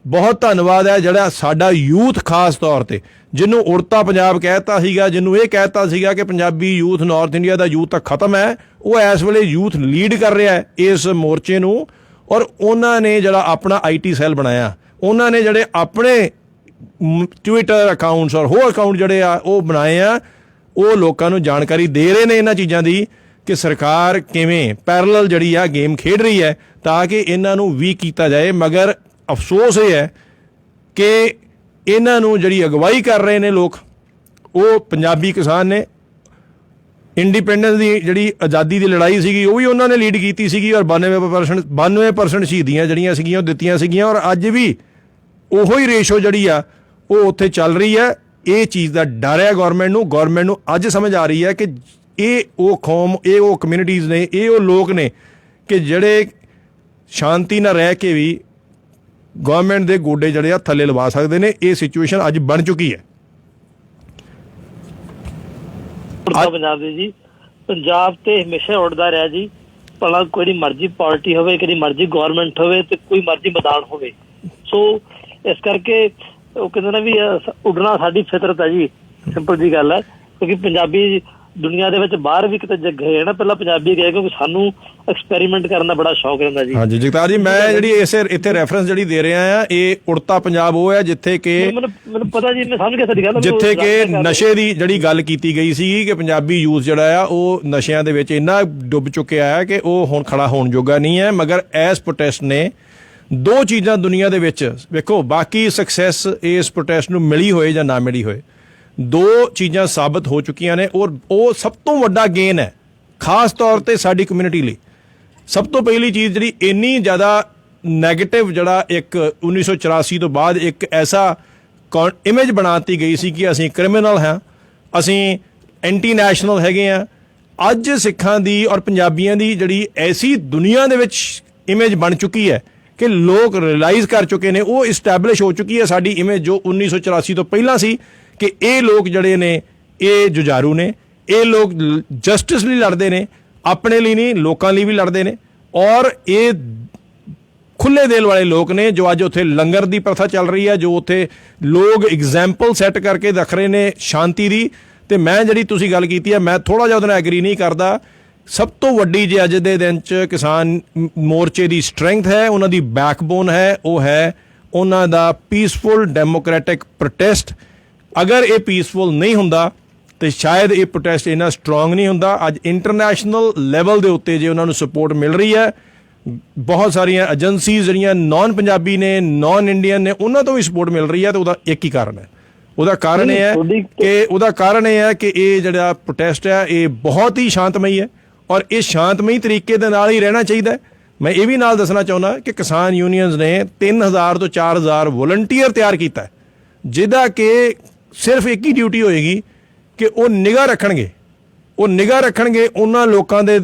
ਬਹੁਤ ਧੰਨਵਾਦ ਹੈ ਜਿਹੜਾ ਸਾਡਾ ਯੂਥ ਖਾਸ ਤੌਰ ਤੇ, ਜਿਹਨੂੰ ਉੜਤਾ ਪੰਜਾਬ ਕਹਿਤਾ ਸੀਗਾ, ਜਿਹਨੂੰ ਇਹ ਕਹਿਤਾ ਸੀਗਾ ਕਿ ਪੰਜਾਬੀ ਯੂਥ ਨਾਰਥ ਇੰਡੀਆ ਦਾ ਯੂਥ ਤਾਂ ਖਤਮ ਹੈ, ਉਹ ਇਸ ਵੇਲੇ ਯੂਥ ਲੀਡ ਕਰ ਰਿਹਾ ਹੈ ਇਸ ਮੋਰਚੇ ਨੂੰ। ਔਰ ਉਹਨਾਂ ਨੇ ਜਿਹੜਾ ਆਪਣਾ IT ਸੈੱਲ ਬਣਾਇਆ, ਉਹਨਾਂ ਨੇ ਜਿਹੜੇ ਆਪਣੇ ਟਵਿੱਟਰ ਅਕਾਊਂਟਸ ਔਰ ਹੋਰ ਅਕਾਊਂਟ ਜਿਹੜੇ ਆ ਉਹ ਬਣਾਏ ਆ, ਉਹ ਲੋਕਾਂ ਨੂੰ ਜਾਣਕਾਰੀ ਦੇ ਰਹੇ ਨੇ ਇਹਨਾਂ ਚੀਜ਼ਾਂ ਦੀ ਕਿ ਸਰਕਾਰ ਕਿਵੇਂ ਪੈਰਲਲ ਜਿਹੜੀ ਆ ਗੇਮ ਖੇਡ ਰਹੀ ਹੈ ਤਾਂ ਕਿ ਇਹਨਾਂ ਨੂੰ ਵੀ ਕੀਤਾ ਜਾਏ। ਮਗਰ ਅਫਸੋਸ ਇਹ ਹੈ ਕਿ ਇਹਨਾਂ ਨੂੰ ਜਿਹੜੀ ਅਗਵਾਈ ਕਰ ਰਹੇ ਨੇ ਲੋਕ, ਉਹ ਪੰਜਾਬੀ ਕਿਸਾਨ ਨੇ। ਇੰਡੀਪੈਂਡੈਂਸ ਦੀ ਜਿਹੜੀ ਆਜ਼ਾਦੀ ਦੀ ਲੜਾਈ ਸੀਗੀ ਉਹ ਵੀ ਉਹਨਾਂ ਨੇ ਲੀਡ ਕੀਤੀ ਸੀਗੀ, ਔਰ 92% ਸ਼ਹੀਦੀਆਂ ਜਿਹੜੀਆਂ ਸੀਗੀਆਂ ਉਹ ਦਿੱਤੀਆਂ ਸੀਗੀਆਂ। ਔਰ ਅੱਜ ਵੀ ਉਹੋ ਹੀ ਰੇਸ਼ੋ ਜਿਹੜੀ ਆ ਉਹ ਉੱਥੇ ਚੱਲ ਰਹੀ ਹੈ। ਇਹ ਚੀਜ਼ ਦਾ ਡਰ ਹੈ ਗੌਰਮੈਂਟ ਨੂੰ ਅੱਜ ਸਮਝ ਆ ਰਹੀ ਹੈ ਕਿ ਇਹ ਉਹ ਕੌਮ, ਇਹ ਉਹ ਕਮਿਊਨਿਟੀਜ਼ ਨੇ, ਇਹ ਉਹ ਲੋਕ ਨੇ ਕਿ ਜਿਹੜੇ ਸ਼ਾਂਤੀ ਨਾਲ ਰਹਿ ਕੇ ਵੀ ਗੌਰਮੈਂਟ ਦੇ ਗੋਡੇ ਜਿਹੜੇ ਆ ਥੱਲੇ ਲਵਾ ਸਕਦੇ ਨੇ। ਇਹ ਸਿਚੁਏਸ਼ਨ ਅੱਜ ਬਣ ਚੁੱਕੀ ਹੈ। ਪੰਜਾਬ ਦੇ ਜੀ, ਪੰਜਾਬ ਤੇ ਹਮੇਸ਼ਾ ਉੱਡਦਾ ਰਿਹਾ ਜੀ, ਭਲਾ ਕੋਈ ਮਰਜ਼ੀ ਪਾਰਟੀ ਹੋਵੇ, ਕਿਹੜੀ ਮਰਜ਼ੀ ਗੌਰਮੈਂਟ ਹੋਵੇ ਤੇ ਕੋਈ ਮਰਜ਼ੀ ਮੈਦਾਨ ਹੋਵੇ। ਸੋ ਇਸ ਕਰਕੇ ਉਹ ਕਹਿੰਦੇ ਨੇ ਵੀ ਉੱਡਣਾ ਸਾਡੀ ਫਿਤਰਤ ਹੈ ਜੀ, ਸਿੰਪਲ ਜੀ ਗੱਲ ਹੈ। ਕਿਉਂਕਿ ਪੰਜਾਬੀ ਦੁਨੀਆ ਦੇ ਵਿੱਚ ਬਾਹਰ ਵੀ ਕਿਤੇ ਗਏ ਨਾ, ਪਹਿਲਾਂ ਪੰਜਾਬੀ ਗਏ ਕਿਉਂਕਿ ਸਾਨੂੰ ਐਕਸਪੈਰੀਮੈਂਟ ਕਰਨ ਦਾ ਬੜਾ ਸ਼ੌਕ ਰਹਿੰਦਾ ਜੀ। ਹਾਂਜੀ ਜਗਤਾਰ ਜੀ, ਮੈਂ ਜਿਹੜੀ ਇੱਥੇ ਰੈਫਰੈਂਸ ਜਿਹੜੀ ਦੇ ਰਿਹਾ ਆ, ਇਹ ਉੜਤਾ ਪੰਜਾਬ ਉਹ ਹੈ ਜਿੱਥੇ ਕਿ ਮੈਨੂੰ ਪਤਾ ਜੀ, ਮੈਂ ਸਮਝ ਗਿਆ ਸਾਡੀ ਗੱਲ, ਜਿੱਥੇ ਕਿ ਨਸ਼ੇ ਦੀ ਜਿਹੜੀ ਗੱਲ ਕੀਤੀ ਗਈ ਸੀ ਕਿ ਪੰਜਾਬੀ ਯੂਥ ਜਿਹੜਾ ਆ ਉਹ ਨਸ਼ਿਆਂ ਦੇ ਵਿੱਚ ਇੰਨਾ ਡੁੱਬ ਚੁੱਕਿਆ ਹੈ ਕਿ ਉਹ ਹੁਣ ਖੜਾ ਹੋਣ ਜੋਗਾ ਨਹੀਂ ਹੈ। ਮਗਰ ਇਸ ਪ੍ਰੋਟੈਸਟ ਨੇ ਦੋ ਚੀਜ਼ਾਂ ਦੁਨੀਆ ਦੇ ਵਿੱਚ ਵੇਖੋ, ਬਾਕੀ ਸਕਸੈਸ ਇਸ ਪ੍ਰੋਟੈਸਟ ਨੂੰ ਮਿਲੀ ਹੋਏ ਜਾਂ ਨਾ ਮਿਲੀ ਹੋਏ, ਦੋ ਚੀਜ਼ਾਂ ਸਾਬਤ ਹੋ ਚੁੱਕੀਆਂ ਨੇ। ਔਰ ਉਹ ਸਭ ਤੋਂ ਵੱਡਾ ਗੇਨ ਹੈ ਖਾਸ ਤੌਰ ਤੇ ਸਾਡੀ ਕਮਿਊਨਿਟੀ ਲਈ। ਸਭ ਤੋਂ ਪਹਿਲੀ ਚੀਜ਼ ਜਿਹੜੀ ਇੰਨੀ ਜ਼ਿਆਦਾ ਨੈਗੇਟਿਵ ਜਿਹੜਾ ਇੱਕ 1984 ਤੋਂ ਬਾਅਦ ਇੱਕ ਐਸਾ ਇਮੇਜ ਬਣਾਤੀ ਗਈ ਸੀ ਕਿ ਅਸੀਂ ਕ੍ਰਿਮੀਨਲ ਹਾਂ, ਅਸੀਂ ਐਂਟੀ ਨੈਸ਼ਨਲ ਹੈਗੇ ਹਾਂ। ਅੱਜ ਸਿੱਖਾਂ ਦੀ ਔਰ ਪੰਜਾਬੀਆਂ ਦੀ ਜਿਹੜੀ ਐਸੀ ਦੁਨੀਆ ਦੇ ਵਿੱਚ ਇਮੇਜ ਬਣ ਚੁੱਕੀ ਹੈ ਕਿ ਲੋਕ ਰਿਅਲਾਈਜ਼ ਕਰ ਚੁੱਕੇ ਨੇ, ਉਹ ਇਸਟੈਬਲਿਸ਼ ਹੋ ਚੁੱਕੀ ਹੈ ਸਾਡੀ ਇਮੇਜ ਜੋ 1984 ਤੋਂ ਪਹਿਲਾਂ ਸੀ ਕਿ ਇਹ ਲੋਕ ਜਿਹੜੇ ਨੇ ਇਹ ਜੁਝਾਰੂ ਨੇ, ਇਹ ਲੋਕ ਜਸਟਿਸ ਲਈ ਲੜਦੇ ਨੇ, ਆਪਣੇ ਲਈ ਨਹੀਂ ਲੋਕਾਂ ਲਈ ਵੀ ਲੜਦੇ ਨੇ। ਔਰ ਇਹ ਖੁੱਲੇ ਦਿਲ ਵਾਲੇ ਲੋਕ ਨੇ ਜੋ ਅੱਜ ਉੱਥੇ ਲੰਗਰ ਦੀ ਪ੍ਰਥਾ ਚੱਲ ਰਹੀ ਹੈ, ਜੋ ਉੱਥੇ ਲੋਕ ਐਗਜ਼ਾਮਪਲ ਸੈੱਟ ਕਰਕੇ ਰੱਖ ਰਹੇ ਨੇ ਸ਼ਾਂਤੀ ਦੀ। ਤੇ ਮੈਂ ਜਿਹੜੀ ਤੁਸੀਂ ਗੱਲ ਕੀਤੀ ਹੈ, ਮੈਂ ਥੋੜ੍ਹਾ ਜਿਹਾ ਉਹਦੇ ਨਾਲ ਐਗਰੀ ਨਹੀਂ ਕਰਦਾ ਸਭ ਤੋਂ ਵੱਡੀ ਜੇ ਅੱਜ ਦੇ ਦਿਨ 'ਚ ਕਿਸਾਨ ਮੋਰਚੇ ਦੀ ਸਟਰੈਂਥ ਹੈ, ਉਹਨਾਂ ਦੀ ਬੈਕਬੋਨ ਹੈ, ਉਹ ਹੈ ਉਹਨਾਂ ਦਾ ਪੀਸਫੁਲ ਡੈਮੋਕ੍ਰੈਟਿਕ ਪ੍ਰੋਟੈਸਟ। ਅਗਰ ਇਹ ਪੀਸਫੁਲ ਨਹੀਂ ਹੁੰਦਾ ਤੇ ਸ਼ਾਇਦ ਇਹ ਪ੍ਰੋਟੈਸਟ ਇੰਨਾ ਸਟਰੋਂਗ ਨਹੀਂ ਹੁੰਦਾ। ਅੱਜ ਇੰਟਰਨੈਸ਼ਨਲ ਲੈਵਲ ਦੇ ਉੱਤੇ ਜੇ ਉਹਨਾਂ ਨੂੰ ਸਪੋਰਟ ਮਿਲ ਰਹੀ ਹੈ, ਬਹੁਤ ਸਾਰੀਆਂ ਏਜੰਸੀਜ਼ ਜਿਹੜੀਆਂ ਨਾਨ ਪੰਜਾਬੀ ਨੇ, ਨਾਨ ਇੰਡੀਅਨ ਨੇ, ਉਹਨਾਂ ਤੋਂ ਵੀ ਸਪੋਰਟ ਮਿਲ ਰਹੀ ਹੈ, ਤੇ ਉਹਦਾ ਇੱਕ ਹੀ ਕਾਰਨ ਹੈ। ਉਹਦਾ ਕਾਰਨ ਇਹ ਹੈ ਕਿ ਇਹ ਜਿਹੜਾ ਪ੍ਰੋਟੈਸਟ ਹੈ ਇਹ ਬਹੁਤ ਹੀ ਸ਼ਾਂਤਮਈ ਹੈ, ਔਰ ਇਹ ਸ਼ਾਂਤਮਈ ਤਰੀਕੇ ਦੇ ਨਾਲ ਹੀ ਰਹਿਣਾ ਚਾਹੀਦਾ ਹੈ। ਮੈਂ ਇਹ ਵੀ ਨਾਲ ਦੱਸਣਾ ਚਾਹੁੰਦਾ ਕਿ ਕਿਸਾਨ ਯੂਨੀਅਨਸ ਨੇ 3000 ਤੋਂ 4000 ਵੋਲੰਟੀਅਰ ਤਿਆਰ ਕੀਤਾ ਹੈ, ਜਿਹਦਾ ਕਿ ਸਿਰਫ ਇੱਕ ਹੀ ਡਿਊਟੀ ਹੋਏਗੀ ਕਿ ਉਹ ਨਿਗਾਹ ਰੱਖਣਗੇ ਉਹਨਾਂ ਲੋਕਾਂ ਦੇ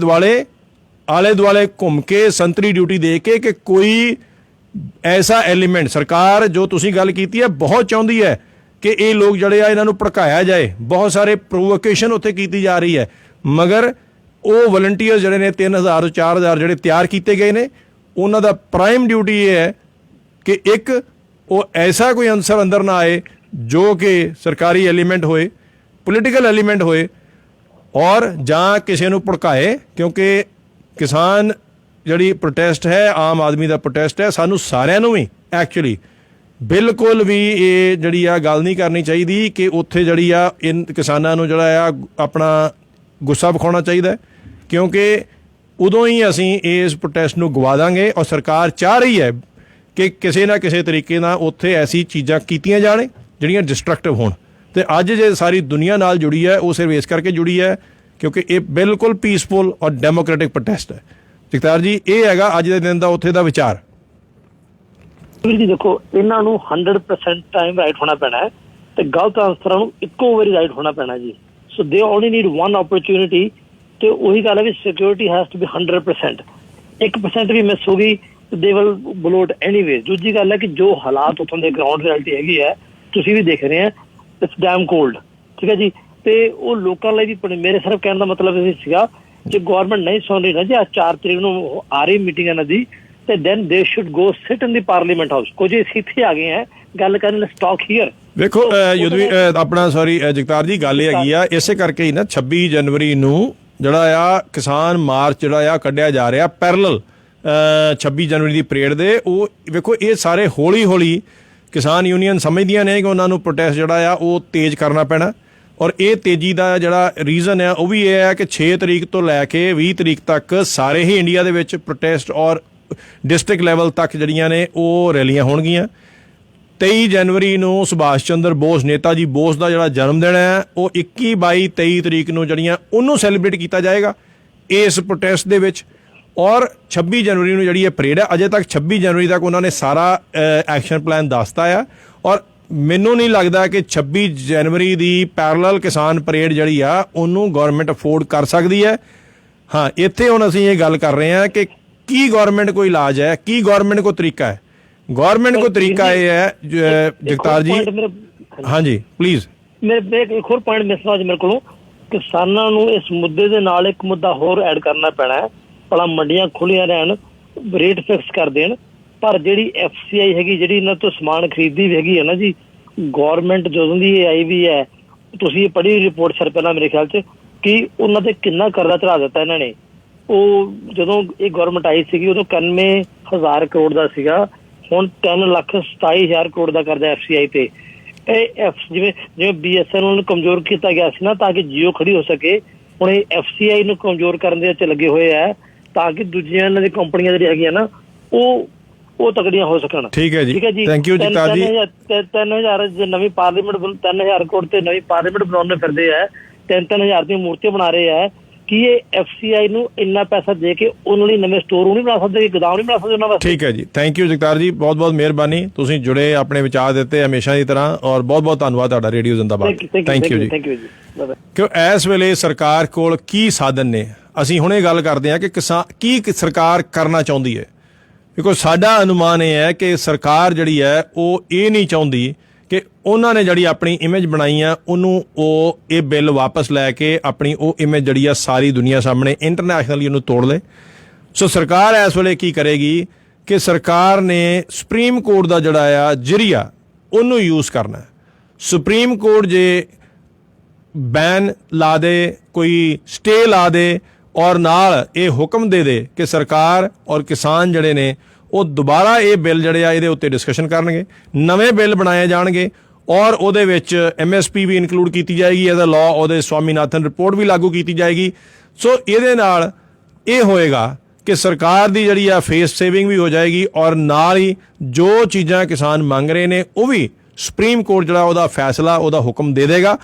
ਆਲੇ ਦੁਆਲੇ ਘੁੰਮ ਕੇ ਸੰਤਰੀ ਡਿਊਟੀ ਦੇ ਕੇ ਕਿ ਕੋਈ ਐਸਾ ਐਲੀਮੈਂਟ, ਸਰਕਾਰ ਜੋ ਤੁਸੀਂ ਗੱਲ ਕੀਤੀ ਹੈ ਬਹੁਤ ਚਾਹੁੰਦੀ ਹੈ ਕਿ ਇਹ ਲੋਕ ਜਿਹੜੇ ਆ ਇਹਨਾਂ ਨੂੰ ਭੜਕਾਇਆ ਜਾਏ, ਬਹੁਤ ਸਾਰੇ ਪ੍ਰੋਵੋਕੇਸ਼ਨ ਉੱਥੇ ਕੀਤੀ ਜਾ ਰਹੀ ਹੈ, ਮਗਰ ਉਹ ਵਲੰਟੀਅਰ ਜਿਹੜੇ ਨੇ 3000 ਤੋਂ 4000 ਜਿਹੜੇ ਤਿਆਰ ਕੀਤੇ ਗਏ ਨੇ, ਉਹਨਾਂ ਦਾ ਪ੍ਰਾਈਮ ਡਿਊਟੀ ਇਹ ਹੈ ਕਿ ਇੱਕ ਉਹ ਐਸਾ ਕੋਈ ਅਨਸਰ ਅੰਦਰ ਨਾ ਆਏ ਜੋ ਕਿ ਸਰਕਾਰੀ ਐਲੀਮੈਂਟ ਹੋਏ, ਪੋਲੀਟੀਕਲ ਐਲੀਮੈਂਟ ਹੋਏ, ਔਰ ਜਾਂ ਕਿਸੇ ਨੂੰ ਭੜਕਾਏ। ਕਿਉਂਕਿ ਕਿਸਾਨ ਜਿਹੜੀ ਪ੍ਰੋਟੈਸਟ ਹੈ, ਆਮ ਆਦਮੀ ਦਾ ਪ੍ਰੋਟੈਸਟ ਹੈ, ਸਾਨੂੰ ਸਾਰਿਆਂ ਨੂੰ ਵੀ ਐਕਚੁਅਲੀ ਬਿਲਕੁਲ ਵੀ ਇਹ ਜਿਹੜੀ ਆ ਗੱਲ ਨਹੀਂ ਕਰਨੀ ਚਾਹੀਦੀ ਕਿ ਉੱਥੇ ਜਿਹੜੀ ਆ ਕਿਸਾਨਾਂ ਨੂੰ ਜਿਹੜਾ ਆ ਆਪਣਾ ਗੁੱਸਾ ਵਿਖਾਉਣਾ ਚਾਹੀਦਾ, ਕਿਉਂਕਿ ਉਦੋਂ ਹੀ ਅਸੀਂ ਇਸ ਪ੍ਰੋਟੈਸਟ ਨੂੰ ਗਵਾ ਦਾਂਗੇ। ਔਰ ਸਰਕਾਰ ਚਾਹ ਰਹੀ ਹੈ ਕਿ ਕਿਸੇ ਨਾ ਕਿਸੇ ਤਰੀਕੇ ਨਾਲ ਉੱਥੇ ਐਸੀ ਚੀਜ਼ਾਂ ਕੀਤੀਆਂ ਜਾਣ ਜਿਹੜੀਆਂ ਡਿਸਟਰਕਟਿਵ ਹੋਣ। ਤੇ ਅੱਜ ਜੇ ਸਾਰੀ ਦੁਨੀਆ ਨਾਲ ਜੁੜੀ ਹੈ, ਉਹ ਸਿਰਫ ਇਸ ਕਰਕੇ ਜੁੜੀ ਹੈ ਕਿਉਂਕਿ ਇਹ ਬਿਲਕੁਲ ਪੀਸਫੁਲ ਔਰ ਡੈਮੋਕ੍ਰੈਟਿਕ ਪ੍ਰੋਟੈਸਟ ਹੈ। ਜਗਤਾਰ ਜੀ, ਇਹ ਹੈਗਾ ਅੱਜ ਦੇ ਦਿਨ ਦਾ ਉੱਥੇ ਦਾ ਵਿਚਾਰ। ਵੀਰ ਜੀ ਦੇਖੋ, ਇਹਨਾਂ ਨੂੰ 100% ਟਾਈਮ ਰਾਈਟ ਹੋਣਾ ਪੈਣਾ ਹੈ ਤੇ ਗਲਤ ਆਨਸਰਾਂ ਨੂੰ ਇੱਕੋ ਵਾਰੀ ਰਾਈਟ ਹੋਣਾ ਪੈਣਾ ਜੀ। ਸੋ ਦੇ ਓਨਲੀ ਨੀਡ ਵਨ ਓਪਰਚੁਨਿਟੀ। ਤੇ ਉਹੀ ਗੱਲ ਹੈ ਵੀ ਸਿਕਿਉਰਿਟੀ ਹੈਜ਼ ਟੂ ਬੀ 100%। 1% ਵੀ ਮਿਸ ਹੋ ਗਈ ਦੇ ਵਿਲ ਬਲੋਟ ਐਨੀਵੇਜ਼। ਦੂਜੀ ਗੱਲ ਹੈ ਕਿ ਜੋ ਹਾਲਾਤ ਉੱਥੋਂ ਦੇ ਗਰਾਊਂਡ ਰਿਐਲਿਟੀ ਹੈਗੀ ਹੈ, ਤੁਸੀਂ ਵੀ ਦੇਖ ਰਹੇ ਆ, ਇਟਸ ਡੈਮ ਕੋਲਡ, ਠੀਕ ਹੈ ਜੀ। ਤੇ ਉਹ ਲੋਕਾਂ ਲਈ ਵੀ ਮੇਰੇ ਸਿਰਫ ਕਹਿਣ ਦਾ ਮਤਲਬ ਇਹ ਸੀਗਾ ਕਿ ਗੌਰਮੈਂਟ ਨਹੀਂ ਸੁਣ ਰਹੀ ਨਾ ਜੀ, 4 ਤਰੀਕ ਨੂੰ ਆ ਰਹੀ ਮੀਟਿੰਗ ਇਹਨਾਂ ਦੀ, ਤੇ ਦੈਨ ਦੇ should go sit in the parliament house. ਕੁਝ ਇੱਥੇ ਆ ਗਏ ਹੈ ਗੱਲ ਕਰਨ ਲਈ, ਸਟਾਕ ਹੀਅਰ। ਵੇਖੋ ਆਪਣਾ ਜਗਤਾਰ ਜੀ, ਗੱਲ ਇਹ ਹੈਗੀ ਆ, ਇਸੇ ਕਰਕੇ ਹੀ ਨਾ 26 ਜਨਵਰੀ ਨੂੰ ਜਿਹੜਾ ਆ ਕਿਸਾਨ ਮਾਰਚ ਜਿਹੜਾ ਆ ਕੱਢਿਆ ਜਾ ਰਿਹਾ ਪੈਰਲਲ 26 ਜਨਵਰੀ ਦੀ ਪਰੇਡ ਦੇ। ਉਹ ਵੇਖੋ, ਇਹ ਸਾਰੇ ਹੌਲੀ ਹੌਲੀ ਕਿਸਾਨ ਯੂਨੀਅਨ ਸਮਝਦੀਆਂ ਨੇ ਕਿ ਉਹਨਾਂ ਨੂੰ ਪ੍ਰੋਟੈਸਟ ਜਿਹੜਾ ਆ ਉਹ ਤੇਜ਼ ਕਰਨਾ ਪੈਣਾ, ਔਰ ਇਹ ਤੇਜ਼ੀ ਦਾ ਜਿਹੜਾ ਰੀਜ਼ਨ ਹੈ ਉਹ ਵੀ ਇਹ ਹੈ ਕਿ 6 ਤਰੀਕ ਤੋਂ ਲੈ ਕੇ 20 ਤਰੀਕ ਤੱਕ ਸਾਰੇ ਹੀ ਇੰਡੀਆ ਦੇ ਵਿੱਚ ਪ੍ਰੋਟੈਸਟ ਔਰ ਡਿਸਟ੍ਰਿਕਟ ਲੈਵਲ ਤੱਕ ਜਿਹੜੀਆਂ ਨੇ ਉਹ ਰੈਲੀਆਂ ਹੋਣਗੀਆਂ। 23 ਜਨਵਰੀ ਨੂੰ ਸੁਭਾਸ਼ ਚੰਦਰ ਬੋਸ, ਨੇਤਾ ਜੀ ਬੋਸ ਦਾ ਜਿਹੜਾ ਜਨਮ ਦਿਨ ਹੈ, ਉਹ 21, 22, 23 ਤਰੀਕ ਨੂੰ ਜਿਹੜੀਆਂ ਉਹਨੂੰ ਸੈਲੀਬ੍ਰੇਟ ਕੀਤਾ ਜਾਏਗਾ ਇਸ ਪ੍ਰੋਟੈਸਟ ਦੇ ਵਿੱਚ। ਔਰ 26 ਜਨਵਰੀ ਨੂੰ ਜਿਹੜੀ ਇਹ ਪਰੇਡ ਹੈ, ਅਜੇ ਤੱਕ 26 ਜਨਵਰੀ ਤੱਕ ਉਹਨਾਂ ਨੇ ਸਾਰਾ ਐਕਸ਼ਨ ਪਲਾਨ ਦੱਸਤਾ ਆ, ਔਰ ਮੈਨੂੰ ਨਹੀਂ ਲੱਗਦਾ ਕਿ 26 ਜਨਵਰੀ ਦੀ ਪੈਰਲਲ ਕਿਸਾਨ ਪਰੇਡ ਜਿਹੜੀ ਆ ਉਹਨੂੰ ਗੌਰਮੈਂਟ ਅਫੋਰਡ ਕਰ ਸਕਦੀ ਹੈ। ਹਾਂ, ਇੱਥੇ ਹੁਣ ਅਸੀਂ ਇਹ ਗੱਲ ਕਰ ਰਹੇ ਹਾਂ ਕਿ ਕੀ ਗੌਰਮੈਂਟ ਕੋਈ ਇਲਾਜ ਹੈ, ਕੀ ਗੌਰਮੈਂਟ ਕੋਈ ਤਰੀਕਾ ਹੈ। ਗੌਰਮੈਂਟ ਕੋਈ ਤਰੀਕਾ ਇਹ ਹੈ ਜਗਤਾਰ ਜੀ, ਹਾਂਜੀ ਪਲੀਜ਼। ਮੇਰੇ ਇੱਕ ਹੋਰ ਪੁਆਇੰਟ ਮਿਸ ਨਾ ਮੇਰੇ ਕੋਲੋਂ, ਕਿਸਾਨਾਂ ਨੂੰ ਇਸ ਮੁੱਦੇ ਦੇ ਨਾਲ ਇੱਕ ਮੁੱਦਾ ਹੋਰ ਐਡ ਕਰਨਾ ਪੈਣਾ ਹੈ। ਭਲਾ ਮੰਡੀਆਂ ਖੁੱਲੀਆਂ ਰਹਿਣ, ਰੇਟ ਫਿਕਸ ਕਰ ਦੇਣ, ਪਰ ਜਿਹੜੀ FCI ਹੈਗੀ, ਜਿਹੜੀ ਇਹਨਾਂ ਤੋਂ ਸਮਾਨ ਖਰੀਦਦੀ ਵੀ ਹੈਗੀ ਹੈ ਨਾ ਜੀ, ਗੌਰਮੈਂਟ ਜਦੋਂ ਦੀ ਇਹ ਆਈ ਵੀ ਹੈ, ਤੁਸੀਂ ਇਹ ਪੜ੍ਹੀ ਰਿਪੋਰਟ ਸਰ ਪਹਿਲਾਂ ਮੇਰੇ ਖਿਆਲ 'ਚ, ਕਿ ਉਹਨਾਂ ਤੇ ਕਿੰਨਾ ਕਰਜ਼ਾ ਚੜਾ ਦਿੱਤਾ ਇਹਨਾਂ ਨੇ। ਉਹ ਜਦੋਂ ਇਹ ਗੌਰਮੈਂਟ ਆਈ ਸੀਗੀ ਉਦੋਂ 91,000 ਕਰੋੜ ਦਾ ਸੀਗਾ, ਹੁਣ 3,27,000 ਕਰੋੜ ਦਾ ਕਰਜ਼ਾ FCI ਤੇ। ਇਹ ਜਿਵੇਂ BSNL ਨੂੰ ਕਮਜ਼ੋਰ ਕੀਤਾ ਗਿਆ ਸੀ ਨਾ ਤਾਂ ਕਿ Jio ਖੜੀ ਹੋ ਸਕੇ, ਹੁਣ ਇਹ FCI ਨੂੰ ਕਮਜ਼ੋਰ ਕਰਨ ਦੇ ਵਿੱਚ ਲੱਗੇ ਹੋਏ ਆ ਤਾਂ ਕਿ ਦੂਜੀਆਂ ਇਹਨਾਂ ਦੀ ਕੰਪਨੀਆਂ ਜਿਹੜੀਆਂ ਹੈਗੀਆਂ ਨਾ ਉਹ ਤਕੜੀਆਂ ਹੋ ਸਕਣ। ਠੀਕ ਹੈ ਜੀ, ਥੈਂਕ ਯੂ ਜਗਤਾਰ ਜੀ। 3,000 ਜੇ ਨਵੀਂ ਪਾਰਲੀਮੈਂਟ 3,000 ਕਰੋੜ ਤੇ ਨਵੀਂ ਪਾਰਲੀਮੈਂਟ ਬਣਾਉਣੇ ਫਿਰਦੇ ਆ, 3,000 ਦੀਆਂ ਮੂਰਤੀਆਂ ਬਣਾ ਰਹੇ ਆ, ਕਿ ਇਹ FCI ਨੂੰ ਇੰਨਾ ਪੈਸਾ ਦੇ ਕੇ ਉਹਨਾਂ ਲਈ ਨਵੇਂ ਸਟੋਰ ਨਹੀਂ ਬਣਾ ਸਕਦੇ, ਗੋਦਾਮ ਨਹੀਂ ਬਣਾ ਸਕਦੇ ਉਹਨਾਂ ਵਾਸਤੇ। ਠੀਕ ਹੈ ਜੀ, ਥੈਂਕ ਯੂ ਜਗਤਾਰ ਜੀ, ਬਹੁਤ ਬਹੁਤ ਮਿਹਰਬਾਨੀ, ਤੁਸੀਂ ਜੁੜੇ, ਆਪਣੇ ਵਿਚਾਰ ਦਿੱਤੇ ਹਮੇਸ਼ਾ ਦੀ ਤਰ੍ਹਾਂ, ਔਰ ਬਹੁਤ ਬਹੁਤ ਧੰਨਵਾਦ ਤੁਹਾਡਾ ਰੇਡੀਓ ਜ਼ਿੰਦਾਬਾਦ। ਥੈਂਕ ਯੂ ਜੀ। ਕਿਉਂ ਇਸ ਵੇਲੇ ਸਰਕਾਰ ਕੋਲ ਕੀ ਸਾਧਨ ਨੇ, ਅਸੀਂ ਹੁਣੇ ਗੱਲ ਕਰਦੇ ਹਾਂ ਕਿ ਕੀ ਸਰਕਾਰ ਕਰਨਾ ਚਾਹੁੰਦੀ ਹੈ। ਦੇਖੋ, ਸਾਡਾ ਅਨੁਮਾਨ ਇਹ ਹੈ ਕਿ ਸਰਕਾਰ ਜਿਹੜੀ ਹੈ ਉਹ ਇਹ ਨਹੀਂ ਚਾਹੁੰਦੀ ਕਿ ਉਹਨਾਂ ਨੇ ਜਿਹੜੀ ਆਪਣੀ ਇਮੇਜ ਬਣਾਈ ਆ ਉਹਨੂੰ ਉਹ ਇਹ ਬਿੱਲ ਵਾਪਸ ਲੈ ਕੇ ਆਪਣੀ ਉਹ ਇਮੇਜ ਜਿਹੜੀ ਆ ਸਾਰੀ ਦੁਨੀਆ ਸਾਹਮਣੇ ਇੰਟਰਨੈਸ਼ਨਲੀ ਉਹਨੂੰ ਤੋੜ ਲੇ। ਸੋ ਸਰਕਾਰ ਇਸ ਵੇਲੇ ਕੀ ਕਰੇਗੀ ਕਿ ਸਰਕਾਰ ਨੇ ਸੁਪਰੀਮ ਕੋਰਟ ਦਾ ਜਿਹੜਾ ਆ ਜ਼ਰੀਆ ਉਹਨੂੰ ਯੂਜ਼ ਕਰਨਾ। ਸੁਪਰੀਮ ਕੋਰਟ ਜੇ ਬੈਨ ਲਾ ਦੇ, ਕੋਈ ਸਟੇ ਲਾ ਦੇ, ਔਰ ਨਾਲ ਇਹ ਹੁਕਮ ਦੇ ਦੇ ਕਿ ਸਰਕਾਰ ਔਰ ਕਿਸਾਨ ਜਿਹੜੇ ਨੇ ਉਹ ਦੁਬਾਰਾ ਇਹ ਬਿੱਲ ਜਿਹੜੇ ਆ ਇਹਦੇ ਉੱਤੇ ਡਿਸਕਸ਼ਨ ਕਰਨਗੇ, ਨਵੇਂ ਬਿੱਲ ਬਣਾਏ ਜਾਣਗੇ ਔਰ ਉਹਦੇ ਵਿੱਚ MSP ਵੀ ਇਨਕਲੂਡ ਕੀਤੀ ਜਾਏਗੀ ਐਜ਼ ਅ ਲਾਅ, ਉਹਦੇ ਸਵਾਮੀਨਾਥਨ ਰਿਪੋਰਟ ਵੀ ਲਾਗੂ ਕੀਤੀ ਜਾਏਗੀ। ਸੋ ਇਹਦੇ ਨਾਲ ਇਹ ਹੋਏਗਾ ਕਿ ਸਰਕਾਰ ਦੀ ਜਿਹੜੀ ਆ ਫੇਸ ਸੇਵਿੰਗ ਵੀ ਹੋ ਜਾਏਗੀ ਔਰ ਨਾਲ ਹੀ ਜੋ ਚੀਜ਼ਾਂ ਕਿਸਾਨ ਮੰਗ ਰਹੇ ਨੇ ਉਹ ਵੀ ਸੁਪਰੀਮ ਕੋਰਟ ਜਿਹੜਾ ਉਹਦਾ ਫੈਸਲਾ, ਉਹਦਾ ਹੁਕਮ ਦੇ ਦੇਗਾ।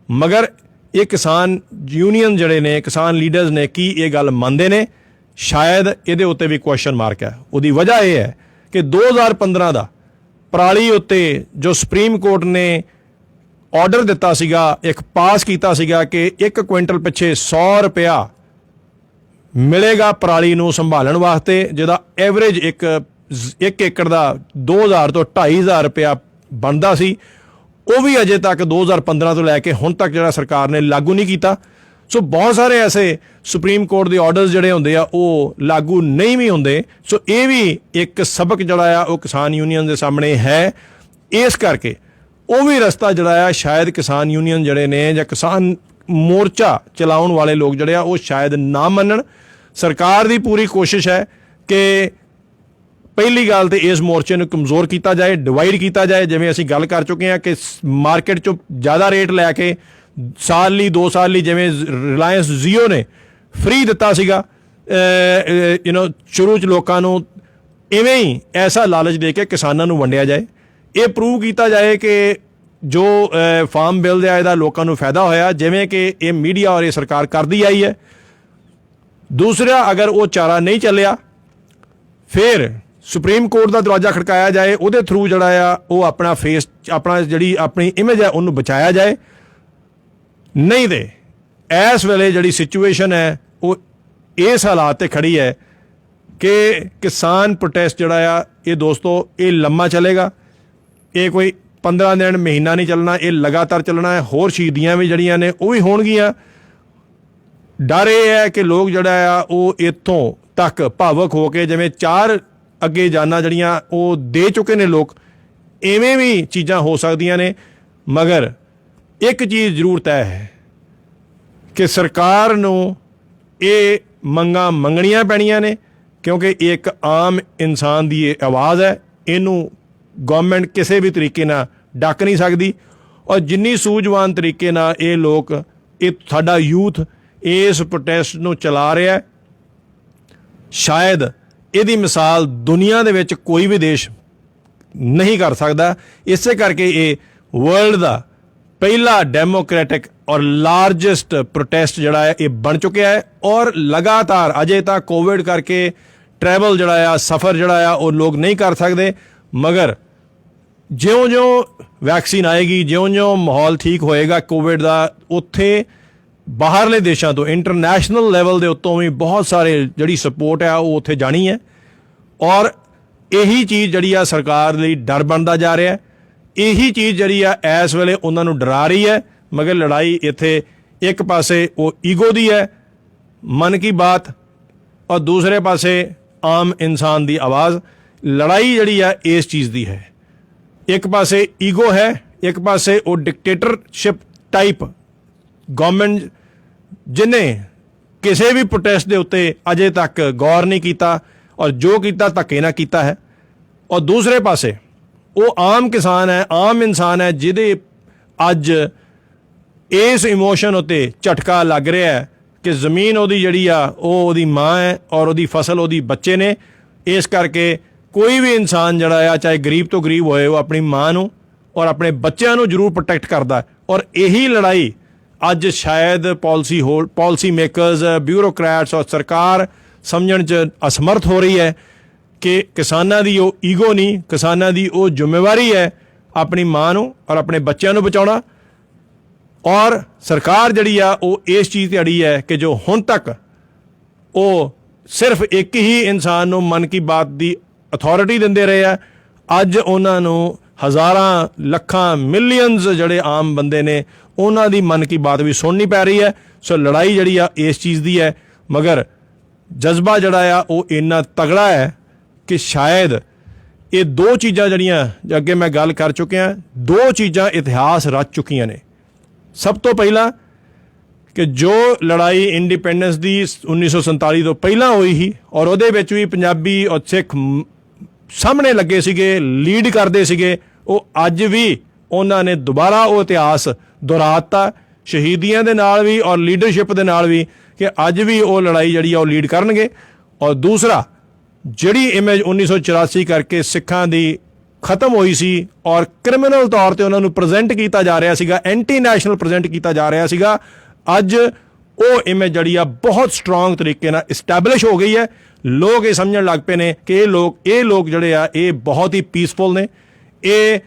ਮਗਰ ਇਹ ਕਿਸਾਨ ਯੂਨੀਅਨ ਜਿਹੜੇ ਨੇ, ਕਿਸਾਨ ਲੀਡਰਸ ਨੇ, ਕੀ ਇਹ ਗੱਲ ਮੰਨਦੇ ਨੇ? ਸ਼ਾਇਦ ਇਹਦੇ ਉੱਤੇ ਵੀ ਕੁਐਸਚਨ ਮਾਰਕ ਹੈ। ਉਹਦੀ ਵਜ੍ਹਾ ਇਹ ਹੈ ਕਿ 2015 ਦਾ ਪਰਾਲੀ ਉੱਤੇ ਜੋ ਸੁਪਰੀਮ ਕੋਰਟ ਨੇ ਆਰਡਰ ਦਿੱਤਾ ਸੀਗਾ, ਇੱਕ ਪਾਸ ਕੀਤਾ ਸੀਗਾ ਕਿ 1 ਕੁਇੰਟਲ ਪਿੱਛੇ 100 ਰੁਪਇਆ ਮਿਲੇਗਾ ਪਰਾਲੀ ਨੂੰ ਸੰਭਾਲਣ ਵਾਸਤੇ, ਜਿਹਦਾ ਐਵਰੇਜ ਇੱਕ ਏਕੜ ਦਾ 2000 ਤੋਂ 2500 ਰੁਪਇਆ ਬਣਦਾ ਸੀ, ਉਹ ਵੀ ਅਜੇ ਤੱਕ 2015 ਤੋਂ ਲੈ ਕੇ ਹੁਣ ਤੱਕ ਜਿਹੜਾ ਸਰਕਾਰ ਨੇ ਲਾਗੂ ਨਹੀਂ ਕੀਤਾ। ਸੋ ਬਹੁਤ ਸਾਰੇ ਐਸੇ ਸੁਪਰੀਮ ਕੋਰਟ ਦੇ ਆਰਡਰਸ ਜਿਹੜੇ ਹੁੰਦੇ ਆ ਉਹ ਲਾਗੂ ਨਹੀਂ ਵੀ ਹੁੰਦੇ। ਸੋ ਇਹ ਵੀ ਇੱਕ ਸਬਕ ਜਿਹੜਾ ਆ ਉਹ ਕਿਸਾਨ ਯੂਨੀਅਨ ਦੇ ਸਾਹਮਣੇ ਹੈ। ਇਸ ਕਰਕੇ ਉਹ ਵੀ ਰਸਤਾ ਜਿਹੜਾ ਆ ਸ਼ਾਇਦ ਕਿਸਾਨ ਯੂਨੀਅਨ ਜਿਹੜੇ ਨੇ ਜਾਂ ਕਿਸਾਨ ਮੋਰਚਾ ਚਲਾਉਣ ਵਾਲੇ ਲੋਕ ਜਿਹੜੇ ਆ ਉਹ ਸ਼ਾਇਦ ਨਾ ਮੰਨਣ। ਸਰਕਾਰ ਦੀ ਪੂਰੀ ਕੋਸ਼ਿਸ਼ ਹੈ ਕਿ ਪਹਿਲੀ ਗੱਲ ਤੇ ਇਸ ਮੋਰਚੇ ਨੂੰ ਕਮਜ਼ੋਰ ਕੀਤਾ ਜਾਏ, ਡਿਵਾਈਡ ਕੀਤਾ ਜਾਏ। ਜਿਵੇਂ ਅਸੀਂ ਗੱਲ ਕਰ ਚੁੱਕੇ ਹਾਂ ਕਿ ਮਾਰਕੀਟ 'ਚੋਂ ਜ਼ਿਆਦਾ ਰੇਟ ਲੈ ਕੇ ਸਾਲ ਲਈ 2 ਸਾਲ ਲਈ, ਜਿਵੇਂ ਰਿਲਾਇੰਸ ਜੀਓ ਨੇ ਫ੍ਰੀ ਦਿੱਤਾ ਸੀਗਾ ਸ਼ੁਰੂ 'ਚ ਲੋਕਾਂ ਨੂੰ, ਇਵੇਂ ਹੀ ਐਸਾ ਲਾਲਚ ਦੇ ਕੇ ਕਿਸਾਨਾਂ ਨੂੰ ਵੰਡਿਆ ਜਾਏ। ਇਹ ਪ੍ਰੂਵ ਕੀਤਾ ਜਾਏ ਕਿ ਜੋ ਫਾਰਮ ਬਿੱਲ ਦਾ ਇਹਦਾ ਲੋਕਾਂ ਨੂੰ ਫਾਇਦਾ ਹੋਇਆ, ਜਿਵੇਂ ਕਿ ਇਹ ਮੀਡੀਆ ਔਰ ਇਹ ਸਰਕਾਰ ਕਰਦੀ ਆਈ ਹੈ। ਦੂਸਰਾ, ਅਗਰ ਉਹ ਚਾਰਾ ਨਹੀਂ ਚੱਲਿਆ ਫਿਰ ਸੁਪਰੀਮ ਕੋਰਟ ਦਾ ਦਰਵਾਜ਼ਾ ਖੜਕਾਇਆ ਜਾਏ, ਉਹਦੇ ਥਰੂ ਜਿਹੜਾ ਆ ਉਹ ਆਪਣਾ ਫੇਸ, ਆਪਣਾ ਜਿਹੜੀ ਆਪਣੀ ਇਮੇਜ ਹੈ ਉਹਨੂੰ ਬਚਾਇਆ ਜਾਏ। ਨਹੀਂ ਤੇ ਇਸ ਵੇਲੇ ਜਿਹੜੀ ਸਿਚੁਏਸ਼ਨ ਹੈ ਉਹ ਇਸ ਹਾਲਾਤ 'ਤੇ ਖੜੀ ਹੈ ਕਿ ਕਿਸਾਨ ਪ੍ਰੋਟੈਸਟ ਜਿਹੜਾ ਆ ਇਹ ਦੋਸਤੋ ਇਹ ਲੰਮਾ ਚੱਲੇਗਾ। ਇਹ ਕੋਈ 15 ਦਿਨ, ਮਹੀਨਾ ਨਹੀਂ ਚੱਲਣਾ, ਇਹ ਲਗਾਤਾਰ ਚੱਲਣਾ ਹੈ। ਹੋਰ ਸ਼ਹੀਦੀਆਂ ਵੀ ਜਿਹੜੀਆਂ ਨੇ ਉਹ ਵੀ ਹੋਣਗੀਆਂ। ਡਰ ਇਹ ਹੈ ਕਿ ਲੋਕ ਜਿਹੜਾ ਆ ਉਹ ਇੱਥੋਂ ਤੱਕ ਭਾਵੁਕ ਹੋ ਕੇ, ਜਿਵੇਂ 4 ਅੱਗੇ ਜਾਨਾਂ ਜਿਹੜੀਆਂ ਉਹ ਦੇ ਚੁੱਕੇ ਨੇ ਲੋਕ, ਇਵੇਂ ਵੀ ਚੀਜ਼ਾਂ ਹੋ ਸਕਦੀਆਂ ਨੇ। ਮਗਰ ਇੱਕ ਚੀਜ਼ ਜ਼ਰੂਰ ਤੈਅ ਹੈ ਕਿ ਸਰਕਾਰ ਨੂੰ ਇਹ ਮੰਗਾਂ ਮੰਗਣੀਆਂ ਪੈਣੀਆਂ ਨੇ, ਕਿਉਂਕਿ ਇਹ ਇੱਕ ਆਮ ਇਨਸਾਨ ਦੀ ਇਹ ਆਵਾਜ਼ ਹੈ। ਇਹਨੂੰ ਗਵਰਨਮੈਂਟ ਕਿਸੇ ਵੀ ਤਰੀਕੇ ਨਾਲ ਡੱਕ ਨਹੀਂ ਸਕਦੀ। ਔਰ ਜਿੰਨੀ ਸੂਝਵਾਨ ਤਰੀਕੇ ਨਾਲ ਇਹ ਲੋਕ, ਇਹ ਸਾਡਾ ਯੂਥ ਇਸ ਪ੍ਰੋਟੈਸਟ ਨੂੰ ਚਲਾ ਰਿਹਾ, ਸ਼ਾਇਦ ਇਹਦੀ ਮਿਸਾਲ ਦੁਨੀਆ ਦੇ ਵਿੱਚ ਕੋਈ ਵੀ ਦੇਸ਼ ਨਹੀਂ ਕਰ ਸਕਦਾ। ਇਸੇ ਕਰਕੇ ਇਹ ਵਰਲਡ ਦਾ ਪਹਿਲਾ ਡੈਮੋਕ੍ਰੈਟਿਕ ਔਰ ਲਾਰਜੈਸਟ ਪ੍ਰੋਟੈਸਟ ਜਿਹੜਾ ਹੈ ਇਹ ਬਣ ਚੁੱਕਿਆ ਹੈ। ਔਰ ਲਗਾਤਾਰ ਅਜੇ ਤਾਂ ਕੋਵਿਡ ਕਰਕੇ ਟਰੈਵਲ ਜਿਹੜਾ ਆ, ਸਫ਼ਰ ਜਿਹੜਾ ਆ ਉਹ ਲੋਕ ਨਹੀਂ ਕਰ ਸਕਦੇ। ਮਗਰ ਜਿਉਂ-ਜਿਉਂ ਵੈਕਸੀਨ ਆਏਗੀ, ਜਿਉਂ-ਜਿਉਂ ਮਾਹੌਲ ਠੀਕ ਹੋਏਗਾ ਕੋਵਿਡ ਦਾ, ਉੱਥੇ ਬਾਹਰਲੇ ਦੇਸ਼ਾਂ ਤੋਂ, ਇੰਟਰਨੈਸ਼ਨਲ ਲੈਵਲ ਦੇ ਉੱਤੋਂ ਵੀ ਬਹੁਤ ਸਾਰੇ ਜਿਹੜੀ ਸਪੋਰਟ ਹੈ ਉਹ ਉੱਥੇ ਜਾਣੀ ਹੈ। ਔਰ ਇਹੀ ਚੀਜ਼ ਜਿਹੜੀ ਆ ਸਰਕਾਰ ਲਈ ਡਰ ਬਣਦਾ ਜਾ ਰਿਹਾ। ਇਹੀ ਚੀਜ਼ ਜਿਹੜੀ ਆ ਇਸ ਵੇਲੇ ਉਹਨਾਂ ਨੂੰ ਡਰਾ ਰਹੀ ਹੈ। ਮਗਰ ਲੜਾਈ ਇੱਥੇ ਇੱਕ ਪਾਸੇ ਉਹ ਈਗੋ ਦੀ ਹੈ, ਮਨ ਕੀ ਬਾਤ, ਔਰ ਦੂਸਰੇ ਪਾਸੇ ਆਮ ਇਨਸਾਨ ਦੀ ਆਵਾਜ਼। ਲੜਾਈ ਜਿਹੜੀ ਆ ਇਸ ਚੀਜ਼ ਦੀ ਹੈ। ਇੱਕ ਪਾਸੇ ਈਗੋ ਹੈ, ਇੱਕ ਪਾਸੇ ਉਹ ਡਿਕਟੇਟਰਸ਼ਿਪ ਟਾਈਪ ਗਵਰਨਮੈਂਟ ਜਿਹਨੇ ਕਿਸੇ ਵੀ ਪ੍ਰੋਟੈਸਟ ਦੇ ਉੱਤੇ ਅਜੇ ਤੱਕ ਗੌਰ ਨਹੀਂ ਕੀਤਾ ਔਰ ਜੋ ਕੀਤਾ ਧੱਕੇ ਨਾਲ ਕੀਤਾ ਹੈ। ਔਰ ਦੂਸਰੇ ਪਾਸੇ ਉਹ ਆਮ ਕਿਸਾਨ ਹੈ, ਆਮ ਇਨਸਾਨ ਹੈ, ਜਿਹਦੇ ਅੱਜ ਇਸ ਇਮੋਸ਼ਨ ਉੱਤੇ ਝਟਕਾ ਲੱਗ ਰਿਹਾ ਹੈ ਕਿ ਜ਼ਮੀਨ ਉਹਦੀ ਜਿਹੜੀ ਆ ਉਹ ਉਹਦੀ ਮਾਂ ਹੈ ਔਰ ਉਹਦੀ ਫਸਲ ਉਹਦੀ ਬੱਚੇ ਨੇ। ਇਸ ਕਰਕੇ ਕੋਈ ਵੀ ਇਨਸਾਨ ਜਿਹੜਾ ਆ, ਚਾਹੇ ਗਰੀਬ ਤੋਂ ਗਰੀਬ ਹੋਏ, ਉਹ ਆਪਣੀ ਮਾਂ ਨੂੰ ਔਰ ਆਪਣੇ ਬੱਚਿਆਂ ਨੂੰ ਜ਼ਰੂਰ ਪ੍ਰੋਟੈਕਟ ਕਰਦਾ। ਔਰ ਇਹੀ ਲੜਾਈ ਅੱਜ ਸ਼ਾਇਦ ਪਾਲਿਸੀ ਮੇਕਰਸ, ਬਿਊਰੋਕਰੈਟਸ ਔਰ ਸਰਕਾਰ ਸਮਝਣ 'ਚ ਅਸਮਰਥ ਹੋ ਰਹੀ ਹੈ ਕਿ ਕਿਸਾਨਾਂ ਦੀ ਉਹ ਈਗੋ ਨਹੀਂ, ਕਿਸਾਨਾਂ ਦੀ ਉਹ ਜ਼ਿੰਮੇਵਾਰੀ ਹੈ ਆਪਣੀ ਮਾਂ ਨੂੰ ਔਰ ਆਪਣੇ ਬੱਚਿਆਂ ਨੂੰ ਬਚਾਉਣਾ। ਔਰ ਸਰਕਾਰ ਜਿਹੜੀ ਆ ਉਹ ਇਸ ਚੀਜ਼ ਤੇ ਅੜੀ ਹੈ ਕਿ ਜੋ ਹੁਣ ਤੱਕ ਉਹ ਸਿਰਫ ਇੱਕ ਹੀ ਇਨਸਾਨ ਨੂੰ ਮਨ ਕੀ ਬਾਤ ਦੀ ਅਥਾਰਟੀ ਦਿੰਦੇ ਰਹੇ ਆ, ਅੱਜ ਉਹਨਾਂ ਨੂੰ ਹਜ਼ਾਰਾਂ, ਲੱਖਾਂ, ਮਿਲੀਅਨਸ ਜਿਹੜੇ ਆਮ ਬੰਦੇ ਨੇ ਉਹਨਾਂ ਦੀ ਮਨ ਕੀ ਬਾਤ ਵੀ ਸੁਣਨੀ ਪੈ ਰਹੀ ਹੈ। ਸੋ ਲੜਾਈ ਜਿਹੜੀ ਆ ਇਸ ਚੀਜ਼ ਦੀ ਹੈ। ਮਗਰ ਜਜ਼ਬਾ ਜਿਹੜਾ ਆ ਉਹ ਇੰਨਾ ਤਗੜਾ ਹੈ ਕਿ ਸ਼ਾਇਦ ਇਹ ਦੋ ਚੀਜ਼ਾਂ ਜਿਹੜੀਆਂ ਅੱਗੇ ਮੈਂ ਗੱਲ ਕਰ ਚੁੱਕਿਆ, ਦੋ ਚੀਜ਼ਾਂ ਇਤਿਹਾਸ ਰਚ ਚੁੱਕੀਆਂ ਨੇ। ਸਭ ਤੋਂ ਪਹਿਲਾਂ ਕਿ ਜੋ ਲੜਾਈ ਇੰਡੀਪੈਂਡੈਂਸ ਦੀ 1947 ਤੋਂ ਪਹਿਲਾਂ ਹੋਈ ਸੀ ਔਰ ਉਹਦੇ ਵਿੱਚ ਵੀ ਪੰਜਾਬੀ ਔਰ ਸਿੱਖ ਸਾਹਮਣੇ ਲੱਗੇ ਸੀਗੇ, ਲੀਡ ਕਰਦੇ ਸੀਗੇ, ਉਹ ਅੱਜ ਵੀ ਉਹਨਾਂ ਨੇ ਦੁਬਾਰਾ ਉਹ ਇਤਿਹਾਸ ਦੁਹਰਾਤਾ ਸ਼ਹੀਦੀਆਂ ਦੇ ਨਾਲ ਵੀ ਔਰ ਲੀਡਰਸ਼ਿਪ ਦੇ ਨਾਲ ਵੀ, ਕਿ ਅੱਜ ਵੀ ਉਹ ਲੜਾਈ ਜਿਹੜੀ ਆ ਉਹ ਲੀਡ ਕਰਨਗੇ। ਔਰ ਦੂਸਰਾ, ਜਿਹੜੀ ਇਮੇਜ 1984 ਕਰਕੇ ਸਿੱਖਾਂ ਦੀ ਖਤਮ ਹੋਈ ਸੀ ਔਰ ਕ੍ਰਿਮੀਨਲ ਤੌਰ ਤੇ ਉਹਨਾਂ ਨੂੰ ਪ੍ਰੈਜ਼ੈਂਟ ਕੀਤਾ ਜਾ ਰਿਹਾ ਸੀਗਾ, ਐਂਟੀ ਨੈਸ਼ਨਲ ਪ੍ਰੈਜ਼ੈਂਟ ਕੀਤਾ ਜਾ ਰਿਹਾ ਸੀਗਾ, ਅੱਜ ਉਹ ਇਮੇਜ ਜਿਹੜੀ ਆ ਬਹੁਤ ਸਟਰੋਂਗ ਤਰੀਕੇ ਨਾਲ ਇਸਟੈਬਲਿਸ਼ ਹੋ ਗਈ ਹੈ। ਲੋਕ ਇਹ ਸਮਝਣ ਲੱਗ ਪਏ ਨੇ ਕਿ ਇਹ ਲੋਕ ਜਿਹੜੇ ਆ ਇਹ ਬਹੁਤ ਹੀ ਪੀਸਫੁਲ ਨੇ, ਇਹ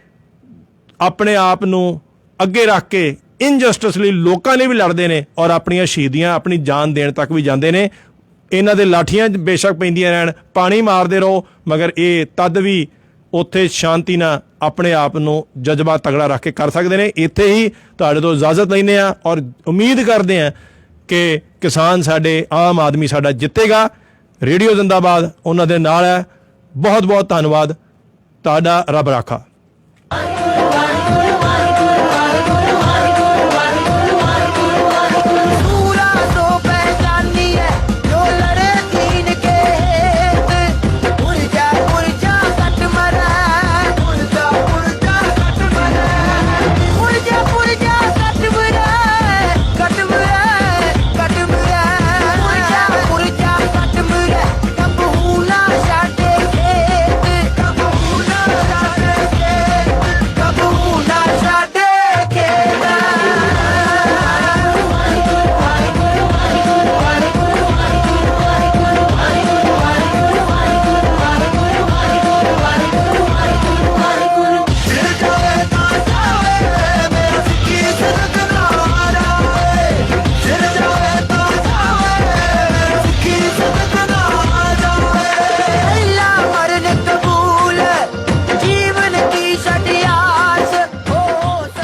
ਆਪਣੇ ਆਪ ਨੂੰ ਅੱਗੇ ਰੱਖ ਕੇ ਇਨਜਸਟਿਸ ਲਈ ਲੋਕਾਂ ਲਈ ਵੀ ਲੜਦੇ ਨੇ ਔਰ ਆਪਣੀਆਂ ਸ਼ਹੀਦੀਆਂ, ਆਪਣੀ ਜਾਨ ਦੇਣ ਤੱਕ ਵੀ ਜਾਂਦੇ ਨੇ। ਇਹਨਾਂ ਦੇ ਲਾਠੀਆਂ ਬੇਸ਼ੱਕ ਪੈਂਦੀਆਂ ਰਹਿਣ, ਪਾਣੀ ਮਾਰਦੇ ਰਹੋ, ਮਗਰ ਇਹ ਤਦ ਵੀ ਉੱਥੇ ਸ਼ਾਂਤੀ ਨਾਲ ਆਪਣੇ ਆਪ ਨੂੰ ਜਜ਼ਬਾ ਤਗੜਾ ਰੱਖ ਕੇ ਕਰ ਸਕਦੇ ਨੇ। ਇੱਥੇ ਹੀ ਤੁਹਾਡੇ ਤੋਂ ਇਜਾਜ਼ਤ ਲੈਂਦੇ ਹਾਂ ਔਰ ਉਮੀਦ ਕਰਦੇ ਹਾਂ ਕਿ ਕਿਸਾਨ ਸਾਡੇ, ਆਮ ਆਦਮੀ ਸਾਡਾ ਜਿੱਤੇਗਾ। ਰੇਡੀਓ ਜ਼ਿੰਦਾਬਾਦ ਉਹਨਾਂ ਦੇ ਨਾਲ ਹੈ। ਬਹੁਤ ਬਹੁਤ ਧੰਨਵਾਦ ਤੁਹਾਡਾ। ਰੱਬ ਰਾਖਾ।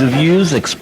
The views expressed